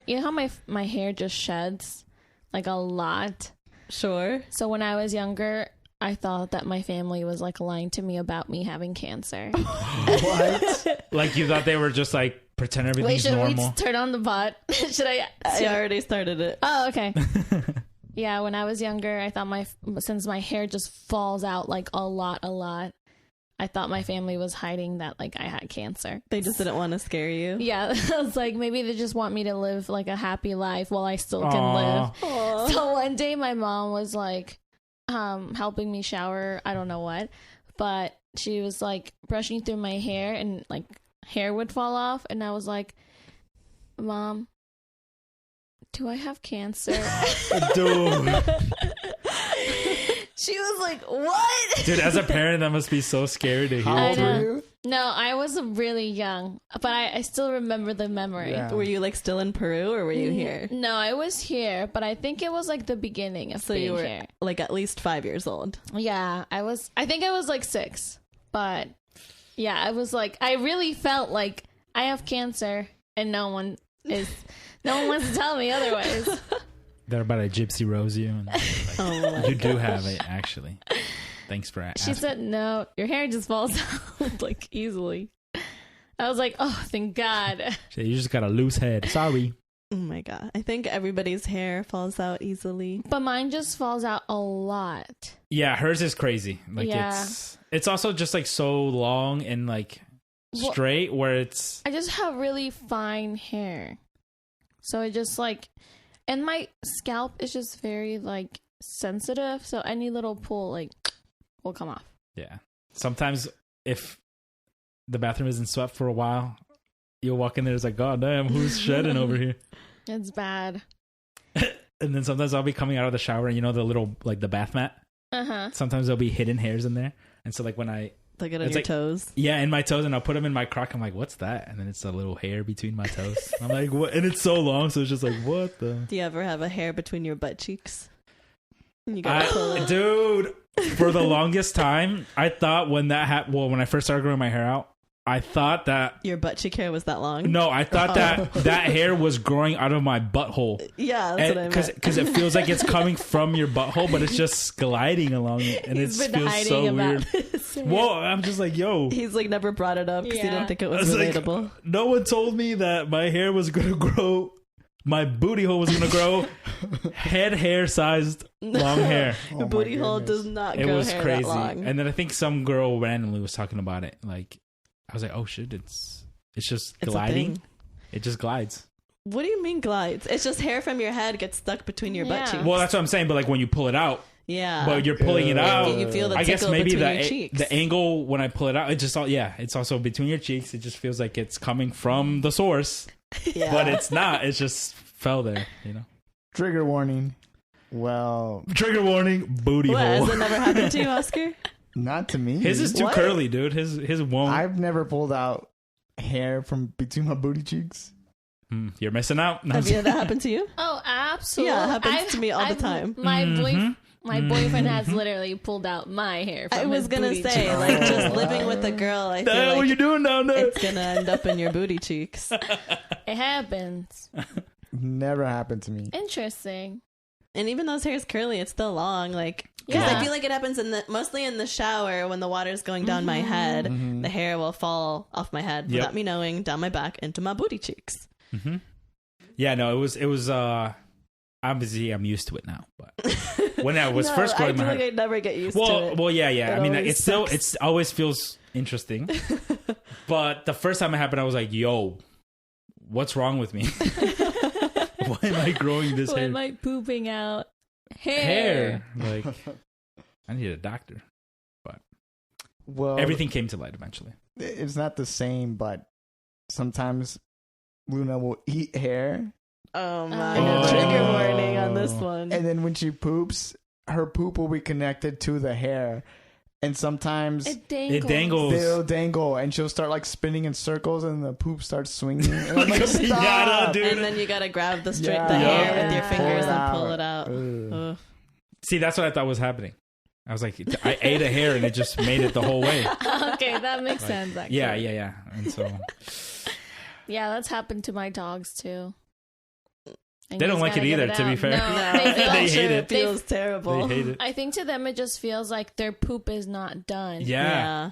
you know how my hair just sheds like a lot? Sure. So when I was younger, I thought that my family was like lying to me about me having cancer. What? Like you thought they were just like pretend everything's Wait, should normal. we turn on the pot? Should I? I already started it. Oh, okay. Yeah, when I was younger, I thought since my hair just falls out like a lot, I thought my family was hiding that like I had cancer. They just didn't want to scare you. Yeah, I was like, maybe they just want me to live like a happy life while I still can live. Aww. So one day my mom was like helping me shower, I don't know what, but she was like brushing through my hair and like hair would fall off, and I was like, Mom, do I have cancer? Dude. She was like, what? Dude, as a parent, that must be so scary to hear. How old I know. were you? No, I was really young, but I still remember the memory. Yeah. Were you like still in Peru or were you here? No, I was here, but I think it was like the beginning of So being you were here. like at least 5 years old. Yeah, I think I was like 6, but yeah, I was like, I really felt like I have cancer and no one wants to tell me otherwise. They're about to gypsy rose you. And like, Oh, you do have it, actually. Thanks for asking. She said, no, your hair just falls out like easily. I was like, oh, thank God. You just got a loose head. Sorry. oh my God. I think everybody's hair falls out easily. But mine just falls out a lot. Yeah, hers is crazy. Like Yeah. it's also just like so long and like Well- straight where it's I just have really fine hair. So it just like, and my scalp is just very like sensitive. So any little pull like will come off. yeah. Sometimes if the bathroom isn't swept for a while, you'll walk in there, it's like, God damn, who's shedding over here? It's bad. And then sometimes I'll be coming out of the shower and you know the little like the bath mat? Uh-huh. Sometimes there'll be hidden hairs in there. And so like when I Like it on It's your like- toes. yeah, in my toes, and I'll put them in my crock. I'm like, what's that? And then it's a little hair between my toes. I'm like, what? And it's so long, so it's just like, what the? Do you ever have a hair between your butt cheeks? And you gotta pull it. Dude, for the longest time, I thought when that happened, well, when I first started growing my hair out, I thought that, Your butt cheek hair was that long? no, I thought that hair was growing out of my butthole. Yeah, that's what I meant. Because it feels like it's coming from your butthole, but it's just gliding along it. And it He's been feels hiding so about weird. this. Whoa, I'm just like, yo. He's like never brought it up because he Yeah. didn't think it I was was like, relatable. no one told me that my hair was going to grow. My booty hole was going to grow head hair sized long hair. Your Oh my booty hole goodness. does not It grow was hair crazy. that long. And then I think some girl randomly was talking about it. Like, I was like, oh shit, it's just It's a gliding. thing. It just glides. What do you mean glides? It's just hair from your head gets stuck between your butt Yeah. cheeks. Well, that's what I'm saying. But like when you pull it out, Yeah. but you're pulling it out. You feel the I guess tickle maybe between your the cheeks. the angle when I pull it out, it just all it's also between your cheeks. It just feels like it's coming from the source, Yeah. but it's not. It just fell there, you know. Trigger warning. Well, Trigger warning, booty What, hole. has it never happened to you, Oscar? not to me. His is too What? curly, dude. His won't. I've never pulled out hair from between my booty cheeks. You're missing out. No, Have you had that happen to you? Oh, absolutely. Yeah, it happens to me all the time. My boyfriend has literally pulled out my hair from I was his gonna booty say, cheeks. like, just Oh, living wow. with a girl, I the feel hell are like you doing down there? it's gonna end up in your booty cheeks. It happens. Never happened to me. Interesting. And even though his hair's curly, it's still long. Like, because Yeah. I feel like it happens mostly in the shower when the water's going down my head. Mhm. The hair will fall off my head Yep. without me knowing, down my back into my booty cheeks. Mm-hmm. Yeah, no, it was. Obviously, I'm used to it now. But when I was No, first I growing feel my like hair, I never get used to it. well, yeah. It I mean, always it's still, sucks. it always feels interesting. But the first time it happened, I was like, "Yo, what's wrong with me? Why am I growing this Why hair? am I pooping out hair? Like, I need a doctor." Well, Everything came to light eventually. it's not the same, but sometimes Luna will eat hair, Oh my! Oh. Trigger warning on this one. and then when she poops, her poop will be connected to the hair, and sometimes It dangles. It dangles. they'll dangle, and she'll start like spinning in circles, and the poop starts swinging. And I'm Like like, a pinata, stop! dude. And then you gotta grab the Yeah. the hair with your Yeah. fingers Pull it and pull out. it out. Ugh. Ugh. See, that's what I thought was happening. I was like, I ate a hair and it just made it the whole way. Okay, that makes sense. Actually. Yeah. And so, Yeah, that's happened to my dogs too. And They you don't just like it gotta give either, to be out. fair. No, They hate It it. feels terrible. They hate it. I think to them it just feels like their poop is not done. Yeah.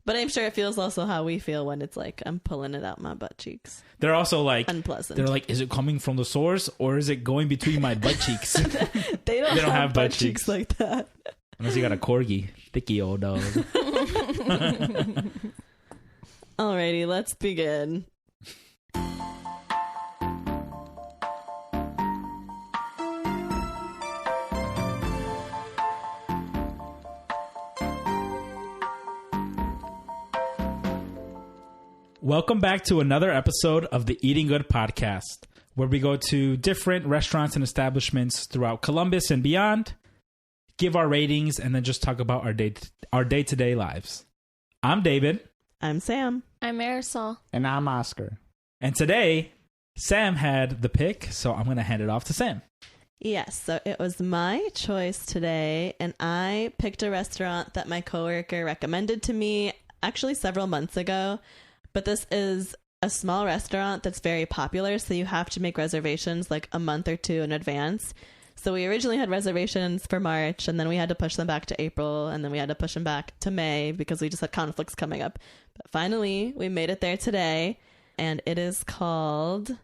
But I'm sure it feels also how we feel when it's like I'm pulling it out my butt cheeks. They're also like, Unpleasant. they're like, is it coming from the source or is it going between my butt cheeks? They don't have butt cheeks like that. Unless you got a corgi. Thicky old dog. Alrighty, let's begin. Welcome back to another episode of the Eating Good podcast, where we go to different restaurants and establishments throughout Columbus and beyond, give our ratings, and then just talk about our day-to-day lives. I'm David. I'm Sam. I'm Marisol. And I'm Oscar. And today, Sam had the pick, so I'm going to hand it off to Sam. Yes, so it was my choice today, and I picked a restaurant that my coworker recommended to me actually several months ago. But this is a small restaurant that's very popular, so you have to make reservations like a month or two in advance. So we originally had reservations for March, and then we had to push them back to April, and then we had to push them back to May because we just had conflicts coming up. But finally, we made it there today, and it's called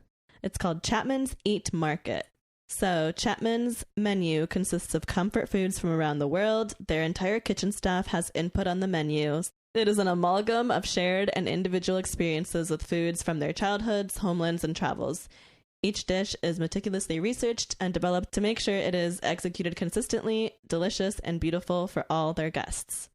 Chapmans Eat Market. So Chapman's menu consists of comfort foods from around the world. Their entire kitchen staff has input on the menu. It is an amalgam of shared and individual experiences with foods from their childhoods, homelands, and travels. Each dish is meticulously researched and developed to make sure it is executed consistently, delicious, and beautiful for all their guests.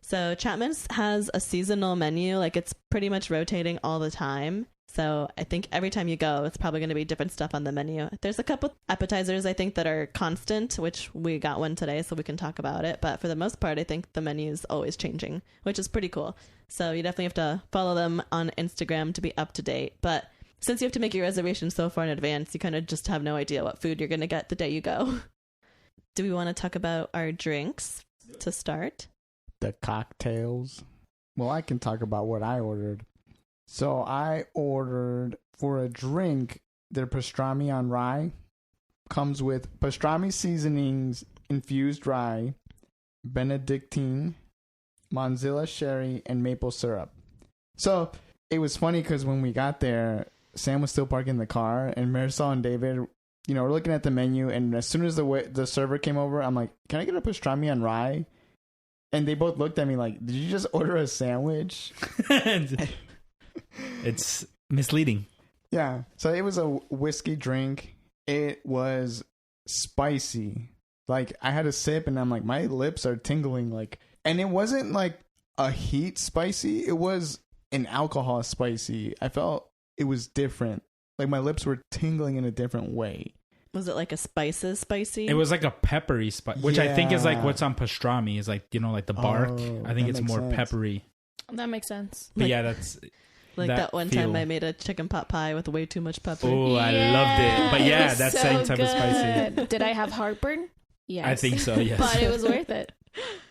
So Chapman's has a seasonal menu, like it's pretty much rotating all the time. So I think every time you go, it's probably going to be different stuff on the menu. There's a couple appetizers, I think, that are constant, which we got one today, so we can talk about it. But for the most part, I think the menu is always changing, which is pretty cool. So you definitely have to follow them on Instagram to be up to date. But since you have to make your reservation so far in advance, you kind of just have no idea what food you're going to get the day you go. Do we want to talk about our drinks to start? The cocktails. Well, I can talk about what I ordered. So I ordered for a drink their pastrami on rye. Comes with pastrami seasonings, infused rye, Benedictine, Manzilla sherry, and maple syrup. So it was funny because when we got there, Sam was still parking the car, and Marisol and David, we're looking at the menu, and as soon as the server came over, I'm like, "Can I get a pastrami on rye?" And they both looked at me like, "Did you just order a sandwich?" It's misleading. Yeah. So it was a whiskey drink. It was spicy. Like, I had a sip and I'm like, my lips are tingling. Like, and it wasn't like a heat spicy. It was an alcohol spicy. I felt it was different. Like, my lips were tingling in a different way. Was it like a spices spicy? It was like a peppery spice, which I think is like what's on pastrami is like, like the bark. I think it's more peppery. That makes sense. But yeah, that's... Like that one time I made a chicken pot pie with way too much pepper. Oh, I loved it. But yeah, that same type of spicy. Did I have heartburn? Yes. I think so, yes. But it was worth it.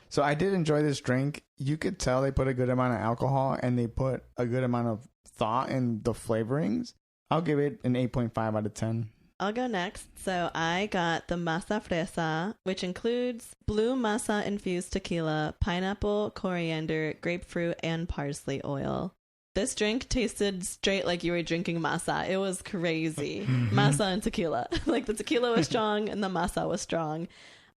So I did enjoy this drink. You could tell they put a good amount of alcohol and they put a good amount of thought in the flavorings. I'll give it an 8.5 out of 10. I'll go next. So I got the masa fresa, which includes blue masa infused tequila, pineapple, coriander, grapefruit, and parsley oil. This drink tasted straight like you were drinking masa. It was crazy. Masa and tequila. Like the tequila was strong and the masa was strong.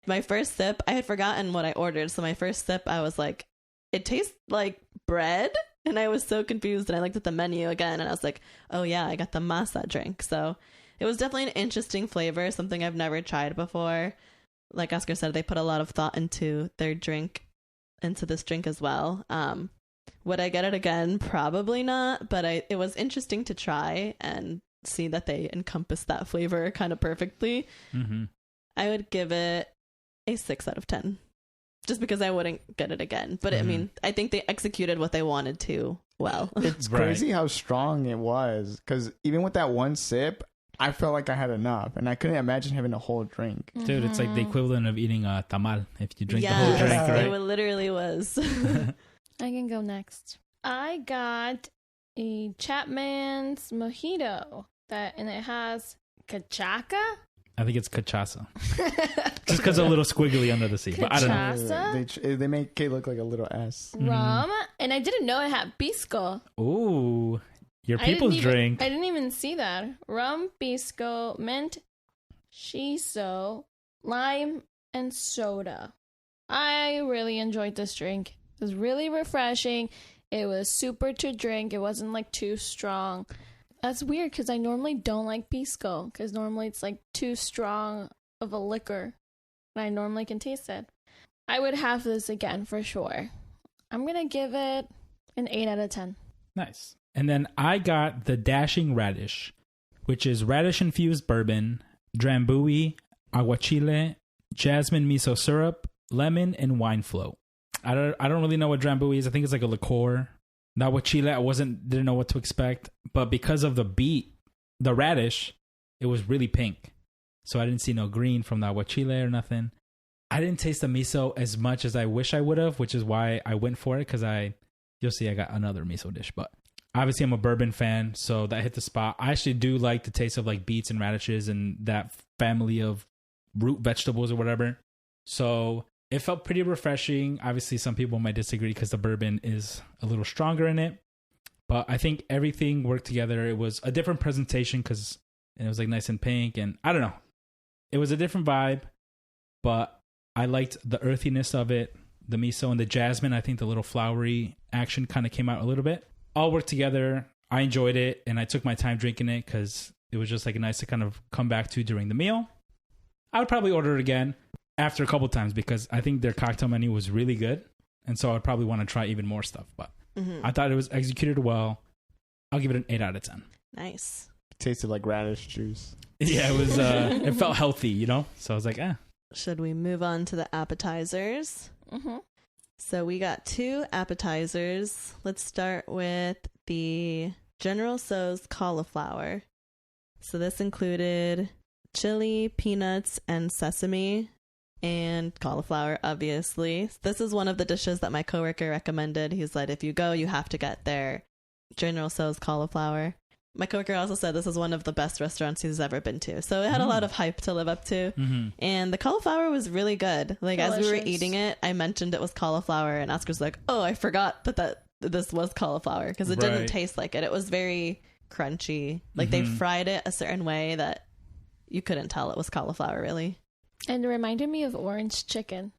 My first sip, I had forgotten what I ordered. So my first sip, I was like, it tastes like bread. And I was so confused. And I looked at the menu again and I was like, oh yeah, I got the masa drink. So it was definitely an interesting flavor, something I've never tried before. Like Oscar said, they put a lot of thought into their drink, into this drink as well. Would I get it again? Probably not, but it was interesting to try and see that they encompass that flavor kind of perfectly. Mm-hmm. I would give it a 6 out of 10, just because I wouldn't get it again. But I mean, I think they executed what they wanted to well. It's crazy how strong it was, because even with that one sip, I felt like I had enough, and I couldn't imagine having a whole drink. Dude, it's like the equivalent of eating a tamal if you drink the whole drink, right? It literally was. I can go next. I got a Chapman's mojito and it has Cachaca? I think it's cachaça. Just because a little squiggly under the C. But I don't know. Cachaça? They make it look like a little S. Rum. And I didn't know it had pisco. Ooh. Your people's drink. I didn't even see that. Rum, pisco, mint, shiso, lime, and soda. I really enjoyed this drink. It was really refreshing. It was super to drink. It wasn't like too strong. That's weird because I normally don't like pisco because normally it's like too strong of a liquor and I normally can taste it. I would have this again for sure. I'm going to give it an 8 out of 10. Nice. And then I got the Dashing Radish, which is radish-infused bourbon, drambuie, aguachile, jasmine miso syrup, lemon, and wine float. I don't really know what drambuie is. I think it's like a liqueur. The aguachile, didn't know what to expect. But because of the radish, it was really pink. So I didn't see no green from the aguachile or nothing. I didn't taste the miso as much as I wish I would have, which is why I went for it. Because you'll see I got another miso dish. But obviously I'm a bourbon fan, so that hit the spot. I actually do like the taste of like beets and radishes and that family of root vegetables or whatever. So it felt pretty refreshing. Obviously, some people might disagree because the bourbon is a little stronger in it. But I think everything worked together. It was a different presentation because it was like nice and pink. And I don't know. It was a different vibe. But I liked the earthiness of it. The miso and the jasmine. I think the little flowery action kind of came out a little bit. All worked together. I enjoyed it. And I took my time drinking it because it was just like nice to kind of come back to during the meal. I would probably order it again after a couple times because I think their cocktail menu was really good. And so I'd probably want to try even more stuff. But I thought it was executed well. I'll give it an 8 out of 10. Nice. It tasted like radish juice. Yeah, it was. It felt healthy, you know? So I was like, Should we move on to the appetizers? Mm-hmm. So we got 2 appetizers. Let's start with the General Tso's cauliflower. So this included chili, peanuts, and sesame, and cauliflower, obviously. This is one of the dishes that my coworker recommended. He's like, if you go, you have to get their General Tso's cauliflower. My coworker also said this is one of the best restaurants he's ever been to. So it had a lot of hype to live up to. Mm-hmm. And the cauliflower was really good. Like, delicious. As we were eating it, I mentioned it was cauliflower, and Oscar's like, oh, I forgot that this was cauliflower, because it didn't taste like it. It was very crunchy. Like, they fried it a certain way that you couldn't tell it was cauliflower, really. And it reminded me of orange chicken.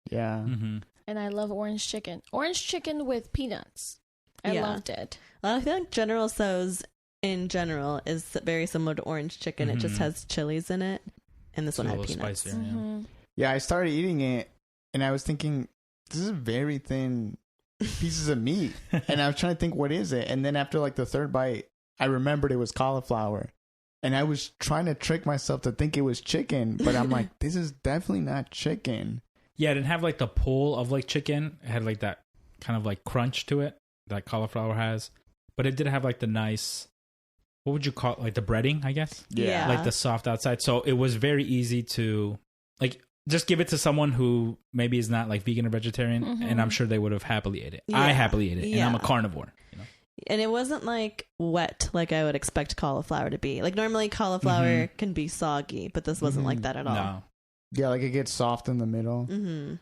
Yeah. Mm-hmm. And I love orange chicken. Orange chicken with peanuts. I loved it. Well, I feel like General Tso's in general is very similar to orange chicken. It just has chilies in it. And this one had peanuts. Spicier, yeah, I started eating it and I was thinking, this is very thin pieces of meat. And I was trying to think, what is it? And then after like the third bite, I remembered it was cauliflower. And I was trying to trick myself to think it was chicken, but I'm like, this is definitely not chicken. Yeah, it didn't have like the pull of like chicken. It had like that kind of like crunch to it that cauliflower has. But it did have like the nice, what would you call it? Like the breading, I guess? Yeah. Like the soft outside. So it was very easy to like just give it to someone who maybe is not like vegan or vegetarian. And I'm sure they would have happily ate it. Yeah. I happily ate it. And I'm a carnivore. You know? And it wasn't like wet like I would expect cauliflower to be. Like normally cauliflower can be soggy, but this wasn't like that at all. No. Yeah, like it gets soft in the middle. And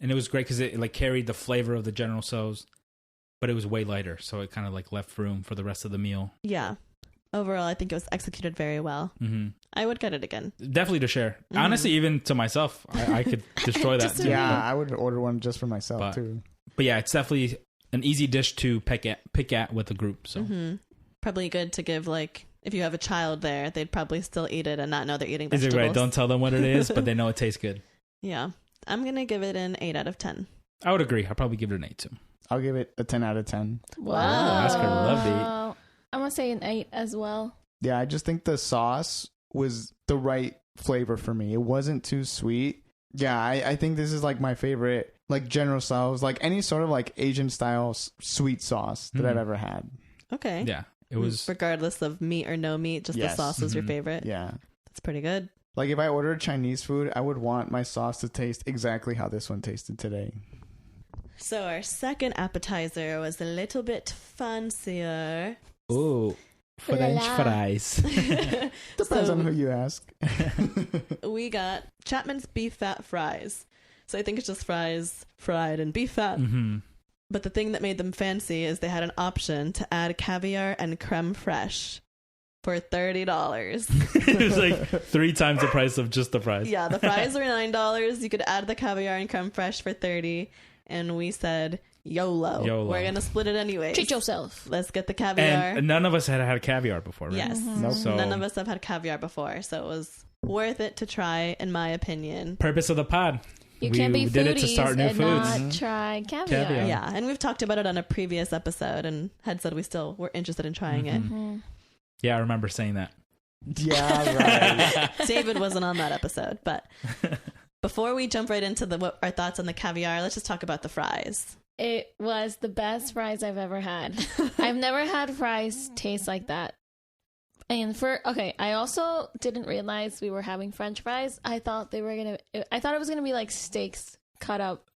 it was great because it like carried the flavor of the General Tso's, but it was way lighter. So it kind of like left room for the rest of the meal. Yeah. Overall, I think it was executed very well. I would get it again. Definitely to share. Honestly, even to myself, I could destroy that too. Yeah, I would order one just for myself too. But yeah, it's definitely an easy dish to pick at with a group. So probably good to give, like, if you have a child there, they'd probably still eat it and not know they're eating vegetables. Is it right? Don't tell them what it is, but they know it tastes good. Yeah. I'm going to give it an 8 out of 10. I would agree. I'll probably give it an 8 too. I'll give it a 10 out of 10. Wow. Oscar loved it. I'm going to say an 8 as well. Yeah, I just think the sauce was the right flavor for me. It wasn't too sweet. Yeah, I think this is like my favorite, like General Tso's, like any sort of like Asian style sweet sauce that I've ever had. Okay. Yeah, it was. Regardless of meat or no meat, just the sauce is your favorite. Yeah. That's pretty good. Like if I ordered Chinese food, I would want my sauce to taste exactly how this one tasted today. So our second appetizer was a little bit fancier. Ooh. French la. fries. Depends on who you ask. We got Chapman's beef fat fries. So I think it's just fries fried in beef fat. Mm-hmm. But the thing that made them fancy is they had an option to add caviar and creme fraiche for $30. It was like 3 times the price of just the fries. Yeah, the fries were $9. You could add the caviar and creme fraiche for $30. And we said, YOLO. We're going to split it anyway. Treat yourself. Let's get the caviar. And none of us had had caviar before, right? Yes. Nope. So None of us have had caviar before. So it was worth it to try, in my opinion. purpose of the pod. You We can't be did it to foodies start new and foods. not try caviar. Caviar. Yeah, and we've talked about it on a previous episode and had said we still were interested in trying Mhm. Yeah, I remember saying that. Yeah, right. it. David wasn't on that episode, but before we jump right into what our thoughts on the caviar, let's just talk about the fries. It was the best fries I've ever had. I've never had fries taste like that. And I also didn't realize we were having French fries. I thought it was gonna be like steaks cut up.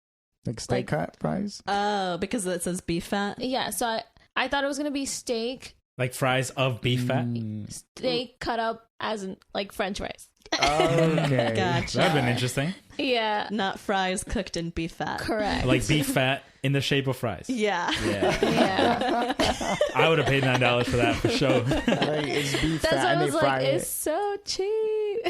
Like steak cut fries. Oh, because it says beef fat? Yeah, so I thought it was gonna be steak Like fries of beef fat. steak cut up as in like French fries. Okay. Gotcha. That would have been interesting. Yeah, Not fries cooked in beef fat. correct. Like beef fat in the shape of fries. Yeah. Yeah. Yeah, I would have paid $9 for that for sure. Like it's beef that's fat why I and they was fry like, it. it's so cheap.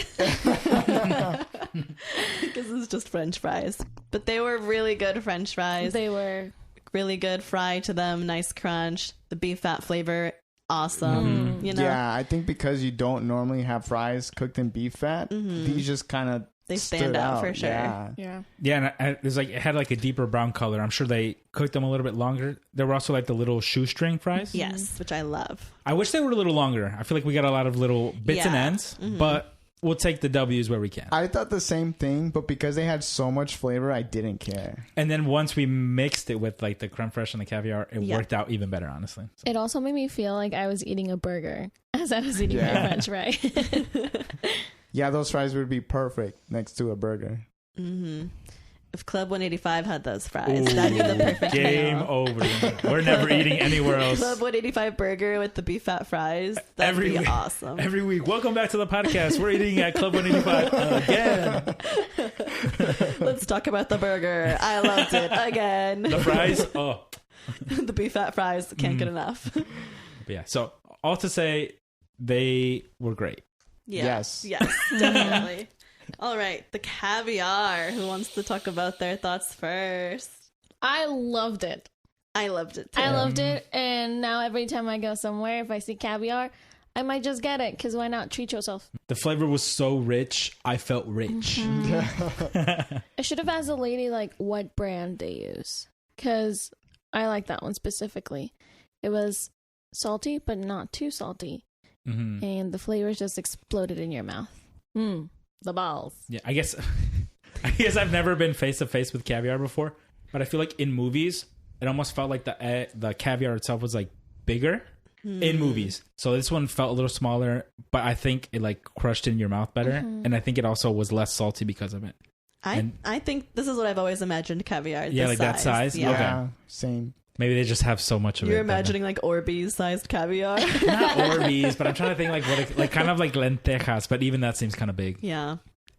Because it's just French fries. But they were really good French fries. They were. Really good fry to them, nice crunch. The beef fat flavor, awesome. Mhm. You know, Yeah, I think because you don't normally have fries cooked in beef fat, these just kind of they stand out for sure. Yeah. Yeah. Yeah, and it was like it had like a deeper brown color. I'm sure they cooked them a little bit longer. There were also like the little shoestring fries. Yes, which I love. I wish they were a little longer. I feel like we got a lot of little bits and Yeah. ends, but we'll take the W's where we can. I thought the same thing, but because they had so much flavor, I didn't care. And then once we mixed it with like the creme fraiche and the caviar, it Yeah. worked out even better, honestly. So. It also made me feel like I was eating a burger as I was eating my Yeah. French fry. Yeah, those fries would be perfect next to a burger. If Club 185 had those fries, that'd be the perfect Game meal. over. We're never eating anywhere else. Club 185 burger with the beef fat fries. That'd Every be week. awesome. Every week. Welcome back to the podcast. We're eating at Club 185 again. Let's talk about the burger. I loved it again. The fries. Oh, The beef fat fries. Can't get enough. but yeah. So all to say, they were great. Yeah. Yes. Yes, definitely. All right. The caviar. Who wants to talk about their thoughts first? I loved it. I loved it too. I loved it. And now every time I go somewhere, if I see caviar, I might just get it. Because why not treat yourself? The flavor was so rich. I felt rich. I should have asked the lady, like, what brand they use. Because I like that one specifically. It was salty, but not too salty. Mm-hmm. And the flavors just exploded in your mouth. The balls. Yeah, I guess I've never been face to face with caviar before, but I feel like in movies, it almost felt like the caviar itself was like bigger in movies. So this one felt a little smaller, but I think it like crushed in your mouth better, and I think it also was less salty because of it. I think this is what I've always imagined caviar. Yeah, this like that size? Yeah. Okay. Yeah, same. Maybe they just have so much of You're it. that- imagining like Orbeez sized caviar. not Orbeez, but I'm trying to think like what it, like kind of like lentejas, but even that seems kind of big. Yeah.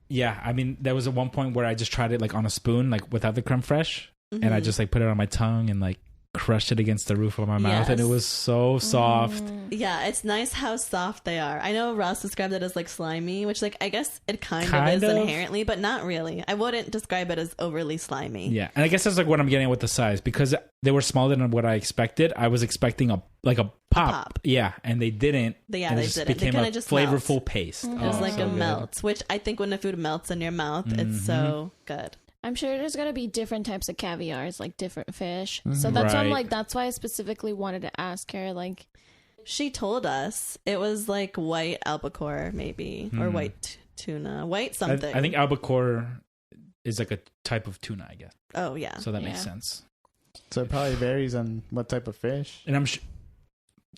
Yeah, I mean, there was at one point where I just tried it like on a spoon, like without the creme fraiche, and I just like put it on my tongue and like crushed it against the roof of my mouth, and it Yes. was so soft. Yeah, it's nice how soft they are. I know Ross described it as like slimy, which like I guess it kind Kind of is of. inherently, but not really. I wouldn't describe it as overly slimy. Yeah, and I guess that's like what I'm getting at with the size because they were smaller than what I expected. I was expecting a pop. pop. Yeah, and they didn't. Yeah, and they it just didn't. They became kinda a just flavorful paste. It was Oh, like so a good. melt, which I think when the food melts in your mouth, it's so good. I'm sure there's going to be different types of caviars, like different fish. So that's why I'm Right. like, that's why I specifically wanted to ask her, like, She told us it was like white albacore, maybe, or white tuna, white something. I think albacore is like a type of tuna, I guess. Oh yeah. So that makes Yeah. sense. So it probably varies on what type of fish. And I'm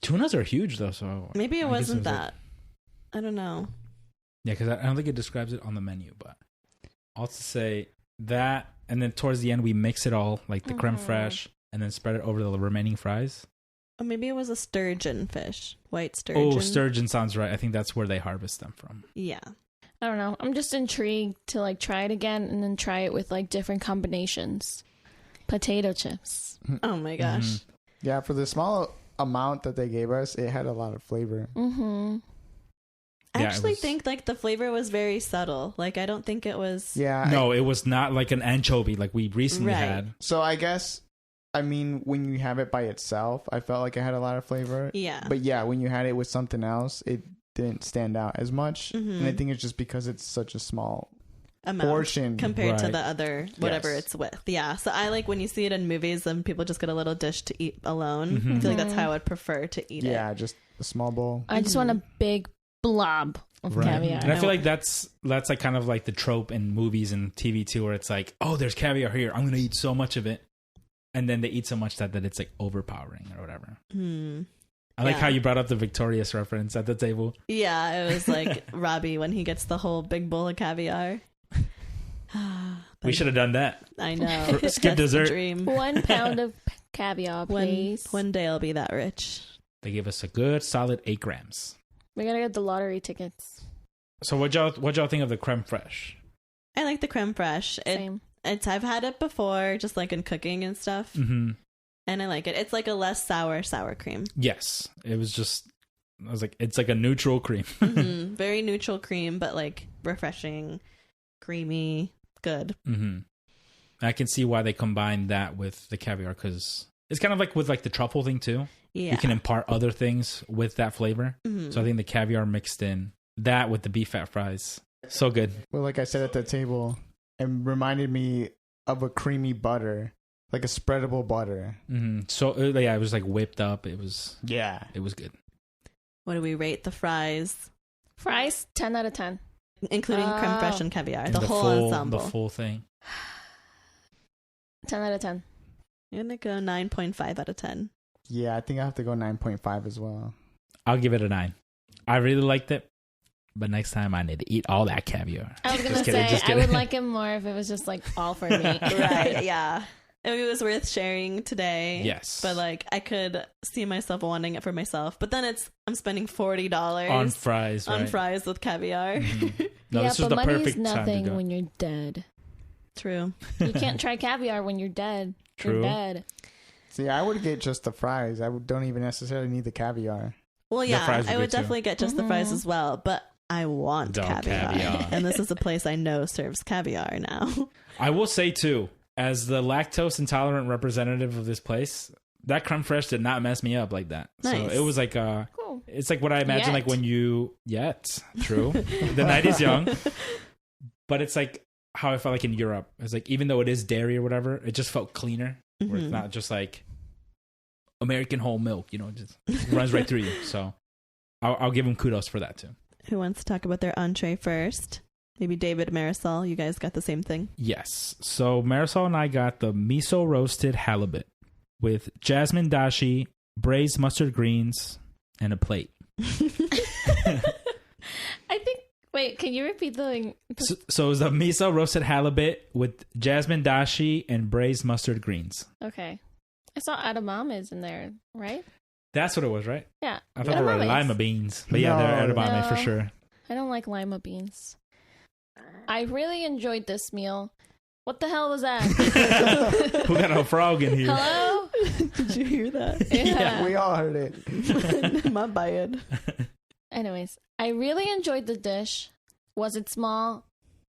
tunas are huge though, so Maybe it I guess wasn't was like- that. I don't know. yeah, because I don't think it describes it on the menu. But I'll just say that, and then towards the end we mix it all, like the creme fraiche, and then spread it over the remaining fries. Or maybe it was a sturgeon fish. White sturgeon. Oh, sturgeon sounds right. I think that's where they harvest them from. Yeah. I don't know. I'm just intrigued to like try it again and then try it with like different combinations. Potato chips. Oh my gosh. Yeah, for the small amount that they gave us, it had a lot of flavor. Mm-hmm. I Yeah, actually it was- think like the flavor was very subtle. Like I don't think it was. Yeah. No, it was not like an anchovy like we recently Right. had. So I guess, I mean, when you have it by itself, I felt like it had a lot of flavor. Yeah. But yeah, when you had it with something else, it didn't stand out as much. Mhm. And I think it's just because it's such a small Amount portion. compared to Right. the other whatever Yes. it's with. Yeah. So I like when you see it in movies and people just get a little dish to eat alone. Mhm. I feel like that's how I would prefer to eat Yeah, just a small bowl. I just want a big blob of Right. caviar. And I feel like that's like kind of like the trope in movies and TV too, where it's like, oh, there's caviar here. I'm gonna eat so much of it, and then they eat so much that it's like overpowering or whatever. it. Hmm. I like Yeah. how you brought up the Victorious reference at the table. Yeah, it was like Robbie when he gets the whole big bowl of caviar. We should have done that. I know. Skip That's the dessert. dream. 1 pound of caviar, please. One day I'll be that rich. They gave us a good solid 8 grams. We gotta get the lottery tickets. So what y'all think of the creme fraiche? I like the creme fraiche. Same. I've had it before, just like in cooking and stuff, Mm-hmm. and I like it. It's like a less sour cream. Yes, it was just. I was like, it's like a neutral cream. Mhm. Very neutral cream, but like refreshing, creamy, good. Mm-hmm. I can see why they combined that with the caviar because it's kind of like with like the truffle thing too. Yeah. You can impart other things with that flavor. Mhm. So I think the caviar mixed in that with the beef fat fries, so good. Well, like I said at the table, it reminded me of a creamy butter, like a spreadable butter. Mm-hmm. So yeah, it was like whipped up. It was Yeah. good. What do we rate the fries, Fries, 10 out of 10. including creme Oh. fraiche and caviar, And the whole ensemble? the full thing. 10 out of 10. I'm gonna go 9.5 out of 10. Yeah, I think I have to go 9.5 as well. I'll give it a 9. I really liked it, but next time I need to eat all that caviar. I was gonna Just kidding, say, just I kidding. would like it more if it was just like all for me. Right? Yeah. It was worth sharing today. Yes, But like I could see myself wanting it for myself. But then I'm spending $40 on fries. on right? fries with caviar. Mhm. No, yeah, this was but the money's perfect time to nothing go. when you're dead. True. You can't try caviar when you're dead. True. You're dead. See, I would get just the fries. don't even necessarily need the caviar. Well, The yeah, fries are I good would too. definitely get just the fries Mhm. as well. But I want Don't caviar. and this is a place I know serves caviar now. I will say too, as the lactose intolerant representative of this place, that creme fraiche did not mess me up like that. So Nice. it was like Cool. it's like what I imagine Yet. like when you true. The night is young. But it's like how I felt like in Europe. It's like even though it is dairy or whatever, it just felt cleaner. Where it's Mhm. not just like American whole milk, it just runs right through you. So I'll give them kudos for that too. Who wants to talk about their entree first? Maybe David, Marisol. You guys got the same thing. Yes. So Marisol and I got the miso roasted halibut with jasmine dashi, braised mustard greens, and a plate. I think. Wait, can you repeat the? So it was the miso roasted halibut with jasmine dashi and braised mustard greens. Okay, I saw edamames in there, right? That's what it was, right? Yeah. I thought they were Edamames. lima beans. But yeah, they're No. edamame for No. sure. I don't like lima beans. I really enjoyed this meal. What the hell was that? Who got a frog in here? Hello? Did you hear that? Yeah. We all heard it. My bad. Anyways, I really enjoyed the dish. Was it small?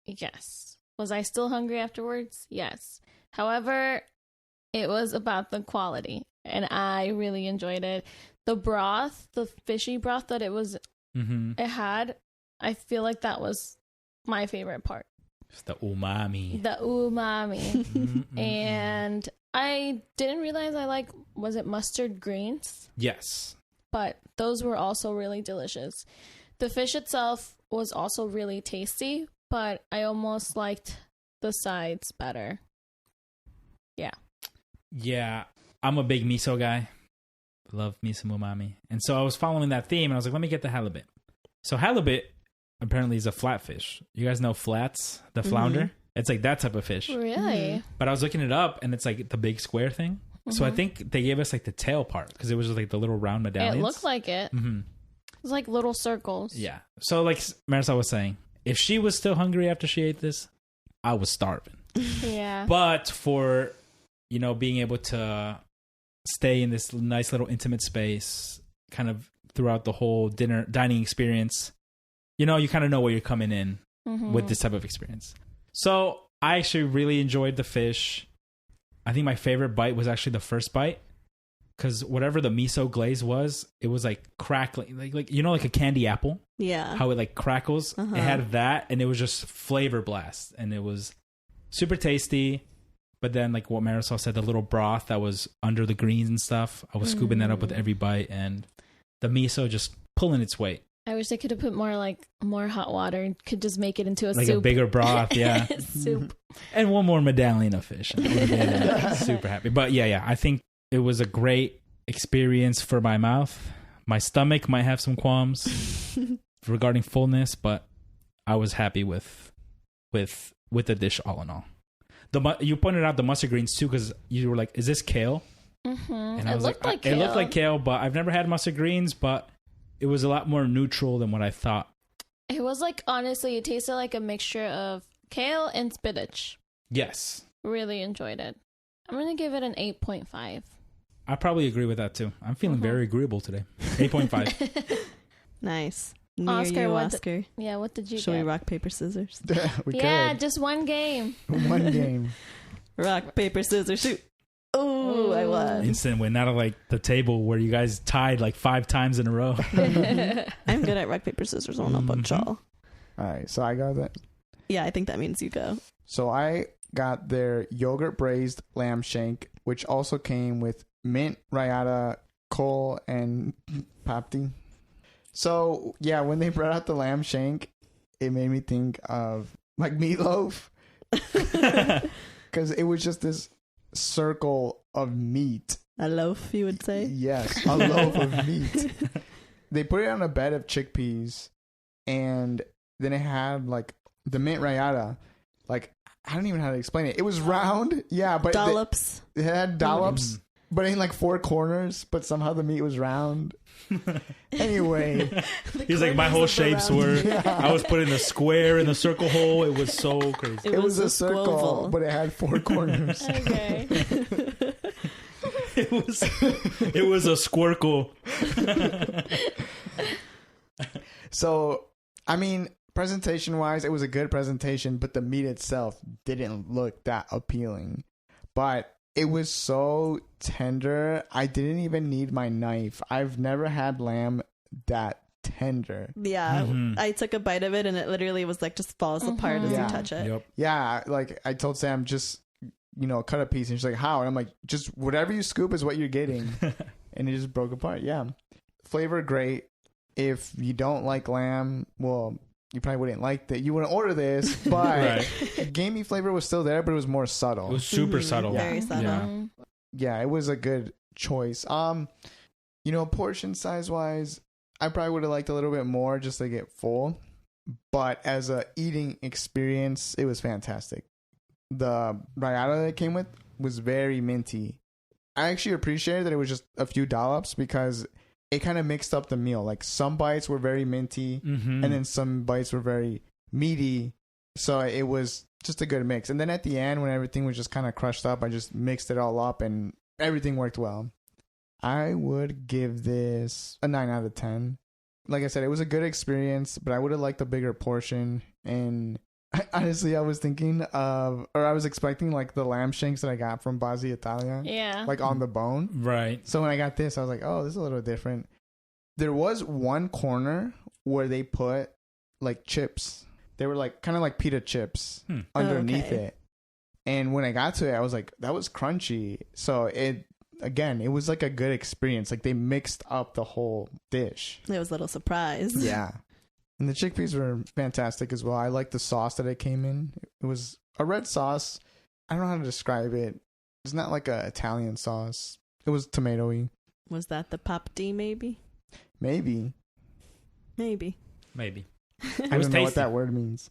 Yes. Was I still hungry afterwards? Yes. However, it was about the quality, and I really enjoyed it. The broth, the fishy broth that Mm-hmm. it had, I feel like that was my favorite part. It's the umami. The umami. Mm-mm-mm. And I didn't realize was it mustard greens? Yes. But those were also really delicious. The fish itself was also really tasty, but I almost liked the sides better. Yeah, I'm a big miso guy. Love miso umami. And so I was following that theme, and I was like, let me get the halibut. So halibut apparently is a flatfish. You guys know flats, the flounder? It's like that type of fish. Really? Mhm. But I was looking it up, and it's like the big square thing. So I think they gave us like the tail part because it was just like the little round medallions. It looked like it. Mm-hmm. It was like little circles. Yeah. So like Marisol was saying, if she was still hungry after she ate this, I was starving. Yeah. But for, being able to stay in this nice little intimate space kind of throughout the whole dining experience, you kind of know where you're coming in with this type of experience. So I actually really enjoyed the fish. I think my favorite bite was actually the first bite because whatever the miso glaze was, it was like crackling, like like a candy apple. Yeah. How it like crackles. It had that, and it was just flavor blast, and it was super tasty. But then, like what Marisol said, the little broth that was under the greens and stuff, I was scooping that up with every bite, and the miso just pulling its weight. I wish they could have put more hot water and could just make it into a like soup. a bigger broth, yeah. Soup. And one more medallion of fish. I would have been super happy. But yeah, I think it was a great experience for my mouth. My stomach might have some qualms regarding fullness, but I was happy with the dish all in all. You pointed out the mustard greens too because you were like, "Is this kale?" Mm-hmm. And I It was looked like "It kale. looked like kale," but I've never had mustard greens, but it was a lot more neutral than what I thought. It was like, honestly, it tasted like a mixture of kale and spinach. Yes. Really enjoyed it. I'm going to give it an 8.5. I probably agree with that too. I'm feeling very agreeable today. 8.5. Nice. Near Oscar, you, what Oscar. Yeah, what did you Shall get? we rock, paper, scissors? We Yeah, could. just one game. One game. Rock, paper, scissors, shoot. Oh, I won. Instant win. Not like the table where you guys tied like 5 times in a row. I'm good at rock, paper, scissors. I don't know about y'all. All right, so I got that. Yeah, I think that means you go. So I got their yogurt braised lamb shank, which also came with mint, rayata, cole, and papti. So yeah, when they brought out the lamb shank, it made me think of like meatloaf, because it was just this circle of meat. A loaf, you would say? Yes, a loaf of meat. They put it on a bed of chickpeas, and then it had like the mint rayata. Like, I don't even know how to explain it. It was round, yeah, but Dollops. it had dollops, but in like 4 corners. But somehow the meat was round. Anyway, He's like, my whole shapes were. I was putting a square in the circle hole. It was so crazy. it was a circle, squoval. but it had 4 corners. Okay. It was a squircle. So, I mean, presentation wise, it was a good presentation, but the meat itself didn't look that appealing. But it was so tender, I didn't even need my knife. I've never had lamb that tender. Yeah, I took a bite of it and it literally was like just falls apart as Yeah. you touch it. Yep. Yeah, like I told Sam, just, cut a piece. And she's like, how? And I'm like, just whatever you scoop is what you're getting. And it just broke apart. Yeah. Flavor, great. If you don't like lamb, well, you probably wouldn't like that. You wouldn't order this, but gamey flavor was still there, but it was more subtle. It was super subtle. Very subtle. Yeah. Yeah, it was a good choice. Portion size wise, I probably would have liked a little bit more just to get full. But as a eating experience, it was fantastic. The rayata that it came with was very minty. I actually appreciated that it was just a few dollops because it kind of mixed up the meal. Like some bites were very minty and then some bites were very meaty. So it was just a good mix. And then at the end, when everything was just kind of crushed up, I just mixed it all up and everything worked well. I would give this a 9 out of 10. Like I said, it was a good experience, but I would have liked a bigger portion. And honestly, I was expecting like the lamb shanks that I got from Bazzi Italia. Yeah. Like on the bone. Right. So when I got this, I was like, oh, this is a little different. There was one corner where they put like chips. They were like kind of like pita chips underneath it. And when I got to it, I was like, that was crunchy. So it was like a good experience. Like they mixed up the whole dish. It was a little surprise. Yeah. And the chickpeas were fantastic as well. I liked the sauce that it came in. It was a red sauce. I don't know how to describe it. It's not like a Italian sauce. It was tomatoey. Was that the pop D maybe? Maybe. Maybe. I don't know what that word means.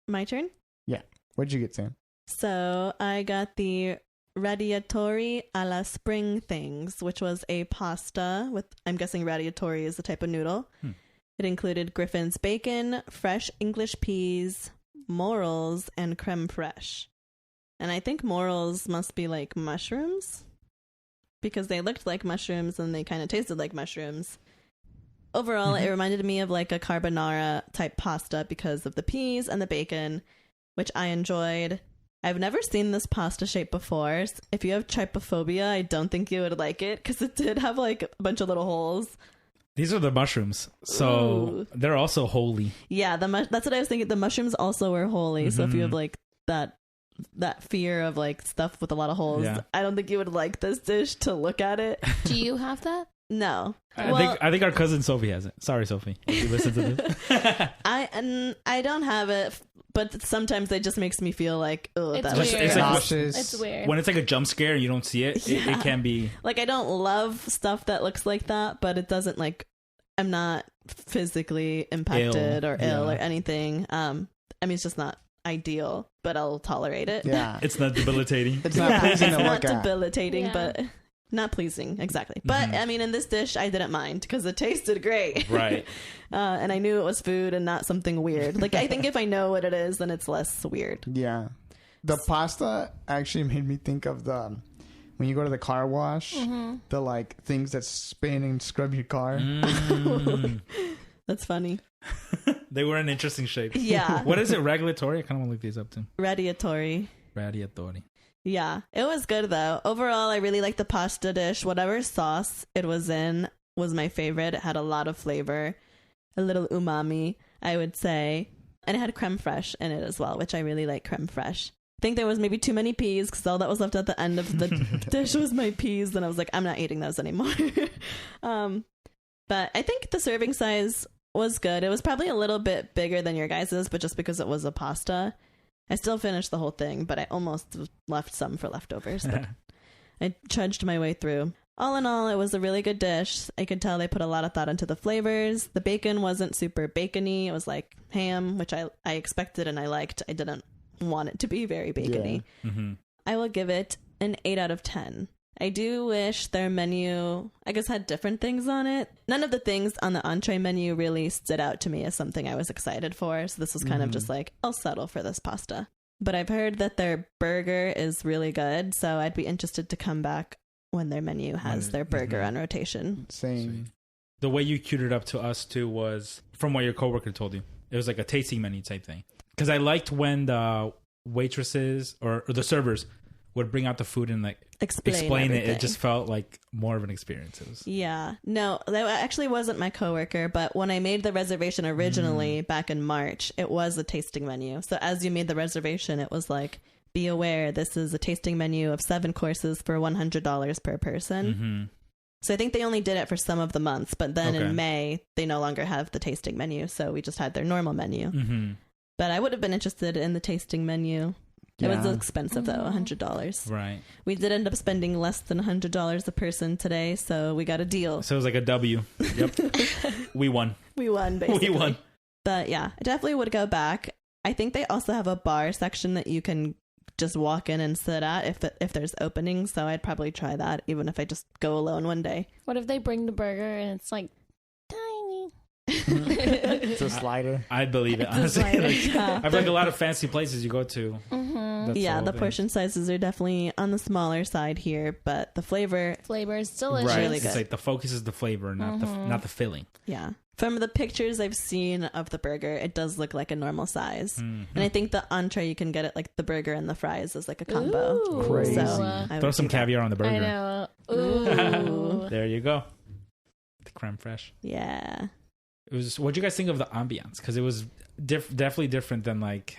My turn? Yeah. What'd you get, Sam? So I got the radiatori alla spring things, which was a pasta with, I'm guessing radiatori is the type of noodle. It included Griffin's bacon, fresh English peas, morels, and creme fraiche. And I think morels must be like mushrooms, because they looked like mushrooms and they kind of tasted like mushrooms. Overall, it reminded me of like a carbonara type pasta because of the peas and the bacon, which I enjoyed. I've never seen this pasta shape before. If you have trypophobia, I don't think you would like it, because it did have like a bunch of little holes. These are the mushrooms, so they're also holy. Yeah, that's what I was thinking. The mushrooms also were holy, so if you have like that fear of like stuff with a lot of holes, I don't think you would like this dish to look at it. Do you have that? No. I think our cousin Sophie has it. Sorry, Sophie, if you listen to this. I don't have it, but sometimes it just makes me feel like, oh, It's that's weird. It's like, nauseous. It's weird. when it's like a jump scare and you don't see it, it can be. Like, I don't love stuff that looks like that, but it doesn't like, I'm not physically impacted or ill or anything. I mean, it's just not ideal, but I'll tolerate it. Yeah. It's not debilitating. It's not pleasing to It's look not at. debilitating, Yeah. but not pleasing, exactly. But I mean, in this dish, I didn't mind because it tasted great. Right. And I knew it was food and not something weird. Like, I think if I know what it is, then it's less weird. Yeah. The pasta actually made me think of the when you go to the car wash, the like things that spin and scrub your car. That's funny. They were in interesting shape. Yeah. What is it? Regulatory? I kind of want to look these up too. Radiatori. Radiatori. Yeah. It was good, though. Overall, I really liked the pasta dish. Whatever sauce it was in was my favorite. It had a lot of flavor, a little umami, I would say. And it had creme fraiche in it as well, which I really like creme fraiche. I think there was maybe too many peas because all that was left at the end of the dish was my peas. And I was like, I'm not eating those anymore. But I think the serving size was good. It was probably a little bit bigger than your guys's, but just because it was a pasta. I still finished the whole thing, but I almost left some for leftovers. But I trudged my way through. All in all, it was a really good dish. I could tell they put a lot of thought into the flavors. The bacon wasn't super bacony. It was like ham, which I expected and I liked. I didn't want it to be very bacony. Yeah. I will give it an 8 out of 10. I do wish their menu, I guess, had different things on it. None of the things on the entree menu really stood out to me as something I was excited for. So this was kind of just like, I'll settle for this pasta. But I've heard that their burger is really good. So I'd be interested to come back when their menu has their burger on rotation. Same. The way you queued it up to us too was from what your coworker told you. It was like a tasting menu type thing. Because I liked when the waitresses or the servers would bring out the food and like explain it. It just felt like more of an experience. It was... Yeah. No, that actually wasn't my coworker, but when I made the reservation originally back in March, it was a tasting menu. So as you made the reservation, it was like, be aware, this is a tasting menu of 7 courses for $100 per person. So I think they only did it for some of the months, but then in May, they no longer have the tasting menu. So we just had their normal menu. But I would have been interested in the tasting menu. It was expensive, though, $100. Right. We did end up spending less than $100 a person today, so we got a deal. So it was like a W. Yep. We won. We won, basically. We won. But yeah, I definitely would go back. I think they also have a bar section that you can just walk in and sit at if there's openings, so I'd probably try that, even if I just go alone one day. What if they bring the burger and it's like tiny? It's a slider. I believe it, honestly. I feel like a lot of fancy places you go to. Yeah, the portion sizes are definitely on the smaller side here, but the flavor is delicious. Right. really It's good. like the focus is the flavor, not the filling. Yeah. From the pictures I've seen of the burger, it does look like a normal size. And I think the entree, you can get it like the burger and the fries as like a combo. Ooh. Crazy. So I Throw would some do that. caviar on the burger. I know. Ooh. There you go. The creme fraiche. Yeah. It was. What do you guys think of the ambiance? Because it was definitely different than like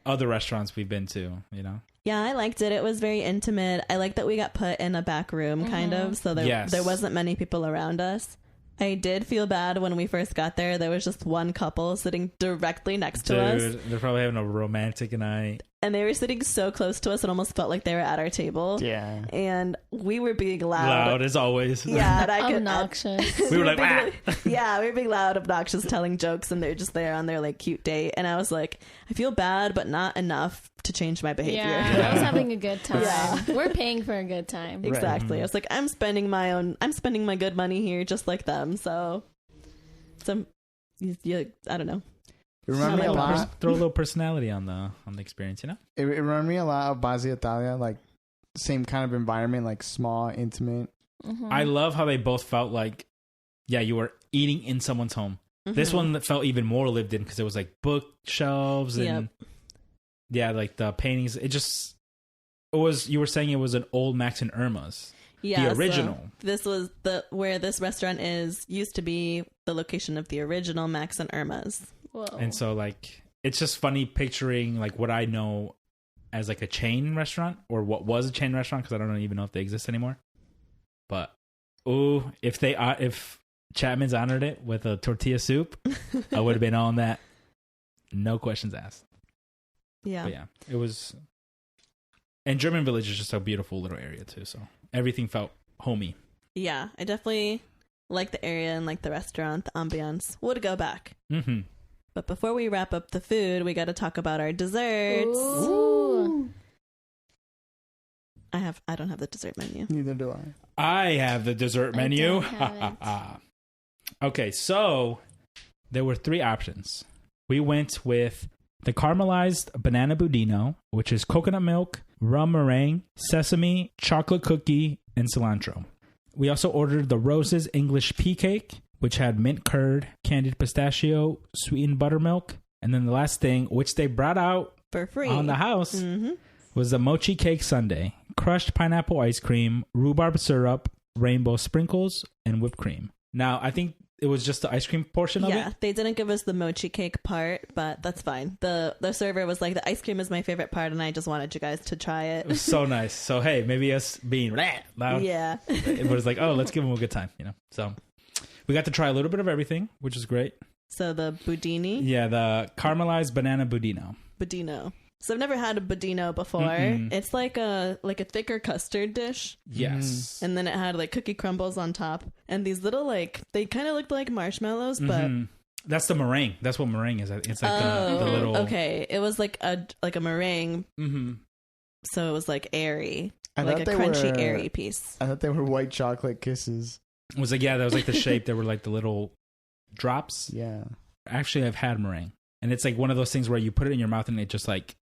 other restaurants we've been to. You know. Yeah, I liked it. It was very intimate. I liked that we got put in a back room, kind of, so there wasn't many people around us. I did feel bad when we first got there. There was just one couple sitting directly next to us. They're probably having a romantic night. And they were sitting so close to us, it almost felt like they were at our table. Yeah. And we were being loud. Loud as always. Yeah. And I could, Obnoxious. We were like, yeah, we were being loud, obnoxious, telling jokes, and they're just there on their like cute date. And I was like, I feel bad, but not enough to change my behavior. Yeah, I was having a good time. Yeah. We're paying for a good time. Exactly. I was like, I'm spending my good money here just like them. So I don't know. It reminded me a lot. Throw a little personality on the experience, you know? It reminded me a lot of Base Italia, like same kind of environment, like small, intimate. Mm-hmm. I love how they both felt like, yeah, you were eating in someone's home. Mm-hmm. This one that felt even more lived in because it was like bookshelves and yeah, like the paintings. You were saying it was an old Max and Irma's. Yeah, the original. So this was where this restaurant used to be the location of the original Max and Irma's. Whoa. And so like it's just funny picturing like what I know as like a chain restaurant or what was a chain restaurant because I don't even know if they exist anymore. But if Chapman's honored it with a tortilla soup, I would have been on that. No questions asked. Yeah. But yeah, it was. And German Village is just a beautiful little area too. So everything felt homey. Yeah, I definitely like the area and like the restaurant, the ambiance. Would go back. Mm-hmm. But before we wrap up the food, we got to talk about our desserts. Ooh. I don't have the dessert menu. Neither do I. I have the dessert I menu. don't have it. Okay, so there were 3 options. We went with the caramelized banana budino, which is coconut milk, rum meringue, sesame, chocolate cookie, and cilantro. We also ordered the Roses English pea cake, which had mint curd, candied pistachio, sweetened buttermilk. And then the last thing, which they brought out For free. on the house, Mm-hmm. was the mochi cake sundae, crushed pineapple ice cream, rhubarb syrup, rainbow sprinkles, and whipped cream. Now, I think it was just the ice cream portion of Yeah, it. they didn't give us the mochi cake part, but that's fine. The server was like, the ice cream is my favorite part, and I just wanted you guys to try It it. was so nice. So, hey, maybe us being loud, Yeah. it was like, oh, let's give them a good time, you know? So, we got to try a little bit of everything, which is great. So the budini. Yeah, the caramelized banana budino. Budino. So I've never had a budino before. Mm-mm. It's like a thicker custard dish. Yes. And then it had like cookie crumbles on top. And these little they kind of looked like marshmallows, but... Mhm. That's the meringue. That's what meringue is. It's like the little... okay. It was like a meringue. Mm-hmm. So it was like airy. I like a thought they crunchy, were- airy piece. I thought they were white chocolate kisses. It was like, yeah, that was like the shape. There were like the little drops. Yeah. Actually, I've had meringue. And it's like one of those things where you put it in your mouth and it just like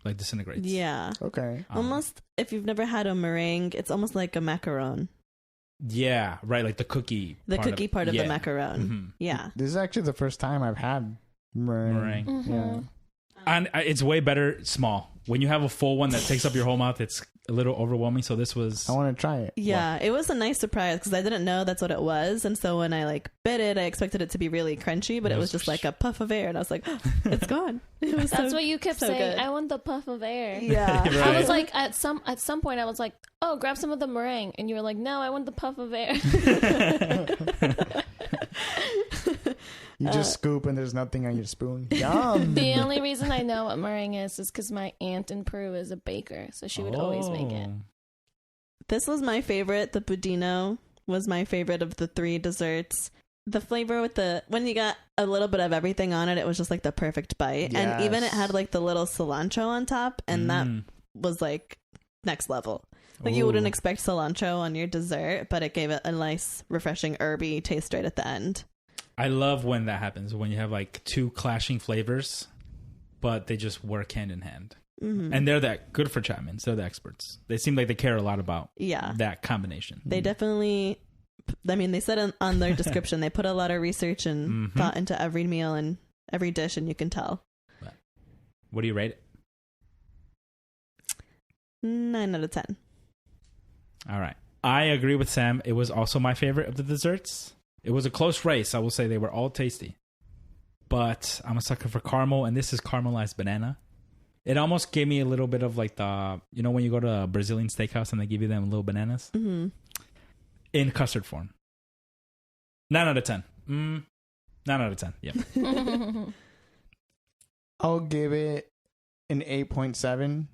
disintegrates. Yeah. Okay. Almost, if you've never had a meringue, it's almost like a macaron. Yeah, right. Like the cookie. The cookie part of yeah. the macaron. Mhm. Yeah. This is actually the first time I've had meringue. Meringue. Mhm. Yeah. And it's way better small. When you have a full one that takes up your whole mouth, it's a little overwhelming. So this was. I want to try it. Yeah, it was a nice surprise because I didn't know that's what it was. And so when I bit it, I expected it to be really crunchy, but it was just like a puff of air. And I was like, oh, it's gone. It was That's so- what you kept so saying. good. I want the puff of air. Yeah. Right. I was like, at some point, I was like, oh, grab some of the meringue, and you were like, no, I want the puff of air. You just scoop and there's nothing on your spoon. Yum. The only reason I know what meringue is because my aunt in Peru is a baker, so she would always make it. Oh. This was my favorite. The budino was my favorite of the 3 desserts. The flavor with when you got a little bit of everything on it, it was just like the perfect bite. And even it Yes. had like the little cilantro on top, and that was like next level. Like you wouldn't Ooh. expect cilantro on your dessert, but it gave it a nice, refreshing, herby taste right at the end. I love when that happens, when you have like 2 clashing flavors, but they just work hand in hand. Mm-hmm. And they're that good for Chapmans. They're the experts. They seem like they care a lot about Yeah. that combination. They definitely, I mean, they said on their description, they put a lot of research and Mhm. thought into every meal and every dish, and you can tell. What do you rate it? 9 out of 10. All right. I agree with Sam. It was also my favorite of the desserts. It was a close race. I will say they were all tasty. But I'm a sucker for caramel, and this is caramelized banana. It almost gave me a little bit of like when you go to a Brazilian steakhouse and they give you them little bananas Mm-hmm. in custard form. 9 out of 10. 9 out of 10. Yeah. I'll give it an 8.7.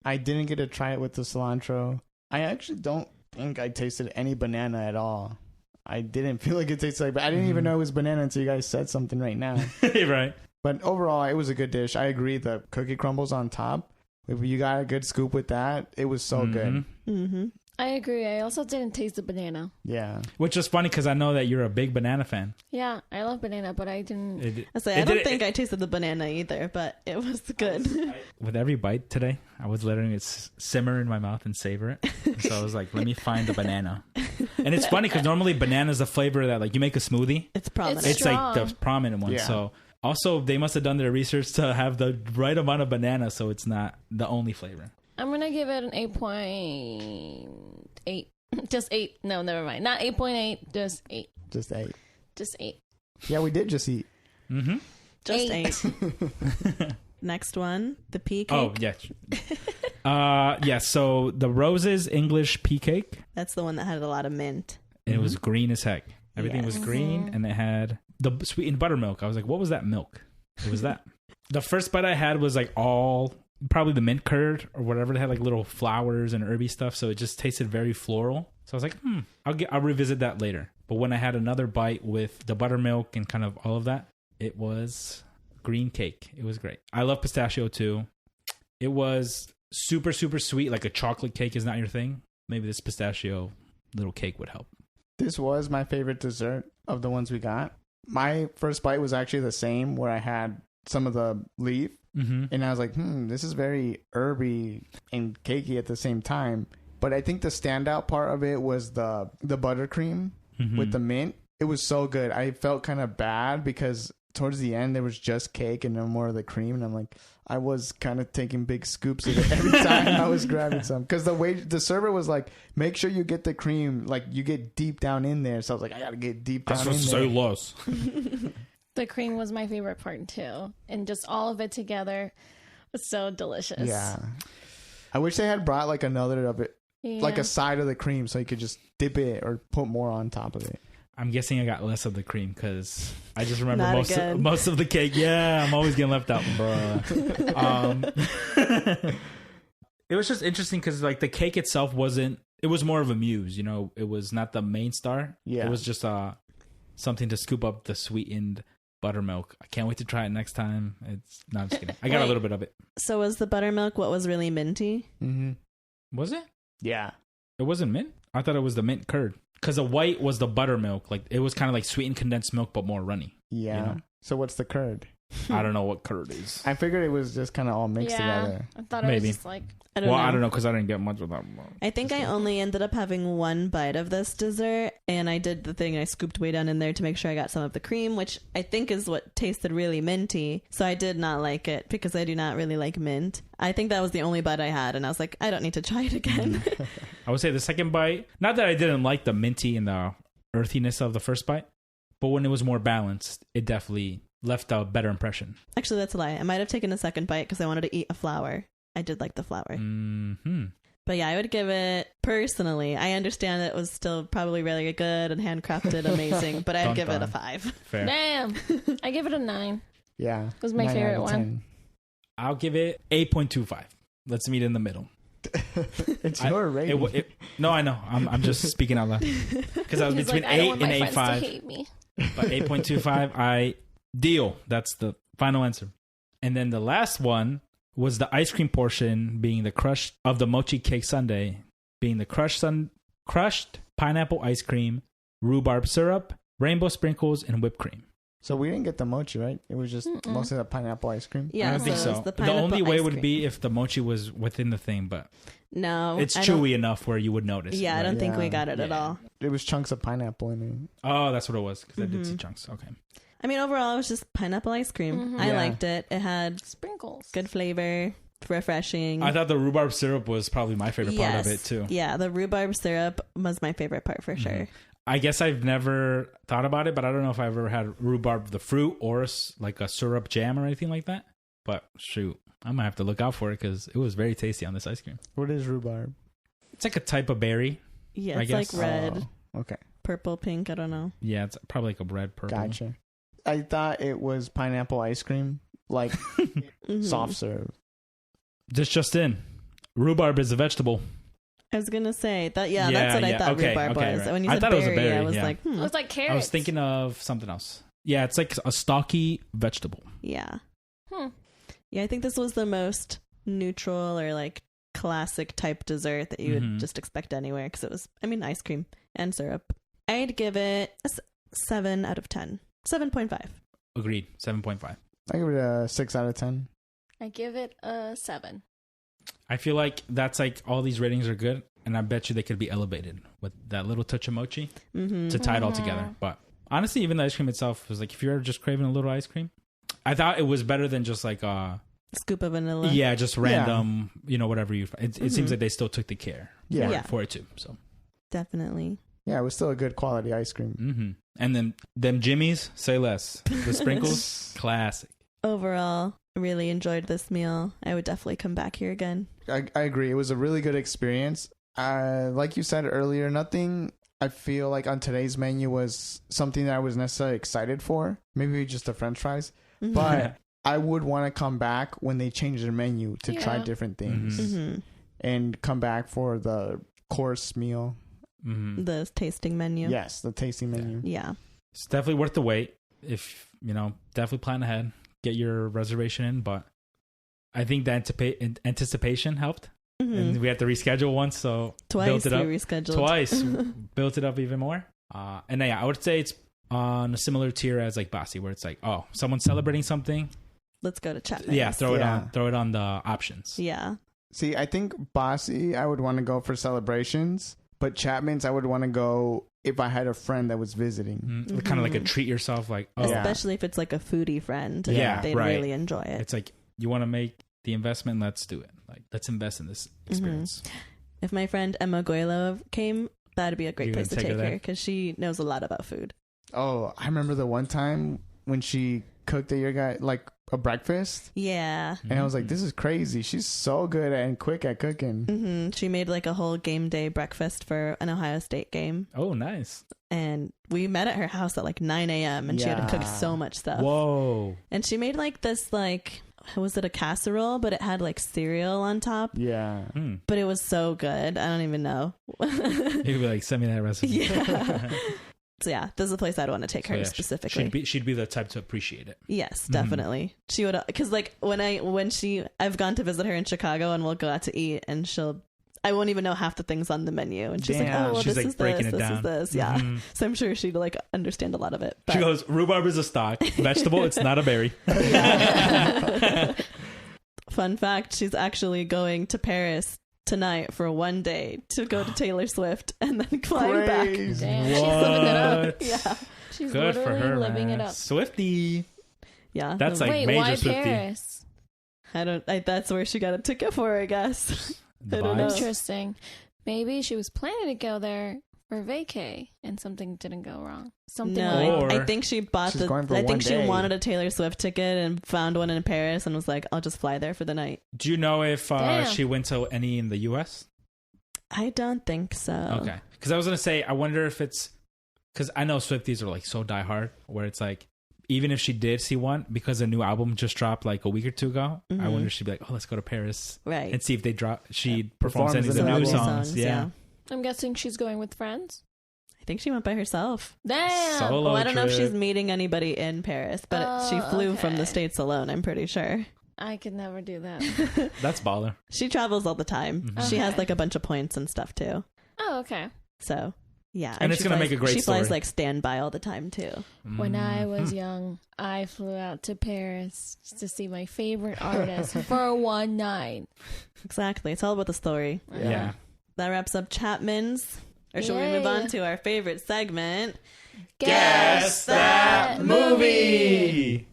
I didn't get to try it with the cilantro. I actually don't think I tasted any banana at all. I didn't feel like it tasted like, but I didn't even know it was banana until you guys said something right now. Right. But overall, it was a good dish. I agree. The cookie crumbles on top, If you got a good scoop with that, it was so good. Mm-hmm. I agree. I also didn't taste the banana. Yeah. Which is funny because I know that you're a big banana fan. Yeah, I love banana, but I didn't. I don't think I tasted the banana either, but it was good. With every bite today, I was letting it simmer in my mouth and savor it. So I was like, let me find the banana. And it's funny because normally banana is a flavor that like you make a smoothie. It's prominent. It's like strong. the prominent one. Yeah. So also they must have done their research to have the right amount of banana so it's not the only flavor. I'm going to give it an 8.8. Just 8. No, never mind. Not 8.8, just 8. Just 8. Just 8. Yeah, we did just eat. Mm-hmm. Just 8. 8. Next one, the pea cake. Oh, yeah. Yeah, so the Roses English pea cake. That's the one that had a lot of mint. And it was green as heck. Everything Yes. was green, and it had the sweetened buttermilk. I was like, what was that milk? It was that. The first bite I had was like all... probably the mint curd or whatever. They had like little flowers and herby stuff, so it just tasted very floral. So I was like, I'll revisit that later. But when I had another bite with the buttermilk and kind of all of that, it was green cake. It was great. I love pistachio too. It was super, super sweet. Like a chocolate cake is not your thing. Maybe this pistachio little cake would help. This was my favorite dessert of the ones we got. My first bite was actually the same, where I had some of the leaf. Mm-hmm. And I was like, this is very herby and cakey at the same time. But I think the standout part of it was the buttercream with the mint. It was so good. I felt kind of bad because towards the end there was just cake and no more of the cream. And I'm like, I was kind of taking big scoops of it every time I was grabbing some. Because the server was like, make sure you get the cream, like you get deep down in there. So I was like, I got to get deep down in there. cellulose. The cream was my favorite part too. And just all of it together was so delicious. Yeah. I wish they had brought like another of it, Yeah. like a side of the cream, so you could just dip it or put more on top of it. I'm guessing I got less of the cream because I just remember Not again. most of the cake. Yeah, I'm always getting left out, bruh. It was just interesting because like the cake itself wasn't. It was more of a muse, you know. It was not the main star. Yeah. It was just something to scoop up the sweetened buttermilk. I can't wait to try it next time. It's no, I'm just kidding. I got a little bit of it. So was the buttermilk what was really minty? Mm-hmm. Was it? Yeah. It wasn't mint. I thought it was the mint curd because the white was the buttermilk. Like it was kind of like sweetened condensed milk, but more runny. Yeah. You know? So what's the curd? I don't know what curd is. I figured it was just kind of all mixed together. I thought it Maybe. was just like I don't know. I don't know because I didn't get much of that. I think I only ended up having one bite of this dessert, and I did the thing. I scooped way down in there to make sure I got some of the cream, which I think is what tasted really minty. So I did not like it because I do not really like mint. I think that was the only bite I had, and I was like, I don't need to try it again. I would say the second bite, not that I didn't like the minty and the earthiness of the first bite, but when it was more balanced, it definitely left a better impression. Actually, that's a lie. I might have taken a second bite because I wanted to eat a flower. I did like the flower. Mm-hmm. But yeah, I would give it, personally, I understand that it was still probably really good and handcrafted, amazing, but I'd Dun, give it a dun. 5. Fair. damn. I give it a 9. Yeah. It was my 9 favorite out of one. 10. I'll give it 8.25. Let's meet in the middle. It's your rating. No, I know. I'm just speaking out loud because I was He's between like, I don't 8 want and my friends to 8.5. hate me. But 8.25, I deal. That's the final answer. And then the last one was the ice cream portion being the crush of the mochi cake sundae, being the crushed pineapple ice cream, rhubarb syrup, rainbow sprinkles, and whipped cream. So we didn't get the mochi, right? It was just mostly the pineapple ice cream. Yeah, I don't think so it so. was the The pineapple only way ice would cream. be if the mochi was within the thing, but No. it's I don't- chewy enough where you would notice. Yeah, I don't think we Yeah. got it at Yeah. all. It was chunks of pineapple in it. Oh, that's what it was because I did see Mhm. chunks. Okay. I mean, overall, it was just pineapple ice cream. Mhm. I Yeah. liked it. It had Sprinkles. good flavor, refreshing. I thought the rhubarb syrup was probably my favorite part of Yes. it too. Yeah, the rhubarb syrup was my favorite part for sure. I guess I've never thought about it, but I don't know if I've ever had rhubarb the fruit or like a syrup jam or anything like that. But shoot, I might have to look out for it because it was very tasty on this ice cream. What is rhubarb? It's like a type of berry. Yeah, I it's like guess. red, Oh, okay. purple, pink. I don't know. Yeah, it's probably like a red purple. Gotcha. I thought it was pineapple ice cream, like Mhm. soft serve. This just in. Rhubarb is a vegetable. I was gonna say that. Yeah, Yeah, that's what yeah, I thought okay, rhubarb okay, was. right. When you I said thought it was a berry, I berry, was yeah. like, It was like carrots. I was thinking of something else. Yeah, it's like a stalky vegetable. yeah. Hmm. Yeah, I think this was the most neutral or like classic type dessert that you would just expect anywhere, because it was, I mean, ice cream and syrup. I'd give it a 7 out of 10. 7.5. Agreed. 7.5. I give it a 6 out of 10. I give it a 7. I feel like that's like all these ratings are good, and I bet you they could be elevated with that little touch of mochi to tie it all together. But honestly, even the ice cream itself was like, if you're just craving a little ice cream, I thought it was better than just like scoop of vanilla. Yeah, just random, whatever you. It seems like they still took the care for it too. So definitely. Yeah, it was still a good quality ice cream. And then them Jimmy's, say less. The sprinkles, classic. Overall, really enjoyed this meal. I would definitely come back here again. I agree. It was a really good experience. Like you said earlier, nothing I feel like on today's menu was something that I was necessarily excited for. Maybe just the French fries. But I would want to come back when they change their menu to try different things and come back for the course meal. The tasting menu. Yes, the tasting menu. Yeah. It's definitely worth the wait. If, definitely plan ahead. Get your reservation in. But I think the anticipation helped. And we had to reschedule once, so twice built it up. We rescheduled. Twice. Built it up even more. And yeah, I would say it's on a similar tier as like Basi, where it's like, oh, someone's celebrating something. Let's go to Chapmans. Yeah, throw it on the options. Yeah. See, I think Basi, I would want to go for celebrations, but Chapman's, I would want to go if I had a friend that was visiting. Kind of like a treat yourself, like especially if it's like a foodie friend. Yeah, they'd really enjoy it. It's like, you want to make the investment, let's do it. Like, let's invest in this experience. If my friend Emma Goylo came, that'd be a great place to take her, because she knows a lot about food. Oh, I remember the one time when she cooked at your guy like a breakfast. Yeah. And I was like, this is crazy. She's so good and quick at cooking. She made like a whole game day breakfast for an Ohio State game. Oh, nice. And we met at her house at like 9 a.m. and she had to cook so much stuff. Whoa. And she made like this, like, was it a casserole? But it had like cereal on top. Yeah. But it was so good. I don't even know. You could be like, send me that recipe. Yeah. So yeah, this is a place I'd want to take her specifically. She'd be the type to appreciate it. Yes, definitely. She would, because like I've gone to visit her in Chicago and we'll go out to eat and I won't even know half the things on the menu, and she's like, oh, well, she's this like is breaking this, it this down. is this, yeah. So I'm sure she'd like understand a lot of it. But... She goes, rhubarb is a stock vegetable. It's not a berry. Fun fact: she's actually going to Paris tonight for one day to go to Taylor Swift and then flying back. Damn, she's living it up. Yeah, she's good literally for her, living man. it up. Swiftie. Yeah, that's like Wait, major why Swiftie. Paris? That's where she got a ticket for, I guess. The I don't know. Interesting. Maybe she was planning to go there for vacay and something didn't go wrong. No, I think she bought She's going for I think one she day. wanted a Taylor Swift ticket and found one in Paris and was like, I'll just fly there for the night. Do you know if Damn. she went to any in the U.S.? I don't think so. Okay. Because I was going to say, I wonder if it's... Because I know Swifties are like so diehard, where it's like, even if she did see one, because a new album just dropped like a week or two ago, I wonder if she'd be like, oh, let's go to Paris. Right. And see if she performs any of the the new album. songs. Yeah. I'm guessing she's going with friends. I think she went by herself. Damn. Solo Well, I don't know if trip. she's meeting anybody in Paris, but she flew from the States alone, I'm pretty sure. I could never do that. That's baller. She travels all the time. She has Okay. like a bunch of points and stuff too. Oh, okay. So, yeah. And it's she gonna flies- make a great She flies story. like standby all the time too. When I was young, I flew out to Paris just to see my favorite artist for one night. Exactly. It's all about the story. Yeah. That wraps up Chapman's. Or should we move on to our favorite segment? Guess that movie.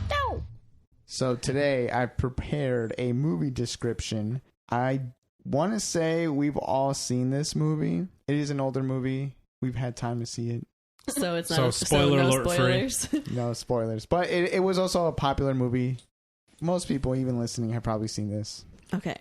No. So today I prepared a movie description. I want to say we've all seen this movie. It is an older movie. We've had time to see it. So it's So not spoiler no alert free. spoilers. No spoilers. But it was also a popular movie. Most people, even listening, have probably seen this. Okay.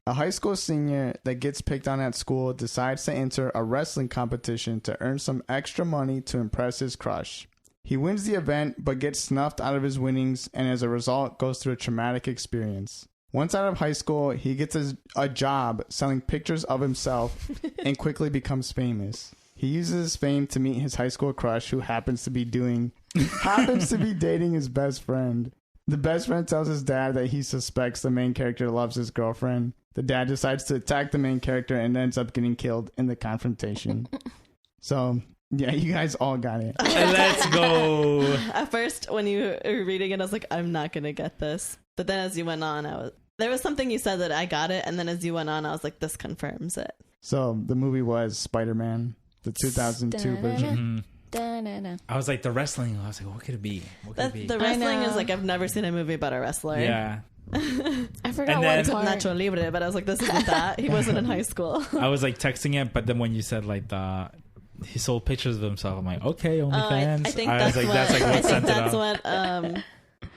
A high school senior that gets picked on at school decides to enter a wrestling competition to earn some extra money to impress his crush. He wins the event but gets snuffed out of his winnings and as a result goes through a traumatic experience. Once out of high school, he gets a job selling pictures of himself and quickly becomes famous. He uses his fame to meet his high school crush who happens to be dating his best friend. The best friend tells his dad that he suspects the main character loves his girlfriend. The dad decides to attack the main character and ends up getting killed in the confrontation. So, yeah, you guys all got it. Let's go. At first, when you were reading it, I was like, I'm not going to get this. But then as you went on, there was something you said that I got it. And then as you went on, I was like, this confirms it. So, the movie was Spider-Man, the 2002 version. Da-na-na. I was like, the wrestling. I was like, what could it be? What could it be? The wrestling is like, I've never seen a movie about a wrestler. Yeah. I forgot And what then- part. Nacho Libre, but I was like, this isn't that. He wasn't in high school. I was like texting it, but then when you said like he sold pictures of himself, I'm like, okay, OnlyFans. I think I that's was like, what, that's like I what think sent it that's up. what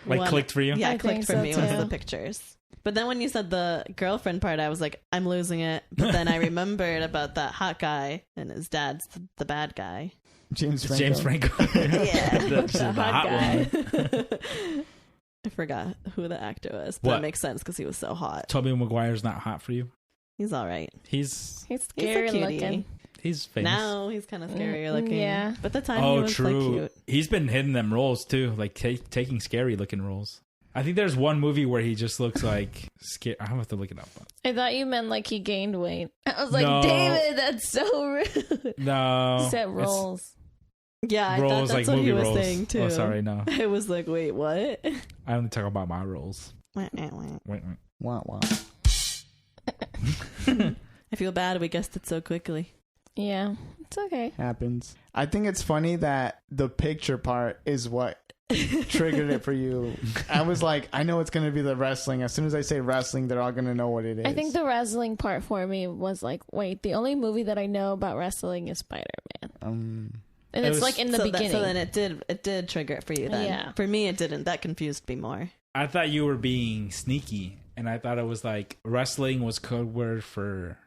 Like clicked for you? Yeah, I it clicked think for me so, was too. the pictures. But then when you said the girlfriend part, I was like, I'm losing it. But then I remembered about that hot guy and his dad's the bad guy. James It's Franco. James Franco. Yeah, the hot guy. one. I forgot who the actor was. But What? that makes sense because he was so hot. Tobey Maguire's not hot for you. He's all right. He's He's He's a scary cutie. looking. famous. Now he's kind of scarier looking. Yeah. But at the time he Oh, was true. like cute. He's been hitting them roles too, like taking scary looking roles. I think there's one movie where he just looks like scary. I have to look it up. I thought you meant like he gained weight. I was like, No. David, that's so rude. No, He said it's rolls. Yeah, I thought roles that's like what movie he was roles. saying too. Oh, sorry, no. I was like, wait, what? I only talk about my roles. I Wait. Wow, wow. feel bad we guessed it so quickly. Yeah, it's okay. Happens. I think it's funny that the picture part is what triggered it for you. I was like, I know it's going to be the wrestling. As soon as I say wrestling, they're all going to know what it is. I think the wrestling part for me was like, wait, the only movie that I know about wrestling is Spider-Man. And It it's was- like in the beginning. So then it did trigger it for you then. Yeah. For me, it didn't. That confused me more. I thought you were being sneaky, and I thought it was like wrestling was code word for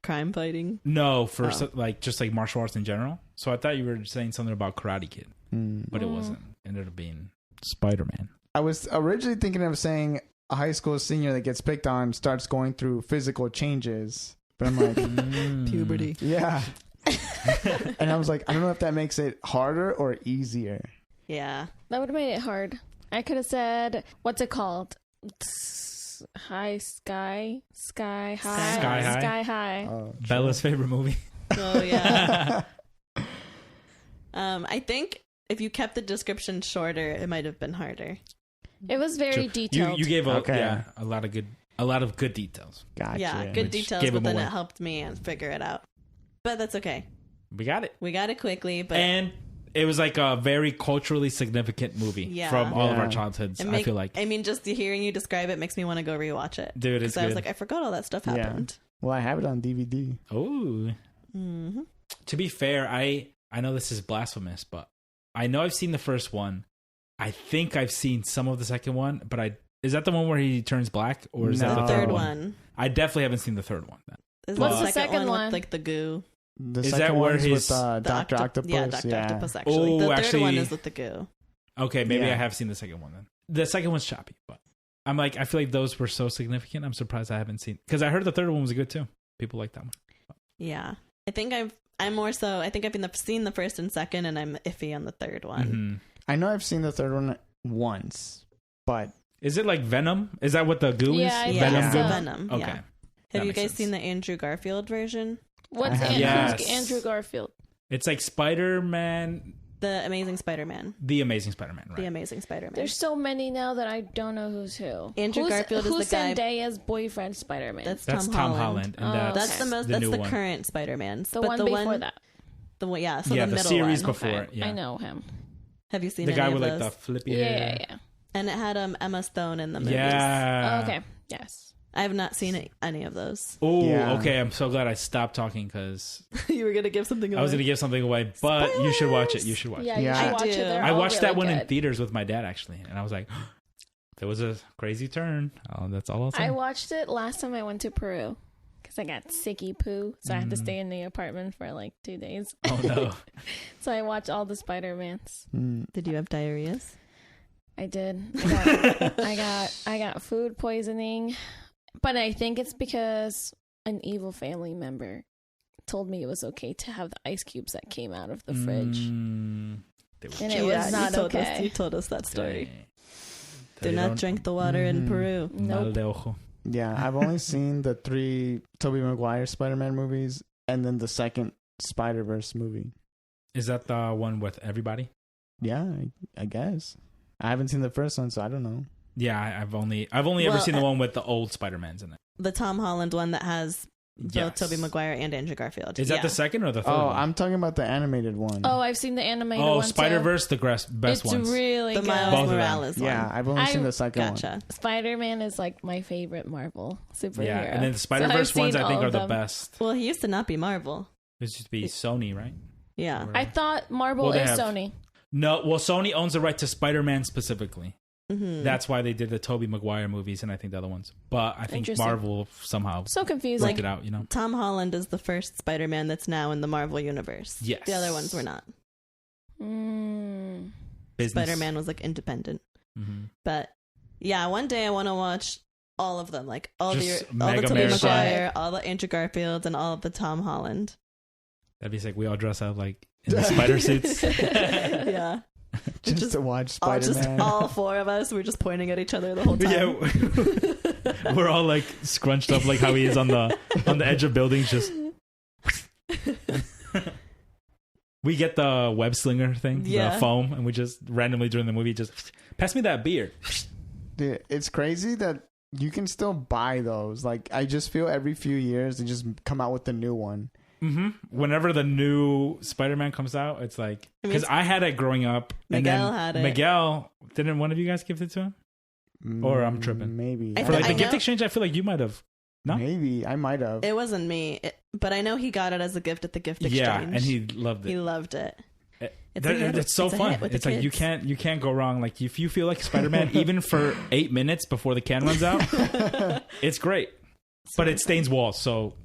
Crime fighting. like just like martial arts in general. So I thought you were saying something about Karate Kid, but it wasn't. It ended up being Spider-Man. I was originally thinking of saying a high school senior that gets picked on starts going through physical changes. But I'm like, Puberty. yeah. And I was like, I don't know if that makes it harder or easier. Yeah. That would have made it hard. I could have said, what's it called? Sky high. Sky High? Sky high. Oh, Bella's favorite movie. Oh yeah. I think if you kept the description shorter, it might have been harder. It was very detailed. You gave Okay. a lot of good details. Gotcha. Yeah, good Which details, gave but him then away. it helped me figure it out. But that's okay. We got it. We got it quickly, but And it was like a very culturally significant movie Yeah. from all of Yeah. our childhoods. it I feel like, I mean, just hearing you describe it makes me want to go rewatch it. dude, it's Because I was good. like, I forgot all that stuff Yeah. happened. Well, I have it on DVD. Oh, Mm-hmm. to be fair, I know this is blasphemous, but I know I've seen the first one. I think I've seen some of the second one, but is that the one where he turns black, or is that No. the The third third one? one. I definitely haven't seen the third one. Then. Is What's the the second, second one one? with like the goo? The Is second that where one's his- with The Dr. Octopus? Yeah, Dr. Octopus, actually. Oh, The third actually- one is with the goo. Okay, maybe Yeah. I have seen the second one then. The second one's choppy, but I'm like, I feel like those were so significant. I'm surprised I haven't seen, because I heard the third one was good too. People like that one. Yeah. I think I'm more so, I think I've seen the first and second, and I'm iffy on the third one. Mm-hmm. I know I've seen the third one once, but Is it like Venom? Is that what the goo Yeah, I is? think Venom so. goo? Venom. Okay. Yeah. That Have you makes guys sense. seen the Andrew Garfield version? What's I have- Yes. Who's Andrew Garfield? It's like Spider-Man, The Amazing Spider-Man. the Amazing Spider-Man, right? The Amazing Spider-Man. There's so many now that I don't know who's who. Andrew Garfield is who's the guy- Zendaya's boyfriend Spider-Man? That's That's Tom Holland. and Oh, That's the most. the That's new the one. current Spider-Man. the one before that. The one, yeah. So Yeah, the the middle series one. before. Okay, Yeah. I know him. Have you seen The any guy of with like those? the flippy Yeah, hair. yeah, yeah. And it had Emma Stone in the movies. Yeah. Oh, okay. Yes. I have not seen any of those. Oh, Yeah. okay. I'm so glad I stopped talking because You were gonna give something away. I was going to give something away, but you should watch it. You should watch Yeah, it. you Yeah. should I watch it. do. They're I all watched that really one in good. theaters with my dad, actually, and I was like, there was a crazy turn. Oh, that's all I'll say. I watched it last time I went to Peru because I got sicky poo, so I had to stay in the apartment for like 2 days. Oh, no. So I watched all the Spider-Mans. Did you have diarrheas? I did. I got food poisoning, but I think it's because an evil family member told me it was okay to have the ice cubes that came out of the fridge. They were And it was not you told okay. you told us that story. Do not drink the water in Peru. Mal Nope. de ojo. Yeah, I've only seen the 3 Tobey Maguire Spider-Man movies and then the second Spider-Verse movie. Is that the one with everybody? Yeah, I guess. I haven't seen the first one, so I don't know. Yeah, I've only ever seen the one with the old Spider-Mans in it. The Tom Holland one that has both Yes. Tobey Maguire and Andrew Garfield. Is that the second or the third Oh, one? I'm talking about the animated one. Oh, I've seen the animated one. Spider-Verse, the best It's ones. really the good. Miles Both of them. Morales one. Yeah, I've only seen the second one. Gotcha. Spider-Man is like my favorite Marvel superhero. Yeah, and then the So Spider-Verse I've ones seen I think all are of the them. best. Well, he used to not be Marvel. It used to be Sony, right? Yeah. Or- I thought Marvel Well, they is have- Sony. No, well, Sony owns the right to Spider-Man specifically. Mm-hmm. That's why they did the Tobey Maguire movies and I think the other ones. But I think Interesting. Marvel somehow So confusing. worked it out, you know? Tom Holland is the first Spider-Man that's now in the Marvel universe. Yes. The other ones were not. Business. Spider-Man was like independent. Mm-hmm. But yeah, one day I want to watch all of them, like all Just the mega Tobey marathon. Maguire, all the Andrew Garfield, and all of the Tom Holland. That'd be sick. We all dress up like in the spider suits. Yeah. Just to watch all, Spider-Man. all 4 of us, we're just pointing at each other the whole time. Yeah, we're all like scrunched up like how he is on the edge of buildings. Just we get the web slinger thing, Yeah. the foam, and we just randomly during the movie just pass me that beer. Dude, it's crazy that you can still buy those. Like, I just feel every few years they just come out with a new one. Mm-hmm. Whenever the new Spider-Man comes out, it's like because I had it growing up. Miguel and then had it. Miguel, didn't one of you guys give it to him? Or I'm tripping. Maybe. I For like I the gift know- exchange, I feel like you might have. No? Maybe. I might have. It wasn't me, but I know he got it as a gift at the gift exchange. Yeah, and he loved it. He loved it. It's That- a hit- it's so it's a fun. hit with the It's like you kids. can't go wrong. Like if you feel like Spider-Man, even for 8 minutes before the can runs out, it's great. But it stains walls, so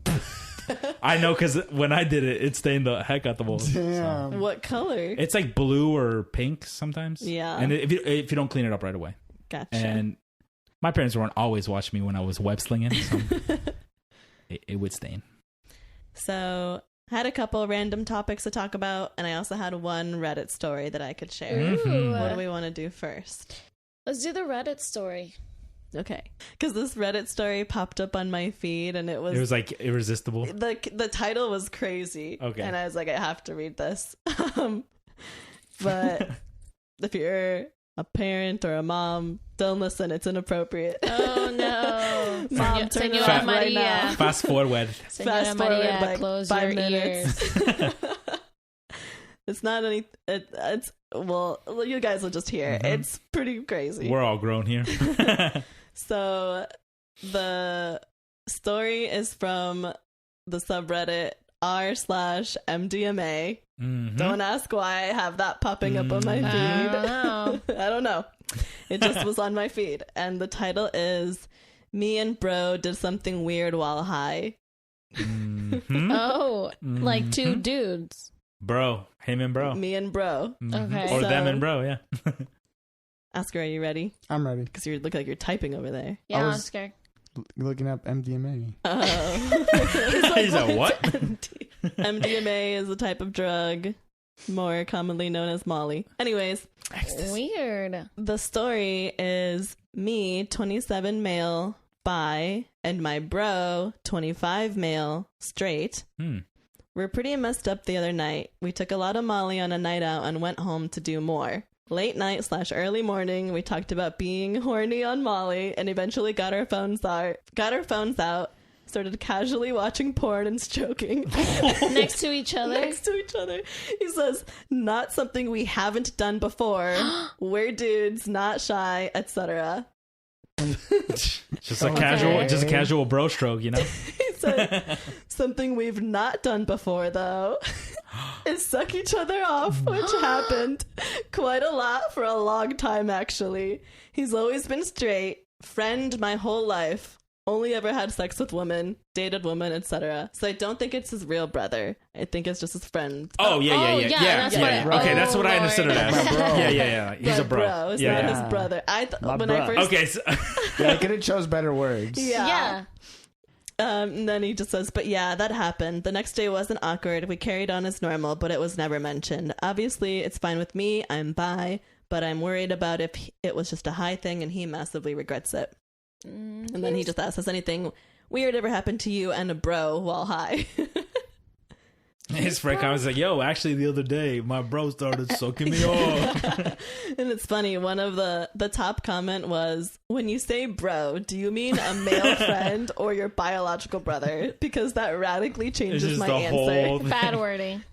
I know because when I did it, it stained the heck out the walls. So. Damn. What color? It's like blue or pink sometimes. Yeah. and if you don't clean it up right away, Gotcha. and my parents weren't always watching me when I was web slinging, so it would stain. So, had a couple random topics to talk about, and I also had one Reddit story that I could share. Mhm. What do we want to do first? Let's do the Reddit story. Okay, because this Reddit story popped up on my feed, and it was like irresistible. the title was crazy. Okay. And I was like, I have to read this. But if you're a parent or a mom, don't listen. It's inappropriate. Oh no, Mom, turn it Señora off right now. Maria. Fast forward. Señora Fast forward, Maria, like, close 5 your minutes. ears. It's not any. It's well, you guys will just hear. Mhm. It's pretty crazy. We're all grown here. So the story is from the subreddit r/MDMA. Mhm. Don't ask why I have that popping up on my Mm. feed. I don't know. I don't know. It just was on my feed. And the title is Me and Bro Did Something Weird While High. Mhm. Oh, like 2 Mhm. dudes. Bro, him and bro. Me and Bro. Mhm. Okay. Or So- them and bro, yeah. Oscar, are you ready? I'm ready. Because you look like you're typing over there. Yeah, was- Oscar. Looking up MDMA. Oh. He's like, what? MDMA is a type of drug, more commonly known as Molly. Anyways, Weird. the story is me, 27 male, bi, and my bro, 25 male, straight. Hmm. We're pretty messed up the other night. We took a lot of Molly on a night out and went home to do more. Late night / early morning, we talked about being horny on Molly and eventually got our phones out, started casually watching porn and stroking. Next to each other. Next to each other. He says, not something we haven't done before. We're dudes, not shy, etc. Just a casual bro stroke, you know? He said, something we've not done before, though, is suck each other off, which happened quite a lot for a long time, actually. He's always been straight, friend my whole life, only ever had sex with women, dated women, etc. So I don't think it's his real brother. I think it's just his friend. Oh, yeah. that's what I- Okay, that's what I Lord. understood it as. My bro. Yeah. He's a bro. It's Yeah, not yeah. his brother. My When bro. I first... Okay, so Yeah, I could have chose better words. Yeah. Yeah. And then he just says, but yeah, that happened. The next day wasn't awkward. We carried on as normal, but it was never mentioned. Obviously, it's fine with me. I'm bi. but I'm worried about if it was just a high thing and he massively regrets it. And then he just asks, has anything weird ever happened to you and a bro while high? His friend comes like, yo, actually the other day my bro started sucking me off. And it's funny, one of the top comment was, when you say bro, do you mean a male friend or your biological brother? Because that radically changes my answer. Bad wording.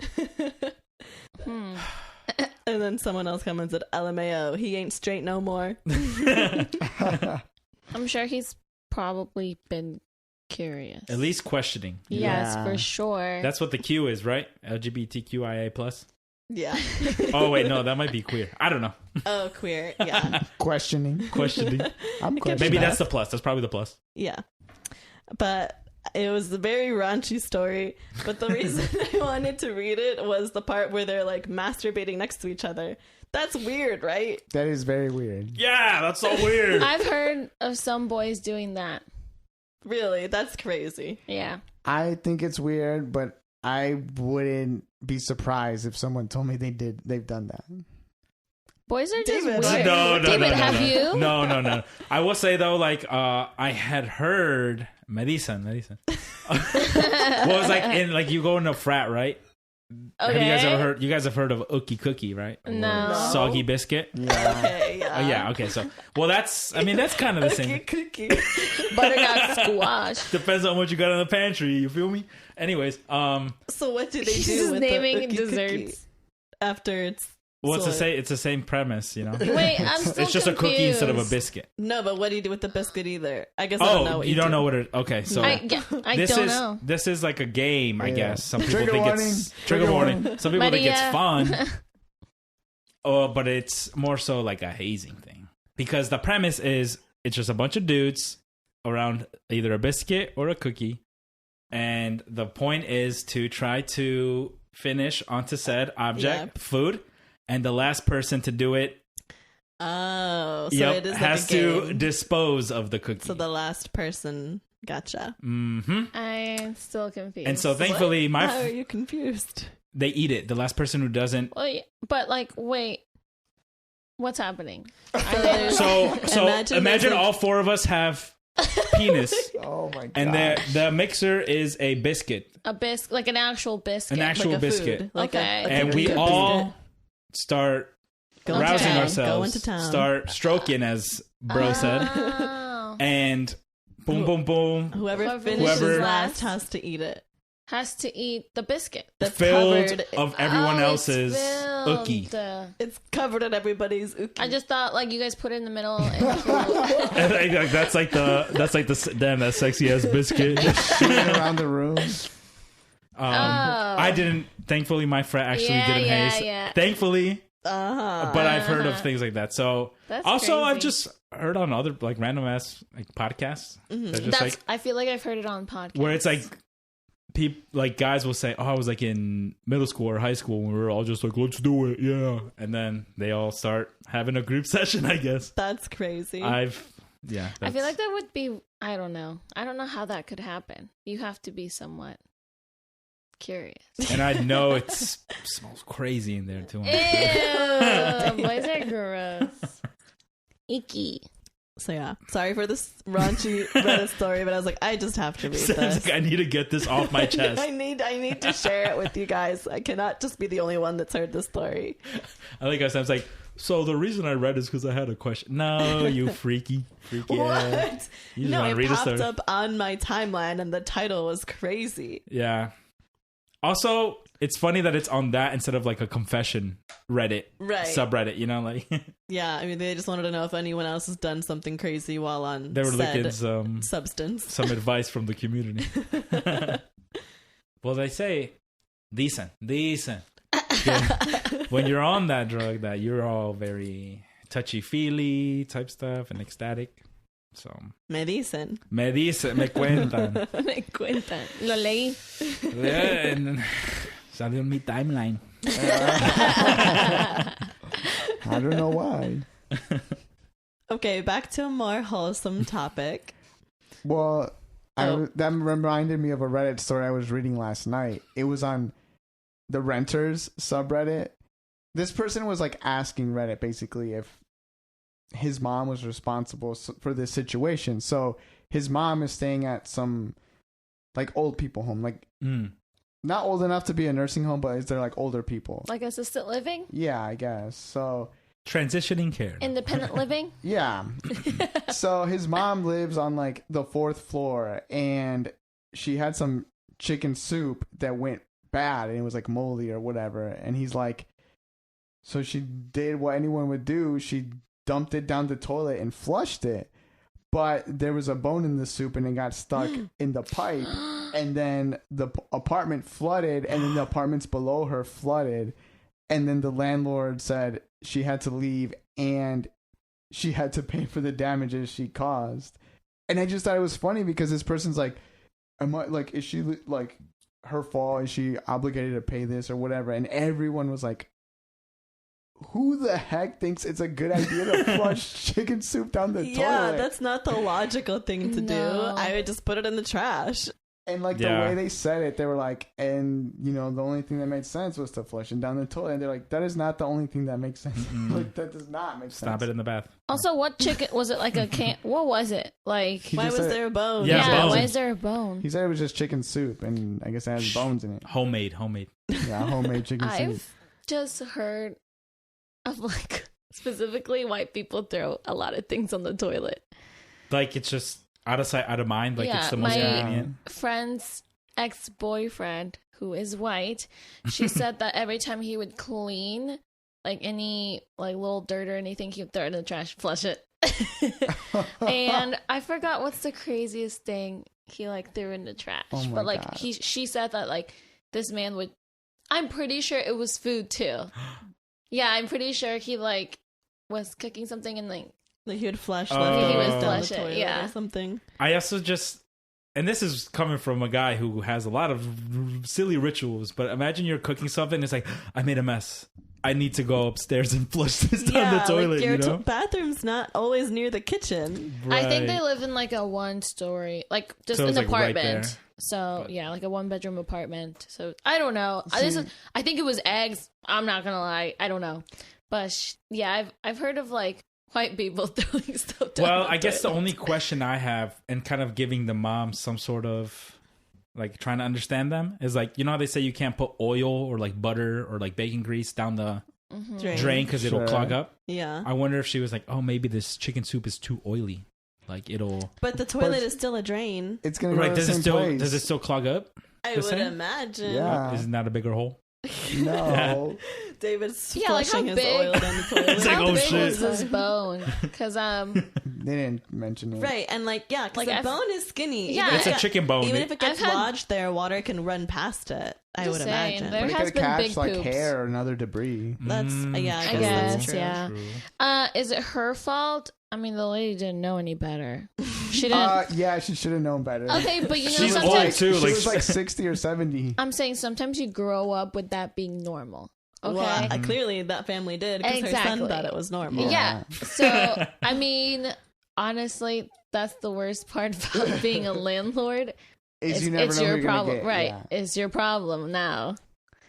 And then someone else commented, LMAO, he ain't straight no more. I'm sure he's probably been curious. At least questioning. Yes, for sure. That's what the Q is, right? LGBTQIA plus. Yeah. Oh wait, no, that might be queer. I don't know. Oh, queer. Yeah. Questioning. I'm questioning. Maybe that's the plus. That's probably the plus. Yeah. But it was a very raunchy story. But the reason I wanted to read it was the part where they're like masturbating next to each other. That's weird, right? That is very weird. Yeah, that's so weird. I've heard of some boys doing that. Really? That's crazy. Yeah. I think it's weird, but I wouldn't be surprised if someone told me they've done that. Boys are just David, weird. No, David, have you? No. I will say though, like, I had heard medicine. Well, it's like in like you go in a frat, right? Okay. Have you guys ever heard? You guys have heard of Ookie Cookie, right? No. Soggy biscuit. Yeah. Okay, yeah. Oh, yeah. Okay. So, well, that's kind of the same. Cookie. Butternut squash. Depends on what you got in the pantry. You feel me? Anyways, So what do they She's do with naming the desserts. cookie after it's well, sold? it's the same premise, you know. Wait, I'm still It's just a cookie instead of a confused. biscuit. No, but what do you do with the biscuit either? I guess I don't know Oh, what you don't do. know what it? Okay, so I this don't is know. this is like a game, I Yeah. guess. Some people Trigger think warning. it's trigger warning. Some people think it's Maria. fun. Oh, but it's more so like a hazing thing because the premise is it's just a bunch of dudes around either a biscuit or a cookie, and the point is to try to finish onto said object, food, and the last person to do it. Oh, so it is like has a to game. dispose of the cookie. So the last person, gotcha. Mm-hmm. I'm still confused. And so thankfully, How are you confused? they eat it. The last person who doesn't. Well, yeah, but like, wait, what's happening? So imagine there's a- all four of us have penis, Oh my god. and the mixer is a biscuit, A biscuit, like an actual biscuit. an actual Like a biscuit, food, like Okay. a and we cookie all biscuit. start Go into rousing town. ourselves, Go into town. start stroking, as bro said, Oh. and boom, boom, boom, Whoever finishes Whoever- last has to eat it. Has to eat the biscuit. That's filled covered. of everyone Oh, else's it's filled. ookie. It's covered in everybody's ookie. I just thought like you guys put it in the middle. And Like, that's like the damn that sexy ass biscuit. shooting around the room. I didn't. Thankfully, my frat actually Yeah, didn't yeah, haze. yeah. Thankfully, Uh-huh. but I've heard of things like that. So That's also, I've crazy. just heard on other like random ass like podcasts. They're just That's. like I feel like I've heard it on podcasts. where it's like people like guys will say, "Oh, I was like in middle school or high school when we were all just like, let's do it, yeah," and then they all start having a group session. I guess That's crazy. I feel like that would be. I don't know how that could happen. You have to be somewhat curious. and I know it smells crazy in there too. Ew, boys are gross. Icky. So yeah, sorry for this raunchy Reddit story, but I was like, I just have to read Sam's this. like, I need to get this off my chest. I need to share it with you guys. I cannot just be the only one that's heard this story. I like how Sam's like, so the reason I read is because I had a question. No, you freaky ass. What? You just No, want to it read a popped story. up on my timeline, and the title was crazy. Yeah. Also, it's funny that it's on that instead of like a confession Reddit Right. subreddit. You know, like Yeah, I mean, they just wanted to know if anyone else has done something crazy while on they were said looking some substance. advice from the community. Well, they say decent. Yeah. When you're on that drug, that you're all very touchy feely type stuff and ecstatic. So Me dicen. me dicen, me cuentan. Me cuentan. Lo leí. Salió en mi timeline. I don't know why. Okay, back to a more wholesome topic. Well, Oh. that reminded me of a Reddit story I was reading last night. It was on the renters subreddit, this person was like asking Reddit basically if his mom was responsible for this situation. So his mom is staying at some like old people home, like not old enough to be a nursing home, but is there like older people? Like assisted living? Yeah, I guess. So transitioning care. Independent living? Yeah. So his mom lives on like the 4th floor, and she had some chicken soup that went bad and it was like moldy or whatever. And he's like, so she did what anyone would do. She dumped it down the toilet and flushed it. But there was a bone in the soup and it got stuck in the pipe. And then the apartment flooded, and then the apartments below her flooded. And then the landlord said she had to leave and she had to pay for the damages she caused. And I just thought it was funny because this person's like, is she like her fault? Is she obligated to pay this or whatever? And everyone was like, who the heck thinks it's a good idea to flush chicken soup down the toilet? Yeah, that's not the logical thing to do. No. I would just put it in the trash. And like the way they said it, they were like, and you know, the only thing that made sense was to flush it down the toilet. And they're like, that is not the only thing that makes sense. Like, that does not make sense. Stop it in the bath. Also, what chicken was it? Like a can? What was it? Like Why was there a bone? Yeah, bone. why is there a bone? He said it was just chicken soup, and I guess it has bones in it. Homemade. Yeah, homemade chicken soup. I've just heard of like specifically white people throw a lot of things on the toilet. Like it's just out of sight, out of mind. Like it's the most my convenient. friend's ex-boyfriend, who is white, she said that every time he would clean, like any like little dirt or anything, he would throw it in the trash, flush it. And I forgot what's the craziest thing he like threw in the trash. Oh my but like God. she said that like this man would, I'm pretty sure it was food too. Yeah, I'm pretty sure he like was cooking something and like Like he would flush Oh. leftovers He would down flush the it, toilet yeah. or something. I also just, and this is coming from a guy who has a lot of silly rituals, but imagine you're cooking something and it's like, I made a mess. I need to go upstairs and flush this down the toilet, like your you know? bathroom's not always near the kitchen. I think they Right. live in like a 1-story, like just So an it's, like, right apartment. there. So yeah, like a 1-bedroom apartment. So I don't know. I think it was eggs. I'm not gonna lie. I don't know, but yeah, I've heard of like white people throwing stuff down. Well, the I guess the toilet. only question I have, and kind of giving the mom some sort of like trying to understand them, is like, you know how they say you can't put oil or like butter or like bacon grease down the drain because it'll Sure. clog up. Yeah. I wonder if she was like, oh, maybe this chicken soup is too oily. Like it'll. But the toilet is still a drain. It's gonna go Right? to the Does it same still place. does it still clog up? I The would same? imagine. Yeah. Isn't that a bigger hole? No. David's Yeah, like flushing how his big- oil down the toilet. It's like, How oh, big shit. was this bone? Because They didn't mention it. Right, and like, yeah, because Like, the I've- bone is skinny. Yeah, Even It's if a chicken bone. Even if it gets I've had- lodged there, water can run past it. I Just would saying, imagine. there But it has could been catch big like poops. hair and other debris. That's yeah, I I guess, guess, that's true. yeah. True. Is it her fault? I mean, the lady didn't know any better. She didn't. Yeah, she should have known better. Okay, but you know, She's old, sometimes too. She like- was like 60 or 70. I'm saying sometimes you grow up with that being normal. Okay. Well, clearly that family did because her son Exactly. thought it was normal. Yeah. So, I mean, honestly, that's the worst part about being a landlord. You never It's know who your you're gonna problem. get. Right. Yeah. It's your problem now.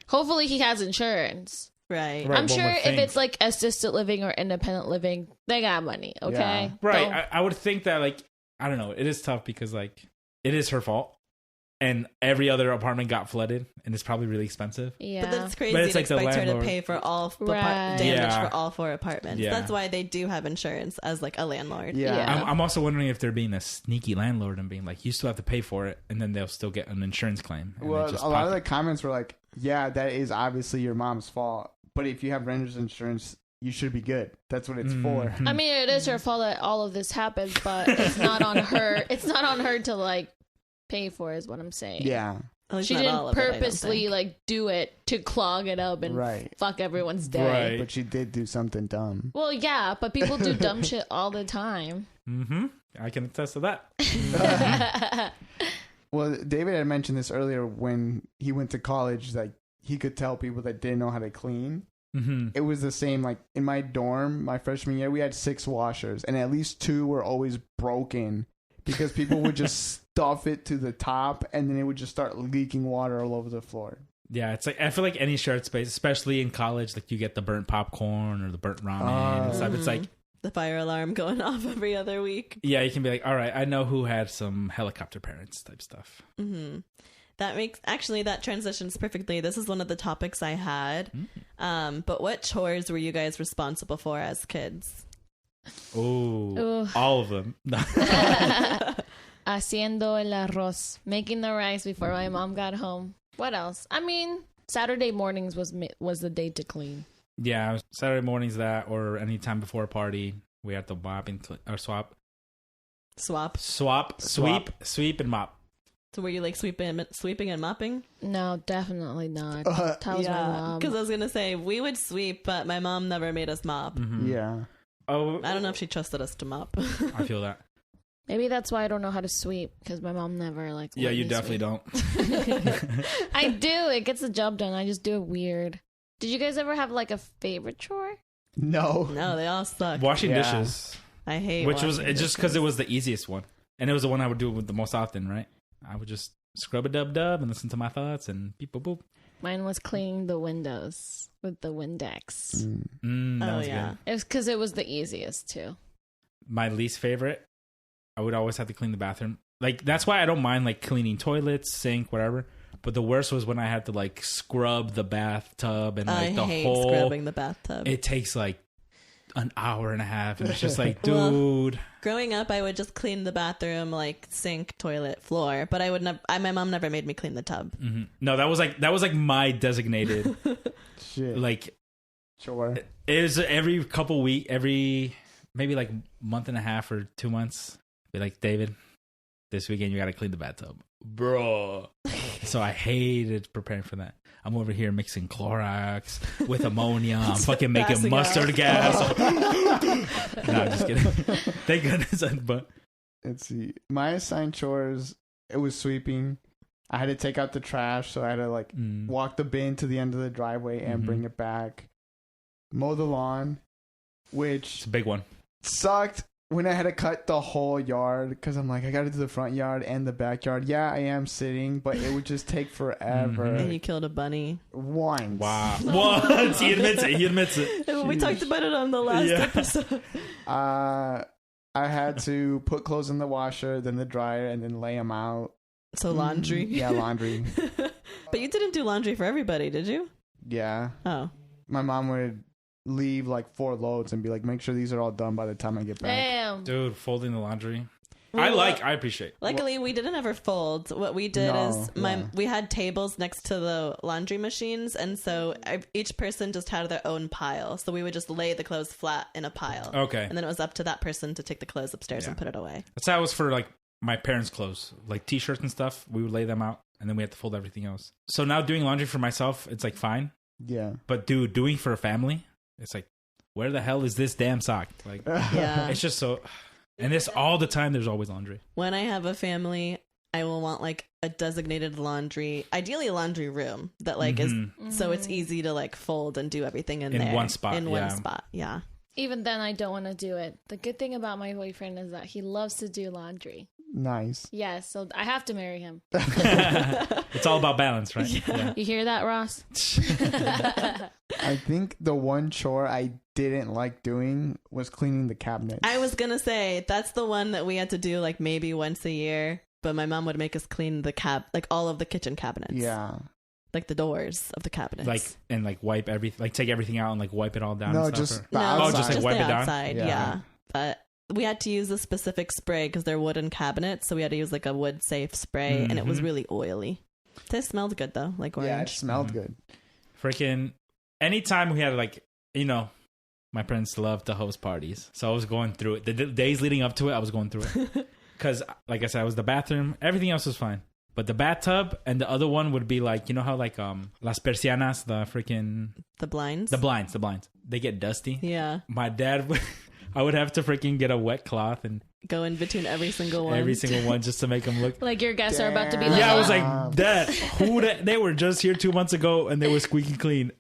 Hopefully he has insurance. Right. Right. I'm one sure would if think. it's like assisted living or independent living, they got money. Okay. Yeah. Right. Don't- I would think that, like, I don't know. It is tough because, like, it is her fault. And every other apartment got flooded, and it's probably really expensive. yeah. But that's crazy But it's to like the expect her to landlord. pay for all Right. damage Yeah. for all 4 apartments. Yeah. That's why they do have insurance as like a landlord. Yeah. Yeah. I'm also wondering if they're being a sneaky landlord and being like, you still have to pay for it, and then they'll still get an insurance claim. And Well, they just a lot of the pocket. comments were like, yeah, that is obviously your mom's fault. But if you have renter's insurance, you should be good. That's what it's for. Mhm. I mean, it is her fault that all of this happened, but it's not on her. It's not on her to like pay for, is what I'm saying. Yeah. At least She not all didn't of it, I don't purposely think. like do it to clog it up and Right. fuck everyone's day. Right. But she did do something dumb. Well, yeah, but people do dumb shit all the time. Mm-hmm. I can attest to that. Well, David had mentioned this earlier when he went to college, like he could tell people that didn't know how to clean. Mm-hmm. It was the same, like in my dorm, my freshman year, we had 6 washers, and at least 2 were always broken because people would just stuff it to the top, and then it would just start leaking water all over the floor. Yeah, it's like I feel like any shared space, especially in college, like you get the burnt popcorn or the burnt ramen and stuff. It's like the fire alarm going off every other week. Yeah, you can be like, all right, I know who had some helicopter parents type stuff. Mm-hmm. That transitions perfectly. This is one of the topics I had. But what chores were you guys responsible for as kids? Oh, all of them. Haciendo el arroz, making the rice before my mom got home. What else? I mean, Saturday mornings was the day to clean. Yeah, Saturday mornings that, or any time before a party, we had to mop and sweep and mop. So were you like sweeping and mopping? No, definitely not. That was my mom. Because I was gonna say we would sweep, but my mom never made us mop. Mm-hmm. Yeah. Oh, I don't know if she trusted us to mop. I feel that. Maybe that's why I don't know how to sweep, because my mom never Yeah, you definitely don't. I do. It gets the job done. I just do it weird. Did you guys ever have like a favorite chore? No. No, they all suck. Washing dishes. I hate. Which was dishes. just because it was the easiest one, and it was the one I would do with the most often. Right? I would just scrub a dub and listen to my thoughts and beep boop boop. Mine was cleaning the windows with the Windex. That was good. It was because it was the easiest too. My least favorite, I would always have to clean the bathroom. Like, that's why I don't mind like cleaning toilets, sink, whatever. But the worst was when I had to like scrub the bathtub and like I hate scrubbing the bathtub. It takes like an hour and a half, and it's just like, dude. Growing up, I would just clean the bathroom, like sink, toilet, floor. But I would not. My mom never made me clean the tub. Mm-hmm. No, that was like my designated shit. Like Sure. It was every couple maybe like month and a half or 2 months. Be like, David, this weekend you got to clean the bathtub, bro. So I hated preparing for that. I'm over here mixing Clorox with ammonia. I'm fucking making mustard gas. No, I'm just kidding. Thank goodness. But let's see. My assigned chores, it was sweeping. I had to take out the trash, so I had to like walk the bin to the end of the driveway and bring it back. Mow the lawn, which it's a big one. Sucked when I had to cut the whole yard because I'm like, I got to do the front yard and the backyard. Yeah, I am sitting, but it would just take forever. And you killed a bunny. Once. Wow. Once. He admits it. We talked about it on the last episode. I had to put clothes in the washer, then the dryer, and then lay them out. So laundry? Yeah, laundry. But you didn't do laundry for everybody, did you? Yeah. Oh. My mom would leave like 4 loads and be like, make sure these are all done by the time I get back. Damn. Dude, folding the laundry. Well, I appreciate. Luckily, we didn't ever fold. What we did is we had tables next to the laundry machines, and so each person just had their own pile. So we would just lay the clothes flat in a pile. Okay. And then it was up to that person to take the clothes upstairs and put it away. That's how it was for like my parents' clothes, like t-shirts and stuff. We would lay them out, and then we had to fold everything else. So now doing laundry for myself, it's like fine. Yeah. But dude, doing for a family, it's like, where the hell is this damn sock? Like, it's just so. And this all the time. There's always laundry. When I have a family, I will want like a designated laundry, ideally a laundry room that like is so it's easy to like fold and do everything in there one spot. In one spot, yeah. Even then, I don't want to do it. The good thing about my boyfriend is that he loves to do laundry. Nice. Yes, so I have to marry him. It's all about balance, right? Yeah. You hear that, Ross? I think the one chore I didn't like doing was cleaning the cabinets. I was gonna say that's the one that we had to do like maybe once a year, but my mom would make us clean the like all of the kitchen cabinets. Yeah. Like the doors of the cabinets. Like wipe everything, like take everything out and like wipe it all down. No, and stuff, just the outside. Just like wipe the it down. Outside, yeah. But we had to use a specific spray because they're wooden cabinets, so we had to use like a wood safe spray, and it was really oily. It smelled good though, like orange. Yeah, it smelled good. Freaking anytime we had like, my parents loved to host parties, so I was going through it. The days leading up to it, I was going through it because, like I said, I was the bathroom. Everything else was fine, but the bathtub and the other one would be like, you know how like las persianas, the blinds, they get dusty. Yeah, my dad would. I would have to freaking get a wet cloth and go in between every single one just to make them look like your guests are about to be like. Yeah, I was like, Dad, they were just here 2 months ago and they were squeaky clean.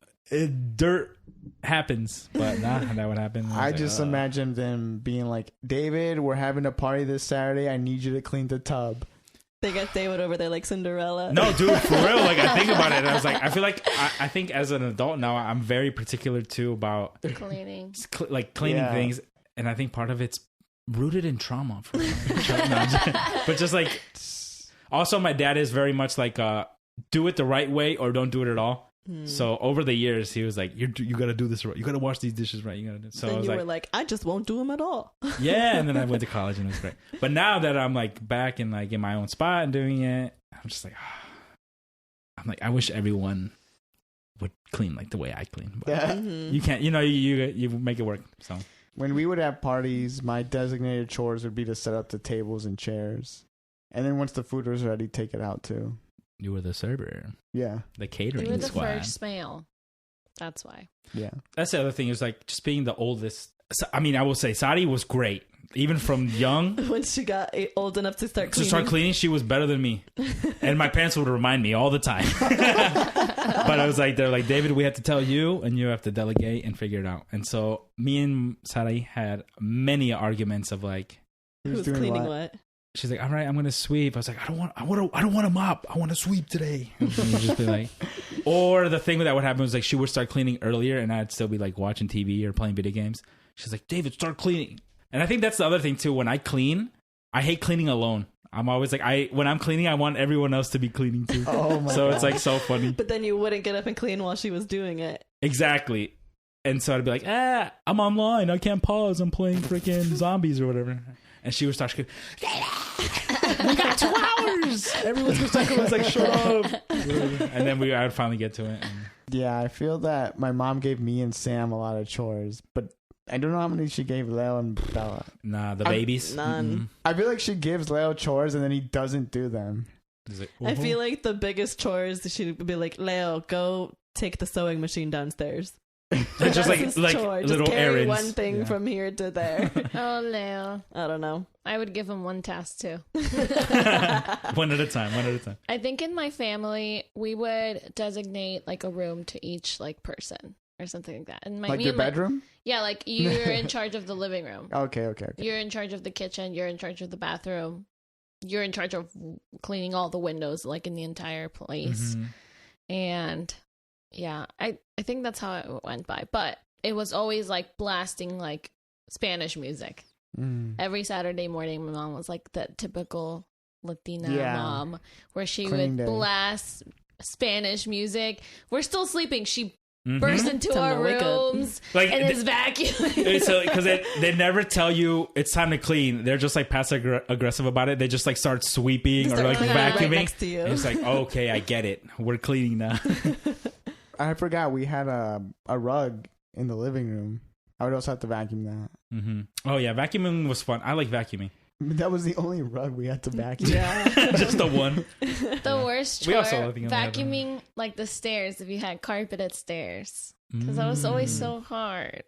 Dirt happens, but that would happen. I just imagine them being like, David, we're having a party this Saturday. I need you to clean the tub. They got David over there like Cinderella. No, dude, for real. Like, I think about it, and I was like, I feel like I think as an adult now, I'm very particular too about Cleaning. cleaning things, and I think part of it's rooted in trauma. For me. But just like, also, my dad is very much like, do it the right way or don't do it at all. So over the years, he was like, "You got to do this right. You got to wash these dishes right. You got to." So then I was were like, "I just won't do them at all." Yeah, and then I went to college and it was great. But now that I'm like back in my own spot and doing it, I'm just like, I'm like, I wish everyone would clean like the way I clean. But you can't, you make it work. So when we would have parties, my designated chores would be to set up the tables and chairs, and then once the food was ready, take it out too. You were the server. Yeah. The catering You were the squad. first male. That's why. Yeah. That's the other thing is like just being the oldest. I mean, I will say Sadi was great. Even from young. When she got old enough to start cleaning. She was better than me. And my parents would remind me all the time. But I was like, they're like, David, we have to tell you and you have to delegate and figure it out. And so me and Sadi had many arguments of like, who's cleaning what? She's like, all right, I'm gonna sweep. I was like, I don't want to mop. I want to sweep today. And she'd just be like, or the thing that would happen was like she would start cleaning earlier, and I'd still be like watching TV or playing video games. She's like, David, start cleaning. And I think that's the other thing too. When I clean, I hate cleaning alone. I'm always like, when I'm cleaning, I want everyone else to be cleaning too. Oh my so God. It's like so funny. But then you wouldn't get up and clean while she was doing it. Exactly. And so I'd be like, I'm online. I can't pause. I'm playing freaking zombies or whatever. And she would start screaming, we got 2 hours. Everyone's going to start going, like, shut up. And then I would finally get to it. Yeah, I feel that my mom gave me and Sam a lot of chores, but I don't know how many she gave Leo and Bella. Nah, the babies. None. I feel like she gives Leo chores and then he doesn't do them. Like, I feel like the biggest chores, she would be like, Leo, go take the sewing machine downstairs. just like chore. little just carry errands. one thing from here to there. Oh, Leo. I don't know. I would give him one task too. One at a time. I think in my family, we would designate like a room to each like person or something like that. And Like your bedroom? Yeah, like you're in charge of the living room. Okay. You're in charge of the kitchen. You're in charge of the bathroom. You're in charge of cleaning all the windows, like in the entire place. And yeah, I think that's how it went by. But it was always like blasting like Spanish music. Every Saturday morning, my mom was like that typical Latina mom where she would blast Spanish music. We're still sleeping. She burst into our rooms like, and is vacuuming. So because they never tell you it's time to clean. They're just like passive aggressive about it. They just like start sweeping or like vacuuming. Right next to you. And it's like, okay, I get it. We're cleaning now. I forgot we had a rug in the living room. I would also have to vacuum that. Oh yeah, vacuuming was fun. I like vacuuming. That was the only rug we had to vacuum. Yeah. Just the one. The worst chore, vacuuming like the stairs if you had carpeted stairs. Because that was always so hard.